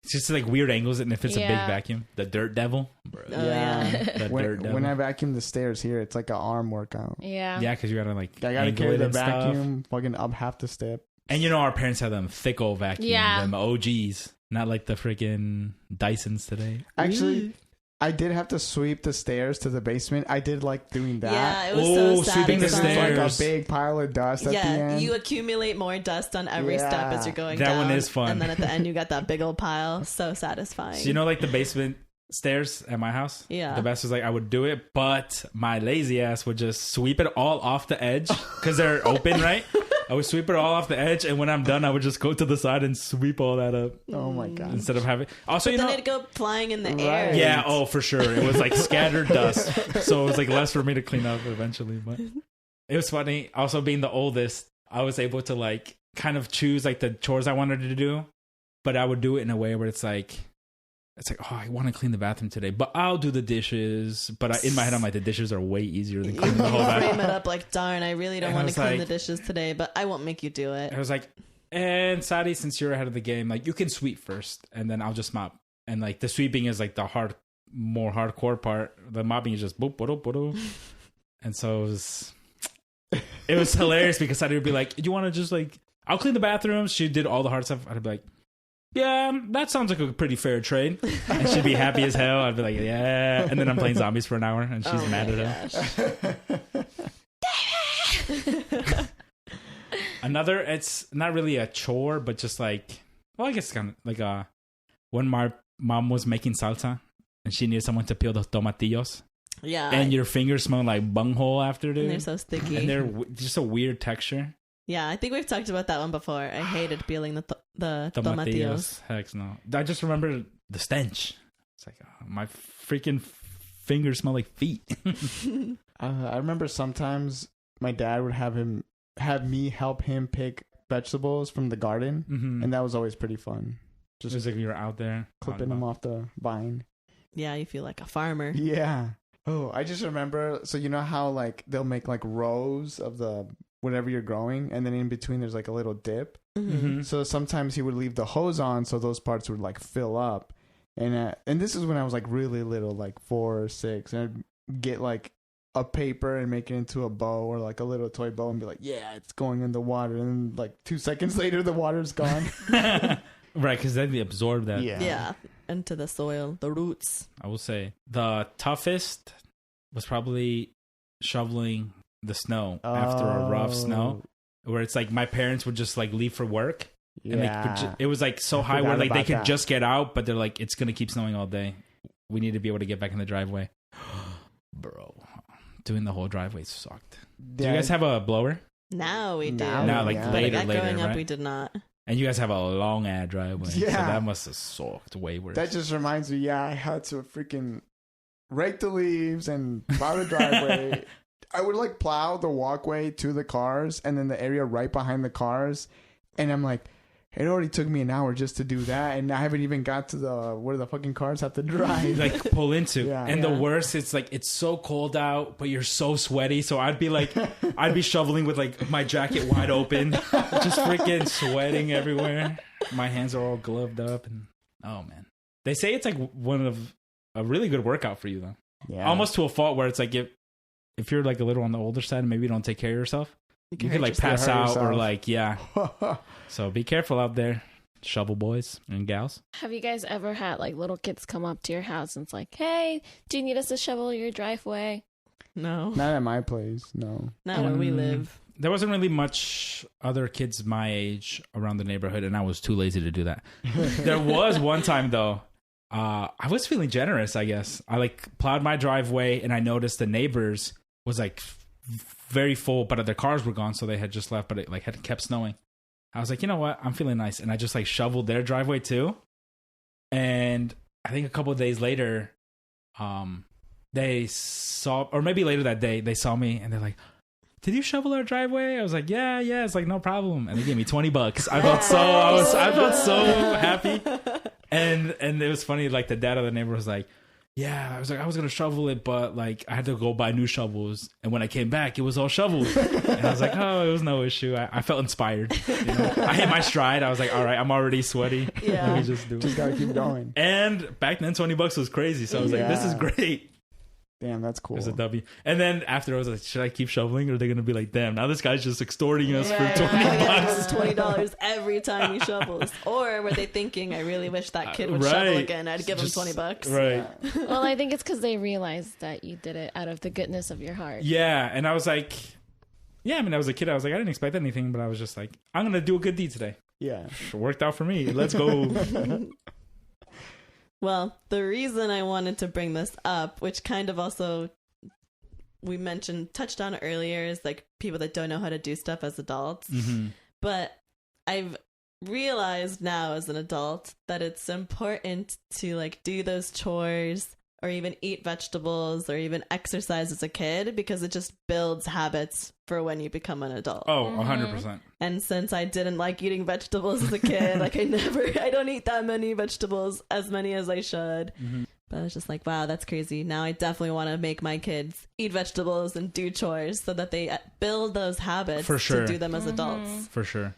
It's just like weird angles, and if it's a big vacuum, the dirt devil. Bro. The dirt devil. When I vacuum the stairs here, it's like an arm workout. Yeah. Yeah, because you gotta like. I gotta carry the vacuum, fucking up half the step. And our parents have them thick old vacuums, them OGs, not like the freaking Dysons today. Actually, I did have to sweep the stairs to the basement. I did like doing that. Yeah, it was so sweeping the satisfying. Like stairs. a big pile of dust at the end. You accumulate more dust on every step as you're going that down. That one is fun. And then at the end, you got that big old pile. So satisfying. So like the basement stairs at my house? Yeah. The best was like I would do it, but my lazy ass would just sweep it all off the edge because they're open, right? I would sweep it all off the edge, and when I'm done, I would just go to the side and sweep all that up. Oh my god! Instead of having, also but then it'd go flying in the air. Yeah, oh for sure, it was like scattered dust, so it was like less for me to clean up eventually. But it was funny. Also, being the oldest, I was able to like kind of choose like the chores I wanted to do, but I would do it in a way where it's like, oh, I want to clean the bathroom today, but I'll do the dishes. But in my head, I'm like, the dishes are way easier than cleaning the whole bathroom. Frame it up like, darn, I really don't want to clean the dishes today, but I won't make you do it. I was like, and Sadi, since you're ahead of the game, like you can sweep first, and then I'll just mop. And like the sweeping is like the more hardcore part. The mopping is just boop, boop, boop, boop. And so it was hilarious because Sadi would be like, "Do you want to just like, I'll clean the bathrooms." She did all the hard stuff. I'd be like, yeah, that sounds like a pretty fair trade. And she'd be happy as hell. I'd be like, yeah. And then I'm playing zombies for an hour, and she's mad at him. Another, it's not really a chore, but just like, well, I guess it's kind of like when my mom was making salsa, and she needed someone to peel the tomatillos. Yeah. And your fingers smell like bunghole after, dude. And they're so sticky. And they're just a weird texture. Yeah, I think we've talked about that one before. I hated peeling the tomatillos. Heck no. I just remember the stench. It's like, oh, my freaking fingers smell like feet. I remember sometimes my dad would have me help him pick vegetables from the garden, and that was always pretty fun. Just like you were out there clipping them off the vine. Yeah, you feel like a farmer. Yeah. Oh, I just remember. So you know how like they'll make like rows of the whatever you're growing, and then in between there's like a little dip. So sometimes he would leave the hose on, so those parts would like fill up. And this is when I was like really little, like 4 or 6, and I'd get like a paper and make it into a bow or like a little toy bow and be like, yeah, it's going in the water. And then like 2 seconds later, the water's gone. Right, because then they absorb that. Yeah, into the soil, the roots. I will say the toughest was probably shoveling the snow after a rough snow, where it's like my parents would just like leave for work. Yeah. And it was like so high where like they could just get out, but they're like, it's going to keep snowing all day. We need to be able to get back in the driveway. Bro, doing the whole driveway sucked. Do you guys have a blower? Now we do. Now, like later, growing up, right? we did not. And you guys have a long ad driveway. Yeah. So that must have sucked way worse. That just reminds me, I had to freaking rake the leaves and plow the driveway. I would like plow the walkway to the cars and then the area right behind the cars. And I'm like, it already took me an hour just to do that. And I haven't even got to where the fucking cars have to drive. Like pull into. Yeah. And the worst, it's like, it's so cold out, but you're so sweaty. So I'd be shoveling with like my jacket wide open, just freaking sweating everywhere. My hands are all gloved up. And oh man. They say it's like one of a really good workout for you though. Yeah. Almost to a fault where it's like, if you're like a little on the older side and maybe you don't take care of yourself, you could like pass out or like, yeah. So be careful out there, shovel boys and gals. Have you guys ever had like little kids come up to your house and it's like, hey, do you need us to shovel your driveway? No. Not at my place, no. Not where we live. There wasn't really much other kids my age around the neighborhood, and I was too lazy to do that. There was one time though, I was feeling generous, I guess. I like plowed my driveway and I noticed the neighbors was like very full, but their cars were gone, so they had just left, but it like had kept snowing. I was like, you know what? I'm feeling nice. And I just like shoveled their driveway too. And I think a couple of days later, they saw, or maybe later that day, they saw me and they're like, did you shovel our driveway? I was like, yeah. It's like, no problem. And they gave me $20. I felt so happy. And it was funny. Like the dad of the neighbor was like, yeah, I was going to shovel it, but like I had to go buy new shovels. And when I came back, it was all shoveled. And I was like, oh, it was no issue. I felt inspired. You know? I hit my stride. I was like, all right, I'm already sweaty. Yeah. Let me just do it. Just got to keep going. And back then, $20 was crazy. So I was like, this is great. Damn, that's cool. It was a W. And then after I was like, should I keep shoveling or are they going to be like, damn, now this guy's just extorting us for $20? $20 every time he shovels. Or were they thinking, I really wish that kid would shovel again. I'd give him $20. Right. Yeah. Well, I think it's because they realized that you did it out of the goodness of your heart. Yeah. And I was like, I was a kid. I was like, I didn't expect anything, but I was just like, I'm going to do a good deed today. Yeah. It worked out for me. Let's go. Well, the reason I wanted to bring this up, which kind of also we touched on earlier, is like people that don't know how to do stuff as adults. Mm-hmm. But I've realized now as an adult that it's important to like do those chores or even eat vegetables or even exercise as a kid, because it just builds habits for when you become an adult. Oh, 100%. And since I didn't like eating vegetables as a kid, like I don't eat that many vegetables, as many as I should. Mm-hmm. But I was just like, wow, that's crazy. Now I definitely want to make my kids eat vegetables and do chores so that they build those habits to do them as adults. For sure.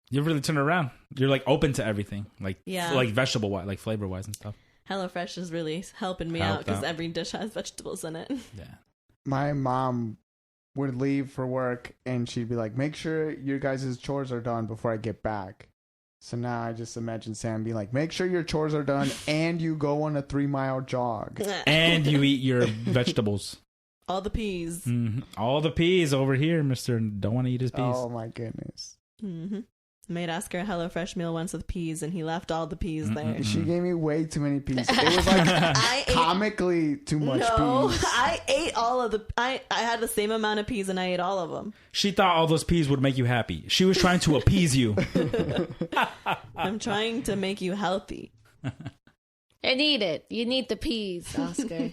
You really turn it around. You're like open to everything, like vegetable wise, like flavor wise and stuff. HelloFresh is really helping me out because every dish has vegetables in it. Yeah. My mom would leave for work and she'd be like, make sure your guys' chores are done before I get back. So now I just imagine Sam being like, make sure your chores are done and you go on a 3-mile jog. And you eat your vegetables. All the peas. Mm-hmm. All the peas over here, Mister. Don't want to eat his peas. Oh my goodness. Mm-hmm. Made Oscar a HelloFresh meal once with peas, and he left all the peas there. She gave me way too many peas. It was like comically too much peas. I ate all of the... I had the same amount of peas, and I ate all of them. She thought all those peas would make you happy. She was trying to appease you. I'm trying to make you healthy. And eat it. You need the peas, Oscar.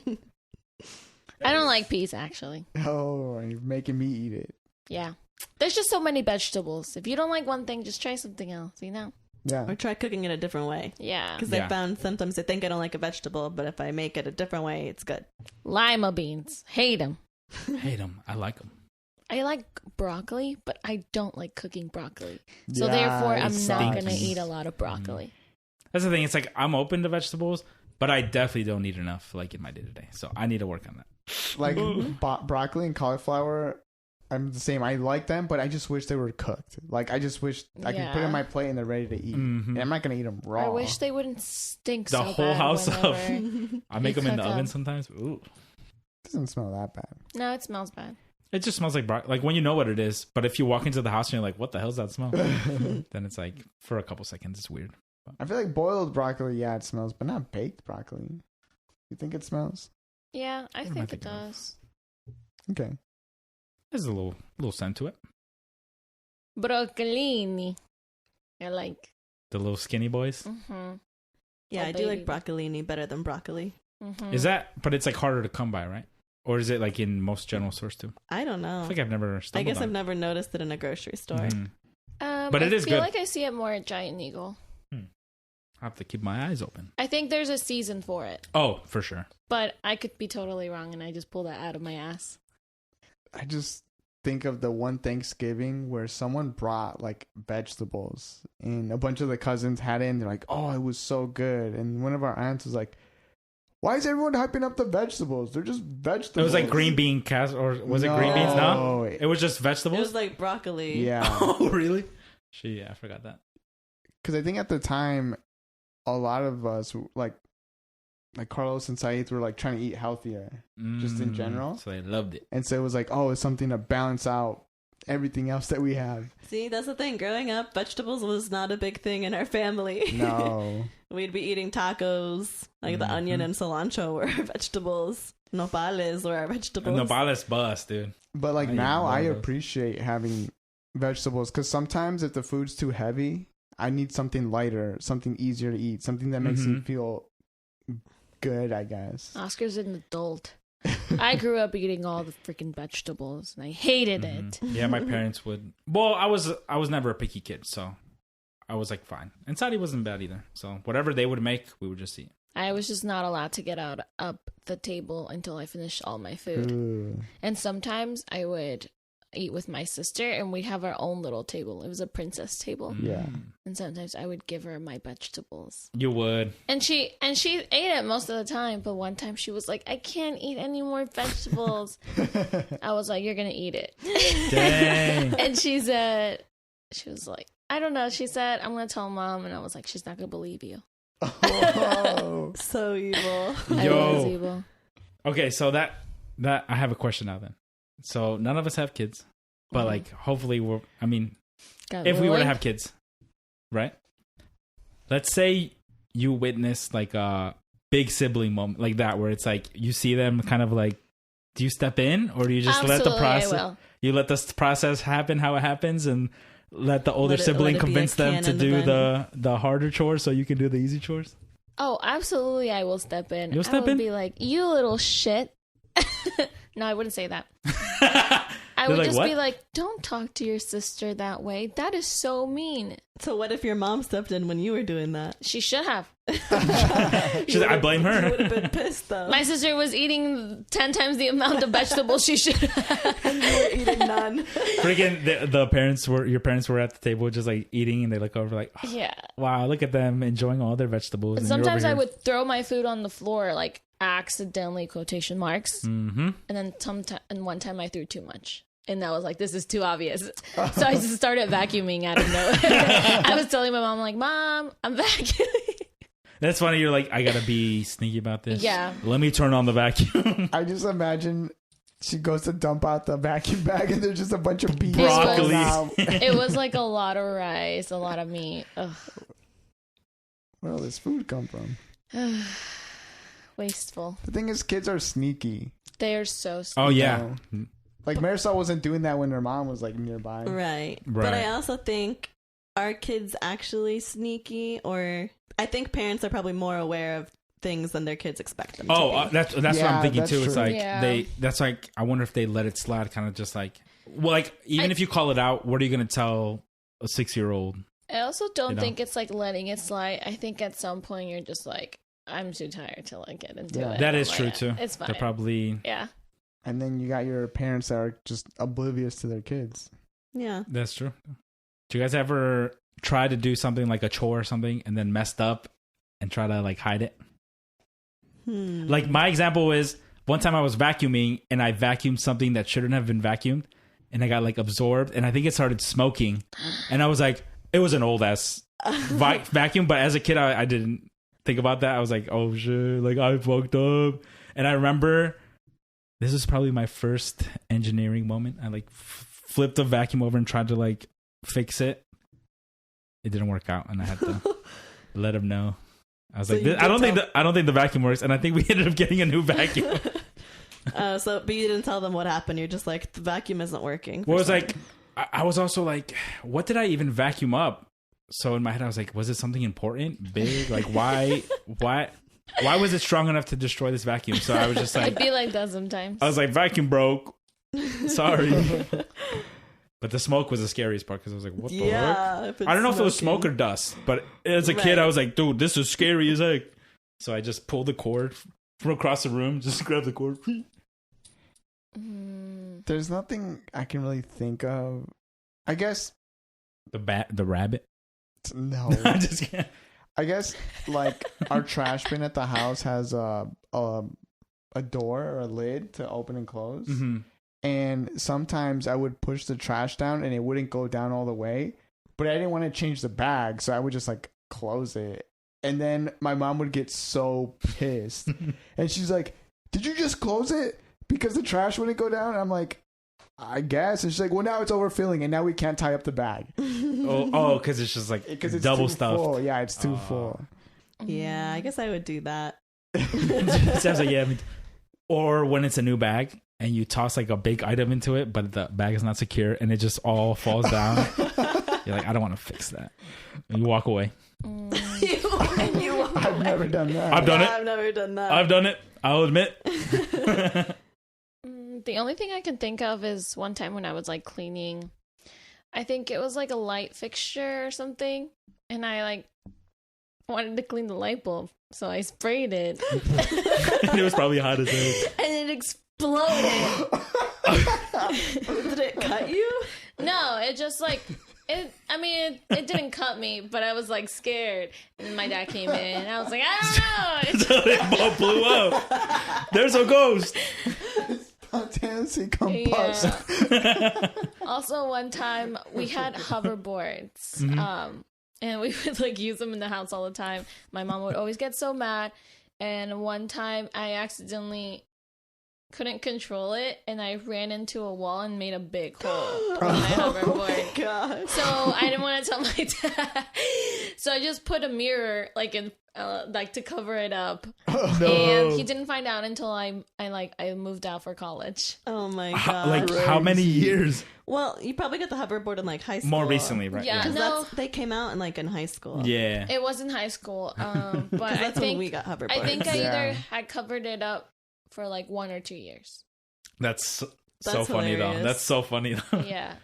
I don't like peas, actually. Oh, you're making me eat it. Yeah. There's just so many vegetables. If you don't like one thing, just try something else, you know? Yeah. Or try cooking it a different way. Yeah. Because I found sometimes I think I don't like a vegetable, but if I make it a different way, it's good. Lima beans. Hate them. Hate them. I like them. I like broccoli, but I don't like cooking broccoli. So Yeah, therefore, it I'm not going to sucks. eat a lot of broccoli. That's the thing. It's like I'm open to vegetables, but I definitely don't eat enough like in my day-to-day. So I need to work on that. Like broccoli and cauliflower, I'm the same. I like them, but I just wish they were cooked. Like I just wish I could put it in my plate and they're ready to eat. Mm-hmm. And I'm not gonna eat them raw. I wish they wouldn't stink The so whole bad house of- whenever- I make them in the cook oven 'em. sometimes. Ooh. It doesn't smell that bad. No, it smells bad. It just smells like broccoli. Like when you know what it is, but if you walk into the house and you're like, what the hell's that smell? Then it's like, for a couple seconds, it's weird. I feel like boiled broccoli, yeah, it smells, but not baked broccoli. You think it smells? Yeah, I What am I think it thinking of? does. Okay. There's a little scent to it. Broccolini. I like. The little skinny boys. Mm-hmm. Yeah, Oh, I do baby. like broccolini better than broccoli. Mm-hmm. Is that, but it's like harder to come by, right? Or is it like in most general stores too? I don't know. I think I've never I stumbled guess on I've it. never noticed it in a grocery store. Mhm. But it is I feel good. like I see it more at Giant Eagle. I have to keep my eyes open. I think there's a season for it, Oh, for sure. but I could be totally wrong, and I just pull that out of my ass. I just think of the one Thanksgiving where someone brought like vegetables and a bunch of the cousins had it and they're like, oh, it was so good. And one of our aunts was like, why is everyone hyping up the vegetables? They're just vegetables. It was like green bean cast, or was it green beans? No, it was just It vegetables. was like broccoli. Yeah. Oh, really? I forgot that. Because I think at the time, a lot of us, like Carlos and Saeed, were like trying to eat healthier. Just in general. So they loved it. And so it was like, oh, it's something to balance out everything else that we have. See, that's the thing. Growing up, vegetables was not a big thing in our family. No. We'd be eating tacos. Like the onion and cilantro were vegetables. Nopales were our vegetables. Nopales bust, dude. But like I now love I those. appreciate having vegetables because sometimes if the food's too heavy, I need something lighter, something easier to eat, something that makes me feel good, I guess. Oscar's an adult. I grew up eating all the freaking vegetables, and I hated it. Yeah, my parents would. Well, I was never a picky kid, so I was like fine. And Sadie wasn't bad either. So whatever they would make, we would just eat. I was just not allowed to get out up the table until I finished all my food. Ooh. And sometimes I would eat with my sister, and we'd have our own little table. It was a princess table. Yeah. And sometimes I would give her my vegetables. You would. And she ate it most of the time, but one time she was like, I can't eat any more vegetables. I was like, you're going to eat it. Dang. And she was like, I don't know. She said, I'm going to tell mom. And I was like, she's not going to believe you. Oh. So evil. I was evil. Okay, so that I have a question now then. So none of us have kids, but like hopefully God if we were to willing. have kids, right? Let's say you witness like a big sibling moment like that where it's like you see them kind of like, do you step in or do you just let the Absolutely, I process? will. You let this process happen how it happens and let the older Let it sibling be a convince them can to in the do bin. the harder chores so you can do the easy chores. Oh, absolutely, I will step in. You'll I step would in? be like, you little shit. No, I wouldn't say that. I They're would like, just "What?" be like, don't talk to your sister that way. That is so mean. So what if your mom stepped in when you were doing that? She should have. She's like, I blame You would her. have been pissed though. My sister was eating 10 times the amount of vegetables she should have. And you were eating none. Freaking your parents were at the table just like eating and they look over like, oh, Yeah. wow, look at them enjoying all their vegetables. and you're Sometimes over I here. would throw my food on the floor, like accidentally, quotation marks. Mm-hmm. And then one time I threw too much. And I was like, this is too obvious. So I just started vacuuming out of nowhere. I was telling my mom, like, Mom, I'm vacuuming. That's funny. You're like, I gotta be sneaky about this. Yeah. Let me turn on the vacuum. I just imagine she goes to dump out the vacuum bag and there's just a bunch of beans. Broccoli. It was like a lot of rice, a lot of meat. Ugh. Where all this food come from? Wasteful. The thing is, kids are sneaky. They are so sneaky. Oh yeah. Like Marisol wasn't doing that when her mom was like nearby. Right. But I also think, are kids actually sneaky? Or I think parents are probably more aware of things than their kids expect them to be. That's what I'm thinking too. True. It's like that's like, I wonder if they let it slide, kind of just like, well, like even if you call it out, what are you going to tell a 6-year-old? I also don't think it's like letting it slide. I think at some point you're just like, I'm too tired to like get into it. That is true too. It's fine. They're probably And then you got your parents that are just oblivious to their kids. Yeah. That's true. Do you guys ever try to do something like a chore or something and then messed up and try to like hide it? Like my example is one time I was vacuuming and I vacuumed something that shouldn't have been vacuumed and I got like absorbed and I think it started smoking and I was like, it was an old ass vacuum, but as a kid I didn't think about that. I was like, oh shit, like I fucked up. And I remember this was probably my first engineering moment. I like flipped the vacuum over and tried to like fix it. It didn't work out, and I had to let him know. I was like, I don't think the vacuum works, and I think we ended up getting a new vacuum. But you didn't tell them what happened. You're just like, the vacuum isn't working. Well, it was like, I was also like, what did I even vacuum up? So in my head, I was like, was it something important, big? Like, why was it strong enough to destroy this vacuum? So I was just like... I'd be like that sometimes. I was like, vacuum broke. Sorry. But the smoke was the scariest part because I was like, what the heck? I don't know if it was smoke or dust. But as a kid, I was like, dude, this is scary as heck. So I just pulled the cord from across the room. Just grabbed the cord. There's nothing I can really think of. I guess... The rabbit? No. I just can't. I guess, like, our trash bin at the house has a door or a lid to open and close. Mm-hmm. And sometimes I would push the trash down and it wouldn't go down all the way. But I didn't want to change the bag, so I would just, like, close it. And then my mom would get so pissed. And she's like, did you just close it because the trash wouldn't go down? And I'm like, I guess. And she's like, well, now it's overfilling and now we can't tie up the bag. Because it's just like it's double too stuffed. Full. Yeah, it's too full. Yeah, I guess I would do that. Sounds like, yeah. Or when it's a new bag and you toss like a big item into it, but the bag is not secure and it just all falls down. You're like, I don't want to fix that. And you walk away. I've never done that. I've done it. I've never done that. I've done it. I'll admit. The only thing I can think of is one time when I was like cleaning, I think it was like a light fixture or something, and I like wanted to clean the light bulb, so I sprayed it. And it was probably hot as hell. And it exploded. Did it cut you? No, it just like it. I mean, it didn't cut me, but I was like scared. And my dad came in, and I was like, I don't know. So it all blew up. There's a ghost. Spontaneously combust. Yeah. Also, one time we had hoverboards, and we would like use them in the house all the time. My mom would always get so mad, and one time I accidentally couldn't control it, and I ran into a wall and made a big hole on my hoverboard. Oh my God. So I didn't want to tell my dad. So I just put a mirror like in like to cover it up. No. And he didn't find out until I moved out for college. Oh my God. How many years? Well, you probably got the hoverboard in like high school. More recently, right? Yeah. Because No. they came out in high school. Yeah. It was in high school. But I That's think when we got hoverboards. I think I Yeah. either had covered it up for like 1 or 2 years. That's so That's funny though. hilarious. That's so funny though. Yeah.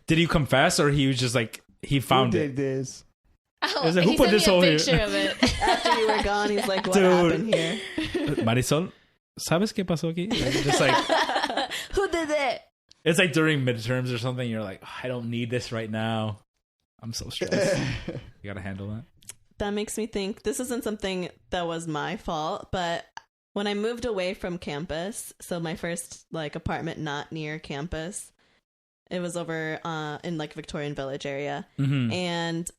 Did he confess or he was just like he found Who it? did this? Oh, was like, who he put sent this me a hole here? picture of it. After you were gone, he's like, what Dude. happened here? Marisol, ¿sabes qué pasó aquí? Like, just like Who did it? it's like during midterms or something. You're like, I don't need this right now. I'm so stressed. You gotta handle that. That makes me think this isn't something that was my fault, but when I moved away from campus, so my first like apartment not near campus, It was over in like Victorian Village area. Mm-hmm. And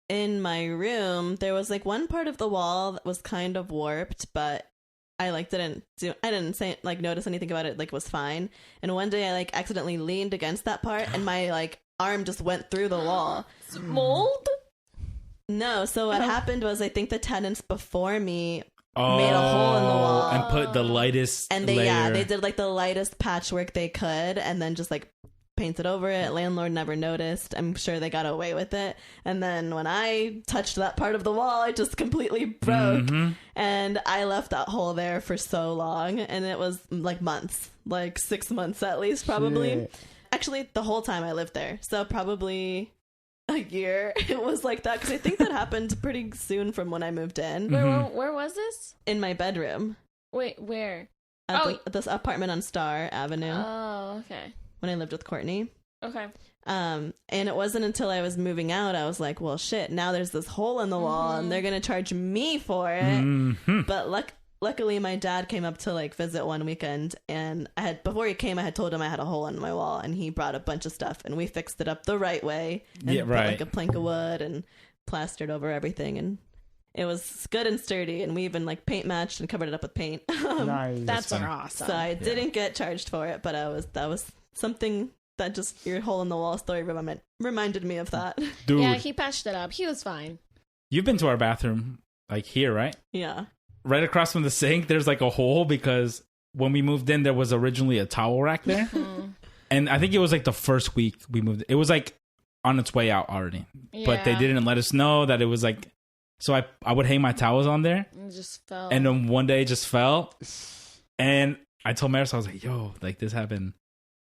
in my room, there was like one part of the wall that was kind of warped, but I like didn't say like notice anything about it. Like was fine. And one day I like accidentally leaned against that part, and my like arm just went through the wall. Mold? No. So what happened was I think the tenants before me made a hole in the wall and put the lightest and they did like the lightest patchwork they could, and then just like painted over it. Landlord never noticed. I'm sure they got away with it. And then when I touched that part of the wall, it just completely broke. Mm-hmm. And I left that hole there for so long, and it was like months, like 6 months at least, probably. Shit. Actually, the whole time I lived there. So probably a year it was like that, because I think that happened pretty soon from when I moved in. Where was this? In my bedroom. Wait, where? At this apartment on Star Avenue. Oh, okay. When I lived with Courtney. Okay. And it wasn't until I was moving out, I was like, well, shit, now there's this hole in the wall and they're going to charge me for it. Mm-hmm. But luckily my dad came up to like visit one weekend, and before he came, I had told him I had a hole in my wall, and he brought a bunch of stuff and we fixed it up the right way. And put like a plank of wood and plastered over everything, and it was good and sturdy, and we even like paint matched and covered it up with paint. Nice. That's awesome. So I didn't get charged for it, but that was something that just your hole in the wall story reminded me of that. Dude, Yeah, he patched it up. He was fine. you've been to our bathroom, like here, right? Yeah. Right across from the sink, there's like a hole because when we moved in, there was originally a towel rack there. And I think it was like the first week we moved. It was like on its way out already. But they didn't let us know that it was like... So I would hang my towels on there. It just fell. And then one day it just fell. And I told Maris, I was like, yo, like this happened.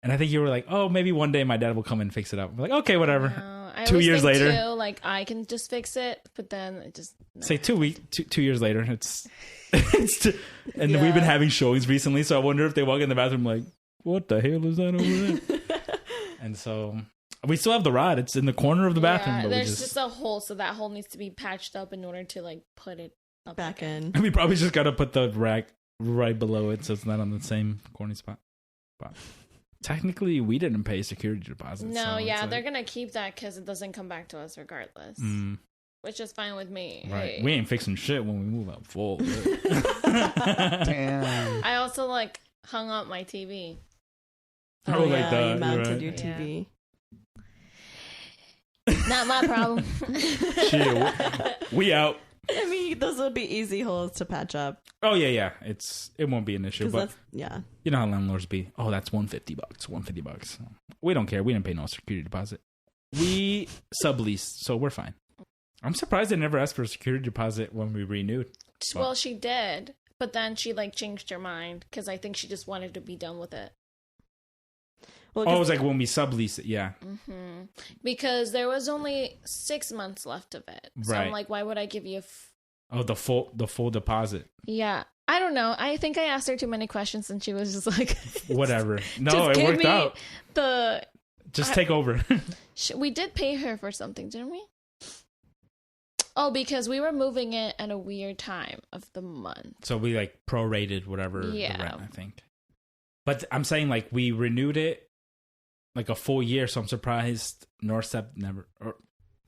And I think you were like, oh, maybe one day my dad will come and fix it up. I'm like, okay, whatever. I 2 always years think later. too, like I can just fix it, but then it just Say 2 years later, it's and we've been having showings recently, so I wonder if they walk in the bathroom like, what the hell is that over there? And so we still have the rod. It's in the corner of the bathroom. Yeah, but there's just a hole, so that hole needs to be patched up in order to like put it up Back again. in. we probably just got to put the rack right below it so it's not on the same corny spot. But technically, we didn't pay security deposit. No, so yeah, it's they're like, gonna keep that because it doesn't come back to us regardless, which is fine with me. right. Hey. We ain't fixing shit when we move out full. Damn. I also like hung up my TV. Oh, like yeah, that, you mounted right. your TV. Not my problem. Shit, we out. I mean, those would be easy holes to patch up. Oh yeah. It won't be an issue, 'Cause but that's, yeah. you know how landlords be. Oh, that's $150. We don't care. We didn't pay no security deposit. We subleased, so we're fine. I'm surprised they never asked for a security deposit when we renewed. Well, she did, but then she like changed her mind because I think she just wanted to be done with it. Well, Oh, it was like when we subleased it, yeah. Because there was only 6 months left of it. So Right. I'm like, why would I give you Oh, the full deposit. Yeah. I don't know. I think I asked her too many questions and she was just like... Whatever. No, just it give worked me out. Just take over. We did pay her for something, didn't we? Oh, because we were moving it at a weird time of the month. So we like prorated whatever the Yeah. rent, I think. But I'm saying like we renewed it like a full year, so I'm surprised Northstep never or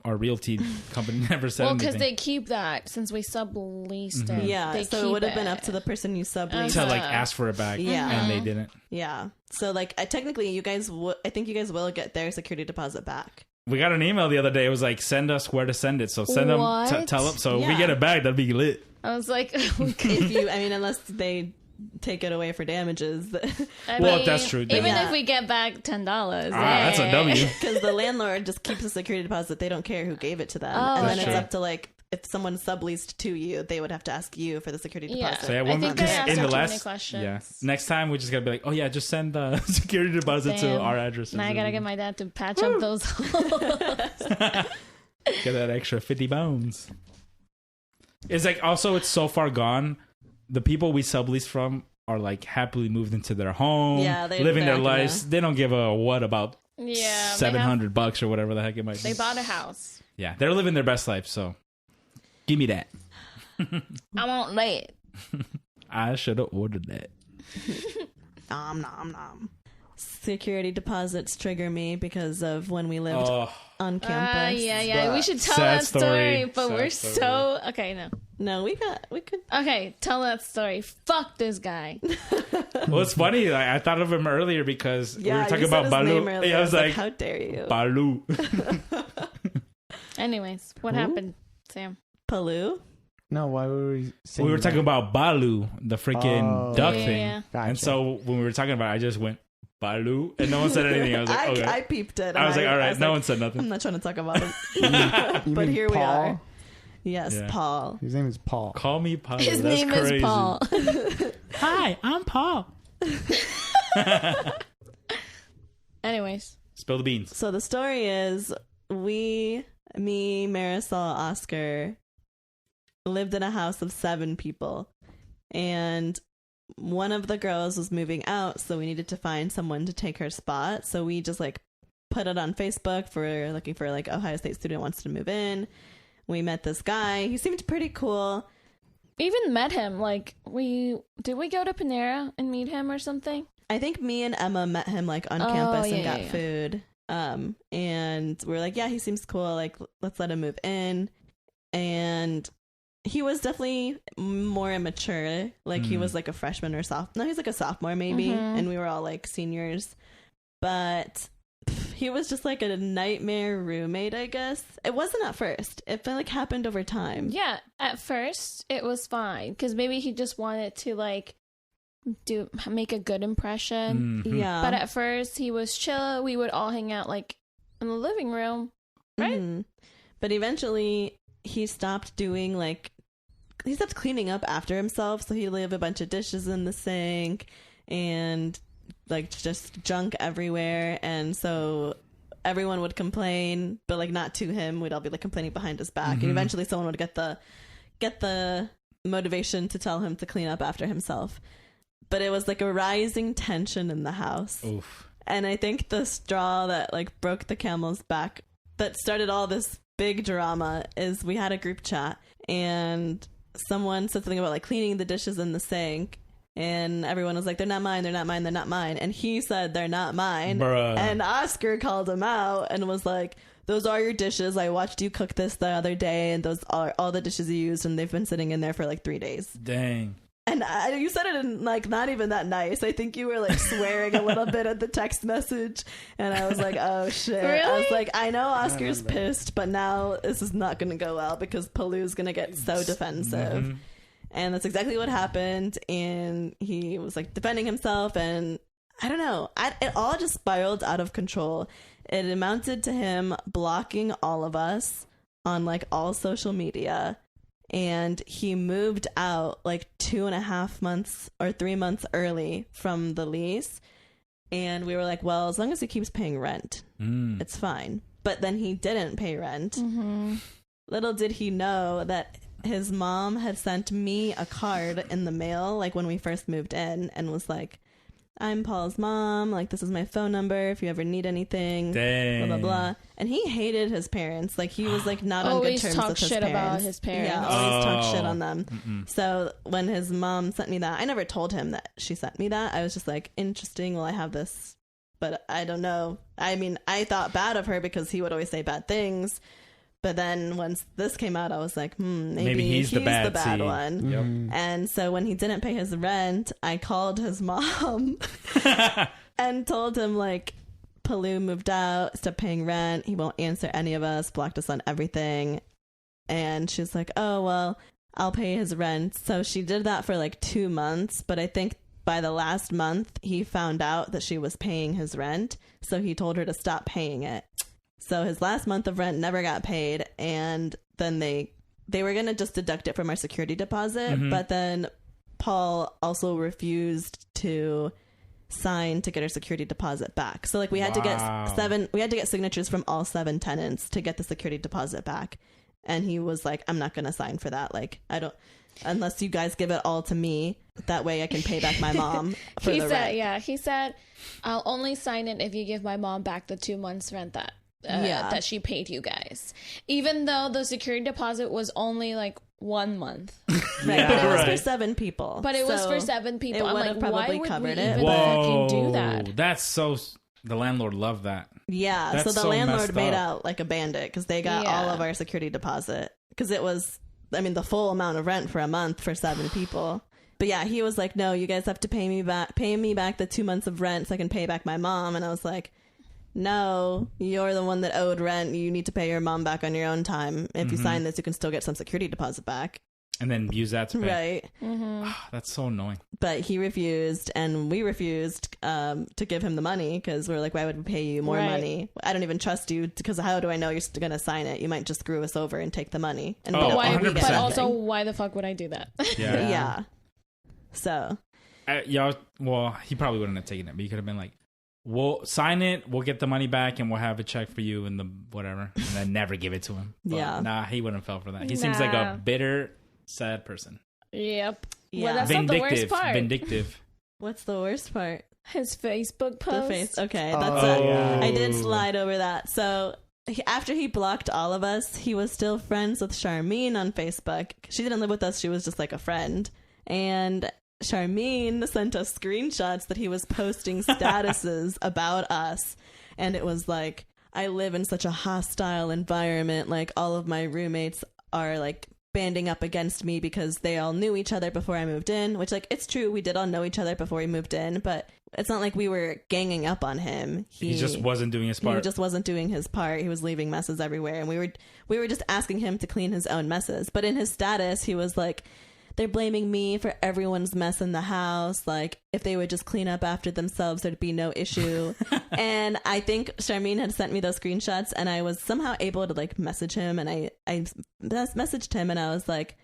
our realty company never said Well, anything. because they keep that since we subleased it. yeah, they so it keep would have been up to the person you subleased. to like ask for it back, Yeah. and they didn't. Yeah. So like, technically, you guys I think you guys will get their security deposit back. We got an email the other day. It was like, send us where to send it. So send them, What? tell them. So if we Yeah. get it back, that'd be lit. I was like, If you, I mean, unless they take it away for damages. Well, that's true. Even Yeah. if we get back $10, That's a W. Because the landlord just keeps the security deposit. They don't care who gave it to them. Oh, and then That's it's true. up to like, if someone subleased to you, they would have to ask you for the security Yeah. deposit. So yeah, I one think I asked in her the too many last, questions. yeah. Next time we just gotta be like, oh yeah, just send the security deposit to Damn. our address. Now I gotta get my dad to patch up those holes. Get that extra 50 bones. It's like also it's so far gone. The people we sublease from are like happily moved into their home, Yeah, living their they're lives. They don't give a what about Yeah, $700 or whatever the heck it might be. They bought a house. Yeah, they're living their best life. So give me that. I won't late. I should have ordered that. Nom nom nom. security deposits trigger me because of when we lived on campus. Yeah. We should tell Sad that story, but Sad we're story. so okay. No, we could. okay. Tell that story. Fuck this guy. Well, it's funny. Like, I thought of him earlier because we were talking you said about his name Balu. earlier. Yeah, I was like, how dare you? Balu. Anyways, what happened, Sam? Palu? No, why were we saying We were talking about Balu, the freaking duck Yeah, thing. yeah. Gotcha. And so when we were talking about it, I just went, Balu. And no one said anything. I was like, okay. I peeped it. I was like, all right. No like, one said I'm nothing. not trying to talk about him. You But mean here we Paul? are. Yes, Yeah. Paul. His name is Paul. Call me Paul. His That's name crazy. is Paul. Hi, I'm Paul. Anyways, Spill the beans. So the story is me, Marisol, Oscar lived in a house of 7 people. And one of the girls was moving out, so we needed to find someone to take her spot. So we just like put it on Facebook for looking for like Ohio State student wants to move in. We met this guy. He seemed pretty cool. even met him. Like did we go to Panera and meet him or something? I think me and Emma met him like on campus and got food. And we were like, yeah, he seems cool. Like, let's let him move in. And he was definitely more immature. Like, he was like a freshman or sophomore. No, he's like a sophomore maybe. And we were all like seniors. But he was just like a nightmare roommate, I guess. It wasn't at first. It like happened over time. Yeah, at first it was fine because maybe he just wanted to like make a good impression. Mm-hmm. Yeah. But at first he was chill. We would all hang out like in the living room, right? Mm-hmm. But eventually he stopped doing like, he stopped cleaning up after himself. So he'd leave a bunch of dishes in the sink and like just junk everywhere. And so everyone would complain, but like not to him. We'd all be like complaining behind his back. And eventually someone would get the motivation to tell him to clean up after himself. But it was like a rising tension in the house. Oof. And I think the straw that like broke the camel's back that started all this big drama is we had a group chat and someone said something about like cleaning the dishes in the sink. And everyone was like, they're not mine, they're not mine, they're not mine. And he said, they're not mine. Bruh. And Oscar called him out and was like, those are your dishes. I watched you cook this the other day, and those are all the dishes you used, and they've been sitting in there for like 3 days. Dang. And you said it in like not even that nice. I think you were like swearing a little bit at the text message. And I was like, oh shit. Really? I was like, I know Oscar's pissed, but now this is not going to go well because Palu's going to get so defensive. And that's exactly what happened. And he was like defending himself. And I don't know. It all just spiraled out of control. It amounted to him blocking all of us on like all social media. And he moved out like 2.5 months or 3 months early from the lease. And we were like, well, as long as he keeps paying rent, it's fine. But then he didn't pay rent. Little did he know that his mom had sent me a card in the mail, like when we first moved in, and was like, I'm Paul's mom. Like, this is my phone number if you ever need anything. Dang. Blah, blah, blah. And he hated his parents. Like, he was, like, not on good Always terms talk with his shit parents. about his parents. Yeah, always talk Oh. shit on them. So when his mom sent me that, I never told him that she sent me that. I was just like, interesting. Well, I have this. But I don't know. I mean, I thought bad of her because he would always say bad things. But then once this came out, I was like, maybe he's the bad one. Yep. And so when he didn't pay his rent, I called his mom and told him, like, Palu moved out, stopped paying rent. He won't answer any of us, blocked us on everything. And she's like, oh, well, I'll pay his rent. So she did that for like 2 months. But I think by the last month, he found out that she was paying his rent. So he told her to stop paying it. So his last month of rent never got paid, and then they were going to just deduct it from our security deposit, but then Paul also refused to sign to get our security deposit back. So like we had to get signatures from all 7 tenants to get the security deposit back. And he was like, I'm not going to sign for that. Like, I don't, unless you guys give it all to me, that way I can pay back my mom for the rent. Yeah, he said, I'll only sign it if you give my mom back the 2 months rent that she paid you guys, even though the security deposit was only like 1 month. Right. But it was for Right. 7 people. But it was So for 7 people. it I'm would like, have probably why would covered we it. even fucking do that? That's so. The landlord loved that. Yeah, That's so the so landlord messed made up. out like a bandit because they got Yeah. all of our security deposit. Because it was, I mean, the full amount of rent for a month for 7 people. But yeah, he was like, no, you guys have to pay me back the 2 months of rent so I can pay back my mom. And I was like, no, you're the one that owed rent. You need to pay your mom back on your own time. If you sign this, you can still get some security deposit back. And then use that to pay. Right. That's so annoying. But he refused, and we refused to give him the money because we were like, why would we pay you more Right. money? I don't even trust you because how do I know you're going to sign it? You might just screw us over and take the money. And Oh, we don't Why, think we 100%. get but anything. also, why the fuck would I do that? Yeah. Yeah. So, Y'all, well, he probably wouldn't have taken it, but you could have been like, we'll sign it, we'll get the money back, and we'll have a check for you and the whatever, and then never give it to him. But Yeah. Nah, he wouldn't have fell for that. He seems like Nah. a bitter, sad person. Yep. yeah. Well, that's not the worst Vindictive. part. Vindictive. What's the worst part? His Facebook post. The face. Okay, Oh, that's yeah. I did slide over that. So after he blocked all of us, he was still friends with Charmene on Facebook. She didn't live with us. She was just like a friend. And Charmene sent us screenshots that he was posting statuses about us. And it was like, I live in such a hostile environment. Like, all of my roommates are like banding up against me because they all knew each other before I moved in, which, like, it's true. We did all know each other before we moved in, but it's not like we were ganging up on him. He just wasn't doing his part. He just wasn't doing his part. He was leaving messes everywhere, and we were just asking him to clean his own messes. But in his status, he was like, they're blaming me for everyone's mess in the house. Like, if they would just clean up after themselves, there'd be no issue. And I think Charmene had sent me those screenshots, and I was somehow able to like message him, and I messaged him, and I was like,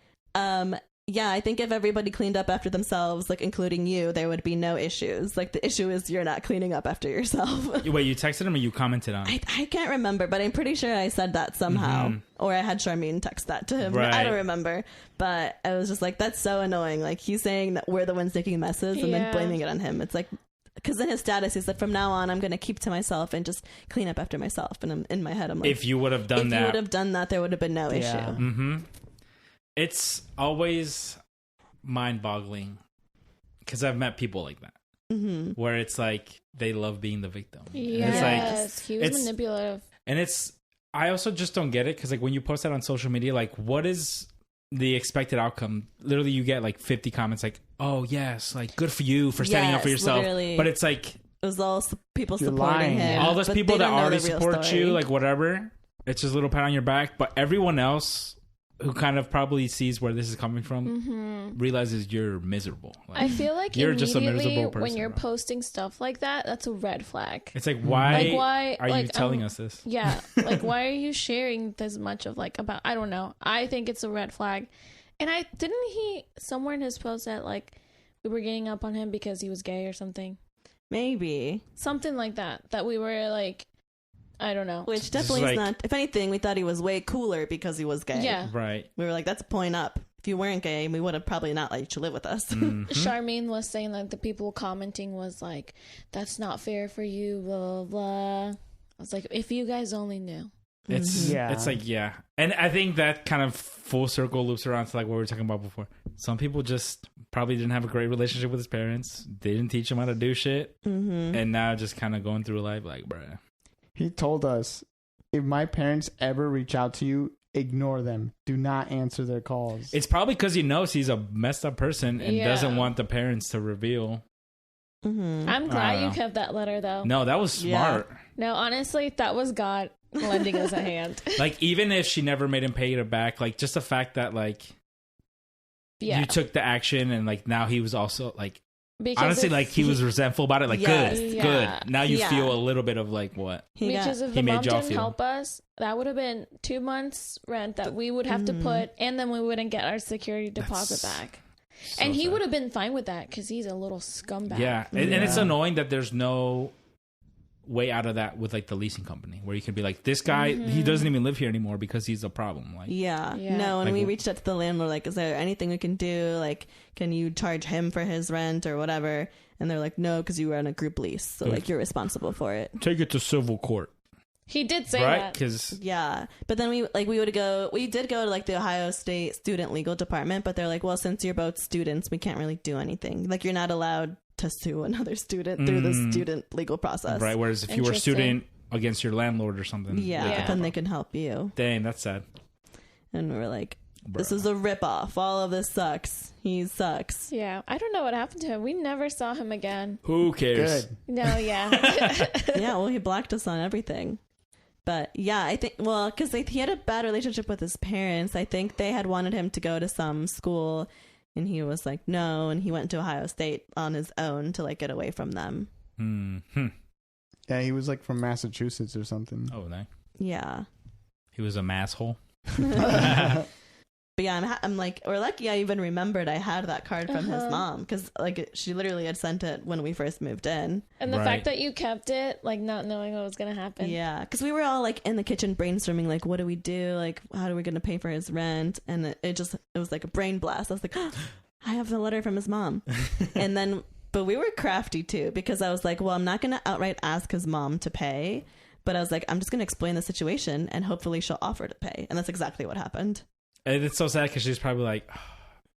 yeah, I think if everybody cleaned up after themselves, like including you, there would be no issues. Like, the issue is you're not cleaning up after yourself. Wait, you texted him or you commented on it? I can't remember, but I'm pretty sure I said that somehow. Or I had Charmene text that to him. Right. I don't remember. But I was just like, that's so annoying. Like, he's saying that we're the ones making messes and then Yeah. blaming it on him. It's like, because in his status, he said, from now on, I'm going to keep to myself and just clean up after myself. And I'm, in my head, I'm like, If you would have done if that. you would have done that, there would have been no Yeah. issue. Mm-hmm. It's always mind-boggling because I've met people like that Mm-hmm. where it's like they love being the victim. And Yes, it's like, he was it's- manipulative. and it's I also just don't get it because like when you post that on social media, like what is the expected outcome? Literally, you get like 50 comments like, "Oh yes, like good for you for standing up for Yes, yourself." literally. But it's like It was all people You're supporting lying. him. all those but people they that don't know already the real support story. you, like whatever. It's just a little pat on your back. But everyone else who kind of probably sees where this is coming from realizes you're miserable. Like, I feel like you're just a immediately miserable person, when you're bro. posting stuff like that, that's a red flag. it's like why, Like, why are you like, telling us this? Yeah, like why are you sharing this much of like about? I don't know. I think it's a red flag. And I didn't he somewhere in his post that like we were ganging up on him because he was gay or something, Maybe. something like that. That we were like, I don't know. Which definitely like- is not. If anything, we thought he was way cooler because he was gay. Yeah. Right. We were like, that's a point up. If you weren't gay, we would have probably not let you live with us. Mhm. Charmaine was saying that the people commenting was like, "That's not fair for you." Blah blah. Blah. I was like, if you guys only knew. It's Yeah. it's like yeah, and I think that kind of full circle loops around to like what we were talking about before. Some people just probably didn't have a great relationship with his parents. They didn't teach him how to do shit, and now just kind of going through life like, bruh. He told us, if my parents ever reach out to you, ignore them. Do not answer their calls. It's probably because he knows he's a messed up person and Yeah. doesn't want the parents to reveal. Mm-hmm. I'm I glad don't you know. kept that letter though. No, that was Yeah. smart. No, honestly, that was God lending us a hand. Like even if she never made him pay it back, like just the fact that like Yeah, you took the action and like now he was also like because honestly if like he was resentful about it. Like Yes. good, Yeah. good. Now you Yeah. feel a little bit of like what? because if he the made mom y'all didn't feel. help us, that would have been 2 months rent that we would have to put, and then we wouldn't get our security deposit That's back. So And he sad. would have been fine with that because he's a little scumbag. Yeah, and it's Yeah. annoying that there's no way out of that with like the leasing company where you can be like, this guy he doesn't even live here anymore because he's a problem. Like, Yeah. Yeah. No, and Like, we reached out to the landlord, like, is there anything we can do? Like, can you charge him for his rent or whatever? And they're like, no, because you were on a group lease. So, like, you're responsible for it. take it to civil court. He did say right? that. Because Yeah, but then we did go to like the Ohio State Student Legal Department, but they're like, well, since you're both students, we can't really do anything. Like, you're not allowed to sue another student through the student legal process. right. Whereas if you were a student against your landlord or something, then they can help you. Dang, that's sad. And we're like, this is a ripoff. All of this sucks. He sucks. Yeah, I don't know what happened to him. We never saw him again. Who cares? Good. No, yeah. Yeah, well, he blocked us on everything. But yeah, I think, well, because he had a bad relationship with his parents. I think they had wanted him to go to some school, and he was like, no. And he went to Ohio State on his own to like get away from them. Mm-hmm. Yeah, he was like from Massachusetts or something. Oh, nice. Yeah. He was a masshole. But yeah, I'm like, we're lucky I even remembered I had that card from his mom, because like she literally had sent it when we first moved in. And the Right. fact that you kept it, like not knowing what was going to happen. Yeah, because we were all like in the kitchen brainstorming, like, what do we do? Like, how are we going to pay for his rent? And it was like a brain blast. I was like, I have the letter from his mom. And then, but we were crafty too, because I was like, well, I'm not going to outright ask his mom to pay, but I was like, I'm just going to explain the situation and hopefully she'll offer to pay. And that's exactly what happened. And it's so sad because she's probably like, oh,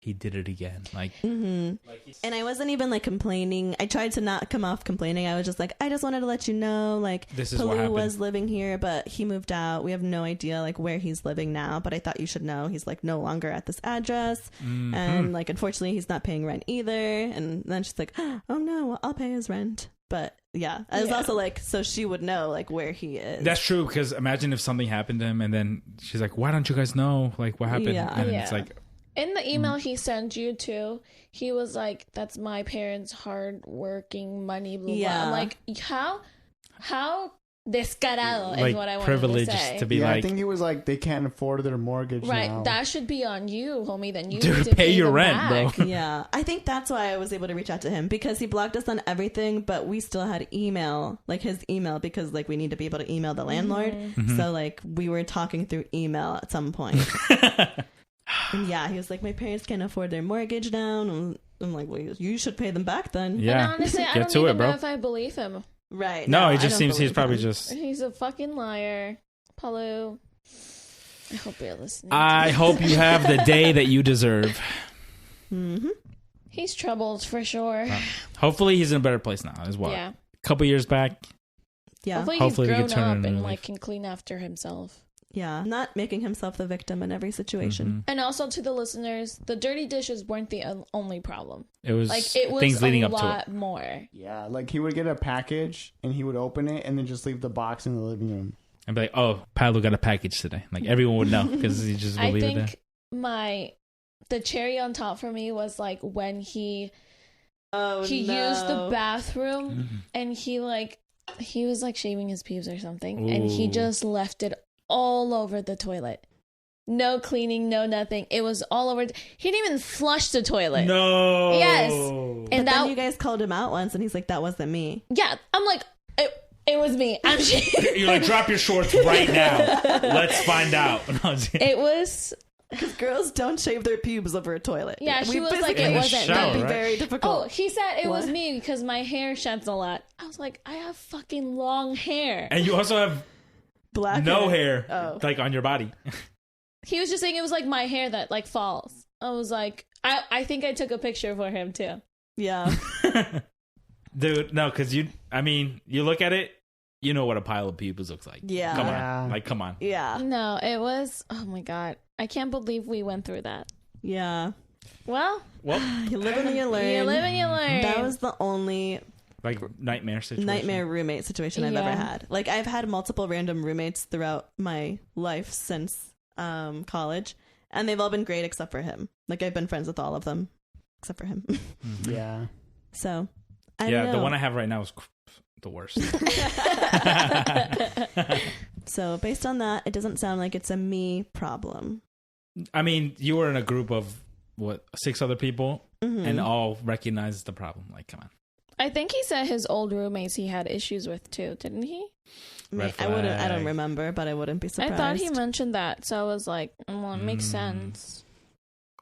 he did it again. Like, And I wasn't even like complaining. I tried to not come off complaining. I was just like, I just wanted to let you know, like, This is what Palu happened. was living here, but he moved out. We have no idea like where he's living now, but I thought you should know he's like no longer at this address. And like, unfortunately, he's not paying rent either. And then she's like, oh no, well, I'll pay his rent. But yeah, I was also like, so she would know like where he is. that's true, because imagine if something happened to him and then she's like, why don't you guys know? Like, what happened? Yeah. And Yeah. it's like, In the email he sent you too, he was like, that's my parents' hard working money, blah, blah. Yeah. I'm like, how descarado is like what I wanted privileged to say. to be Yeah, I like, think he was like, they can't afford their mortgage Right, now. that should be on you, homie. Then you Dude, need to pay your them rent, back. bro. Yeah, I think that's why I was able to reach out to him, because he blocked us on everything, but we still had email, like his email, because like we need to be able to email the landlord. So like we were talking through email at some point. And yeah, he was like, my parents can't afford their mortgage now. And I'm like, well, you should pay them back then. yeah, And honestly, I get don't to even it, bro. know if I believe him. Right. No, I it just don't seems he's believe probably him. just. He's a fucking liar. Palu, I hope you're listening. I hope you have the day that you deserve. He's troubled for sure. Hopefully, he's in a better place now as well. Yeah. A couple years back, Yeah. Hopefully we he's can grown turn it up into and relief. like can clean after himself. Yeah. Not making himself the victim in every situation. And also to the listeners, the dirty dishes weren't the only problem. it was, Like it was things leading a up to it. lot more. Yeah, like he would get a package and he would open it and then just leave the box in the living room. I'd be like, oh, Paolo got a package today. Like, everyone would know because he just would I leave it there. think the cherry on top for me was like when he used the bathroom and he was like shaving his pubes or something, and he Ooh. just left it all over the toilet. No cleaning, no nothing. It was all over. He didn't even flush the toilet. No. Yes. But And then you guys called him out once, and he's like, that wasn't me. yeah, I'm like, it was me. I'm You're like, drop your shorts right now. Let's find out. It was. Because girls don't shave their pubes over a toilet. Yeah, she was like, physically- it In the wasn't shower, That'd be right? very difficult. Oh, he said it was What? me because my hair sheds a lot. I was like, I have fucking long hair. And you also have Black no hair, Oh. like, on your body. He was just saying it was like my hair that like falls. I was like, I think I took a picture for him too. Yeah. Dude, no, because you look at it, you know what a pile of pubes looks like. Yeah. Come Yeah. on. Like, come on. Yeah. No, it was. Oh my god, I can't believe we went through that. Yeah. Well, Well, You live and you learn. you live and you learn. That was the only like, nightmare situation. nightmare roommate situation I've ever Yeah. had. Like, I've had multiple random roommates throughout my life since college, and they've all been great except for him. Like, I've been friends with all of them except for him. Yeah. So, I Yeah, don't the know. one I have right now is the worst. So, based on that, it doesn't sound like it's a me problem. I mean, you were in a group of, 6 other people, Mm-hmm. and all recognized the problem. Like, come on. I think he said his old roommates he had issues with too, didn't he? Red I wouldn't. I don't flag. remember, but I wouldn't be surprised. I thought he mentioned that, so I was like, well, it makes sense.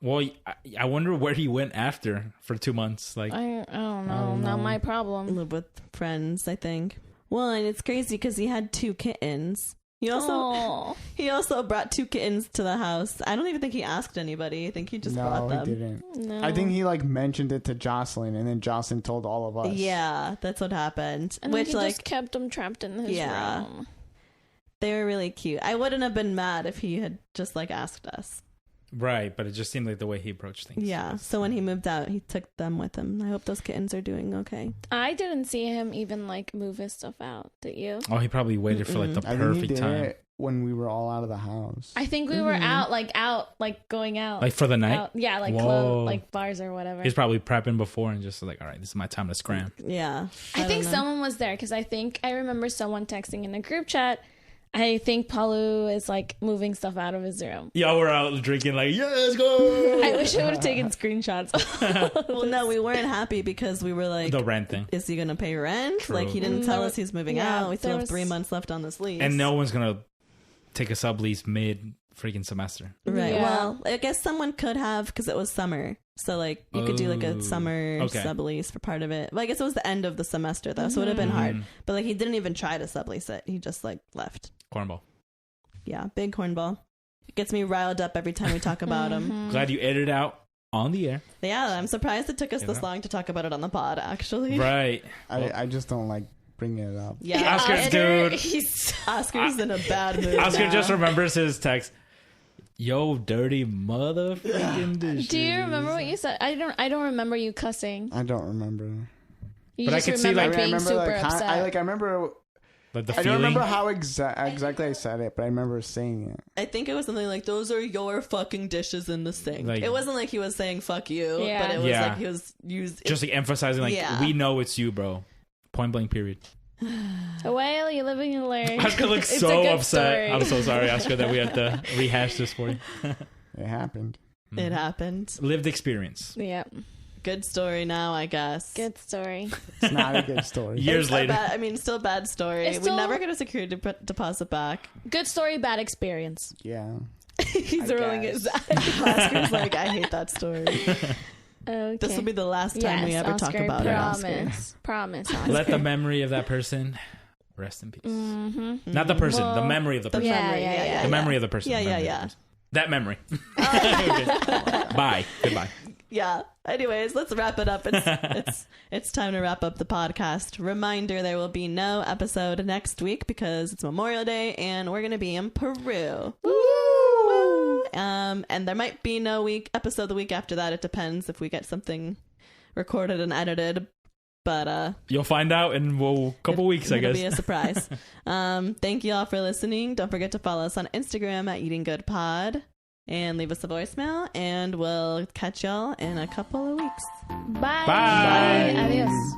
Well, I wonder where he went after for 2 months. Like, I don't know. I don't Not know. my problem. live with friends, I think. Well, and it's crazy because he had 2 kittens. He also brought 2 kittens to the house. I don't even think he asked anybody. I think he just brought them. No, he didn't. No. I think he like mentioned it to Jocelyn, and then Jocelyn told all of us. Yeah, that's what happened. And Which he like just kept them trapped in his room. they were really cute. I wouldn't have been mad if he had just like asked us. Right, but it just seemed like the way he approached things. Yeah. So when he moved out, he took them with him. I hope those kittens are doing okay. I didn't see him even like move his stuff out. Did you? Oh, he probably waited for like the I think he perfect did time. it when we were all out of the house. I think we were out, going out. Like for the night? Yeah, like Whoa. like bars or whatever. He's probably prepping before and just like, all right, this is my time to scram. Yeah. I think don't know. someone was there because I remember someone texting in a group chat. I think Palu is like moving stuff out of his room. Y'all were out drinking like, yeah, let's go. I wish I would have taken screenshots. Well, no, we weren't happy because we were like, The rent thing. is he going to pay rent? True. Like, he didn't tell us he's moving Yeah, out. We still there have was- 3 months left on this lease. And no one's going to take a sublease mid freaking semester. Right. Yeah. Well, I guess someone could have because it was summer. So, like, you could do like a summer okay. sublease for part of it. Well, I guess it was the end of the semester, though, so it would have been hard. Mhm. But, like, he didn't even try to sublease it. He just, like, left. Cornball. Yeah, big cornball. It gets me riled up every time we talk about him. Glad you edited out on the air. Yeah, I'm surprised it took us this Yeah. long to talk about it on the pod, actually. Right. I just don't like bringing it up. Yeah, Oscar's Oscar, dude. Oscar's in a bad mood. Oscar now. just remembers his text. Yo, dirty motherfucking dishes. Do you remember what you said? I don't remember you cussing. I don't remember. You But I just could see, remember like- I being remember super like how, upset. I remember. Like the I don't feeling. remember how exactly I said it, but I remember saying it. I think it was something like, those are your fucking dishes in the sink. Like- It wasn't like he was saying fuck you, Yeah. but it was Yeah. like he was used. Just like emphasizing, like, Yeah. we know it's you, bro. Point blank, period. Well, you live and you learn. Oscar looks It's so a good upset. story. I'm so sorry, Oscar, that we had to rehash this for you. It happened. It happened. Lived experience. Yeah, Good story now, I guess. good story. It's not a good story. Years It's a later. bad- I mean, still bad story. It's We still- never get a security deposit back. Good story, bad experience. Yeah. He's I rolling guess. his eyes. Oscar's like, I hate that story. Okay. This will be the last time we ever talk Oscar, about it, Oscar. Promise, Oscar. Let the memory of that person rest in peace. Mm-hmm. Not the person, the Well, memory of the The person. Yeah, memory. yeah, Yeah, yeah. yeah, The memory of the person. Yeah, the yeah, memory of the yeah. person. That memory. Okay. Bye. Goodbye. Yeah. Anyways, let's wrap it up. It's time to wrap up the podcast. Reminder, there will be no episode next week because it's Memorial Day and we're going to be in Peru. Woo! And there might be no episode the week after that. It depends if we get something recorded and edited. But You'll find out in a couple weeks, I it'll guess. be a surprise. Thank you all for listening. Don't forget to follow us on Instagram at Eating Good Pod and leave us a voicemail. And we'll catch y'all in a couple of weeks. Bye. Bye. Adios.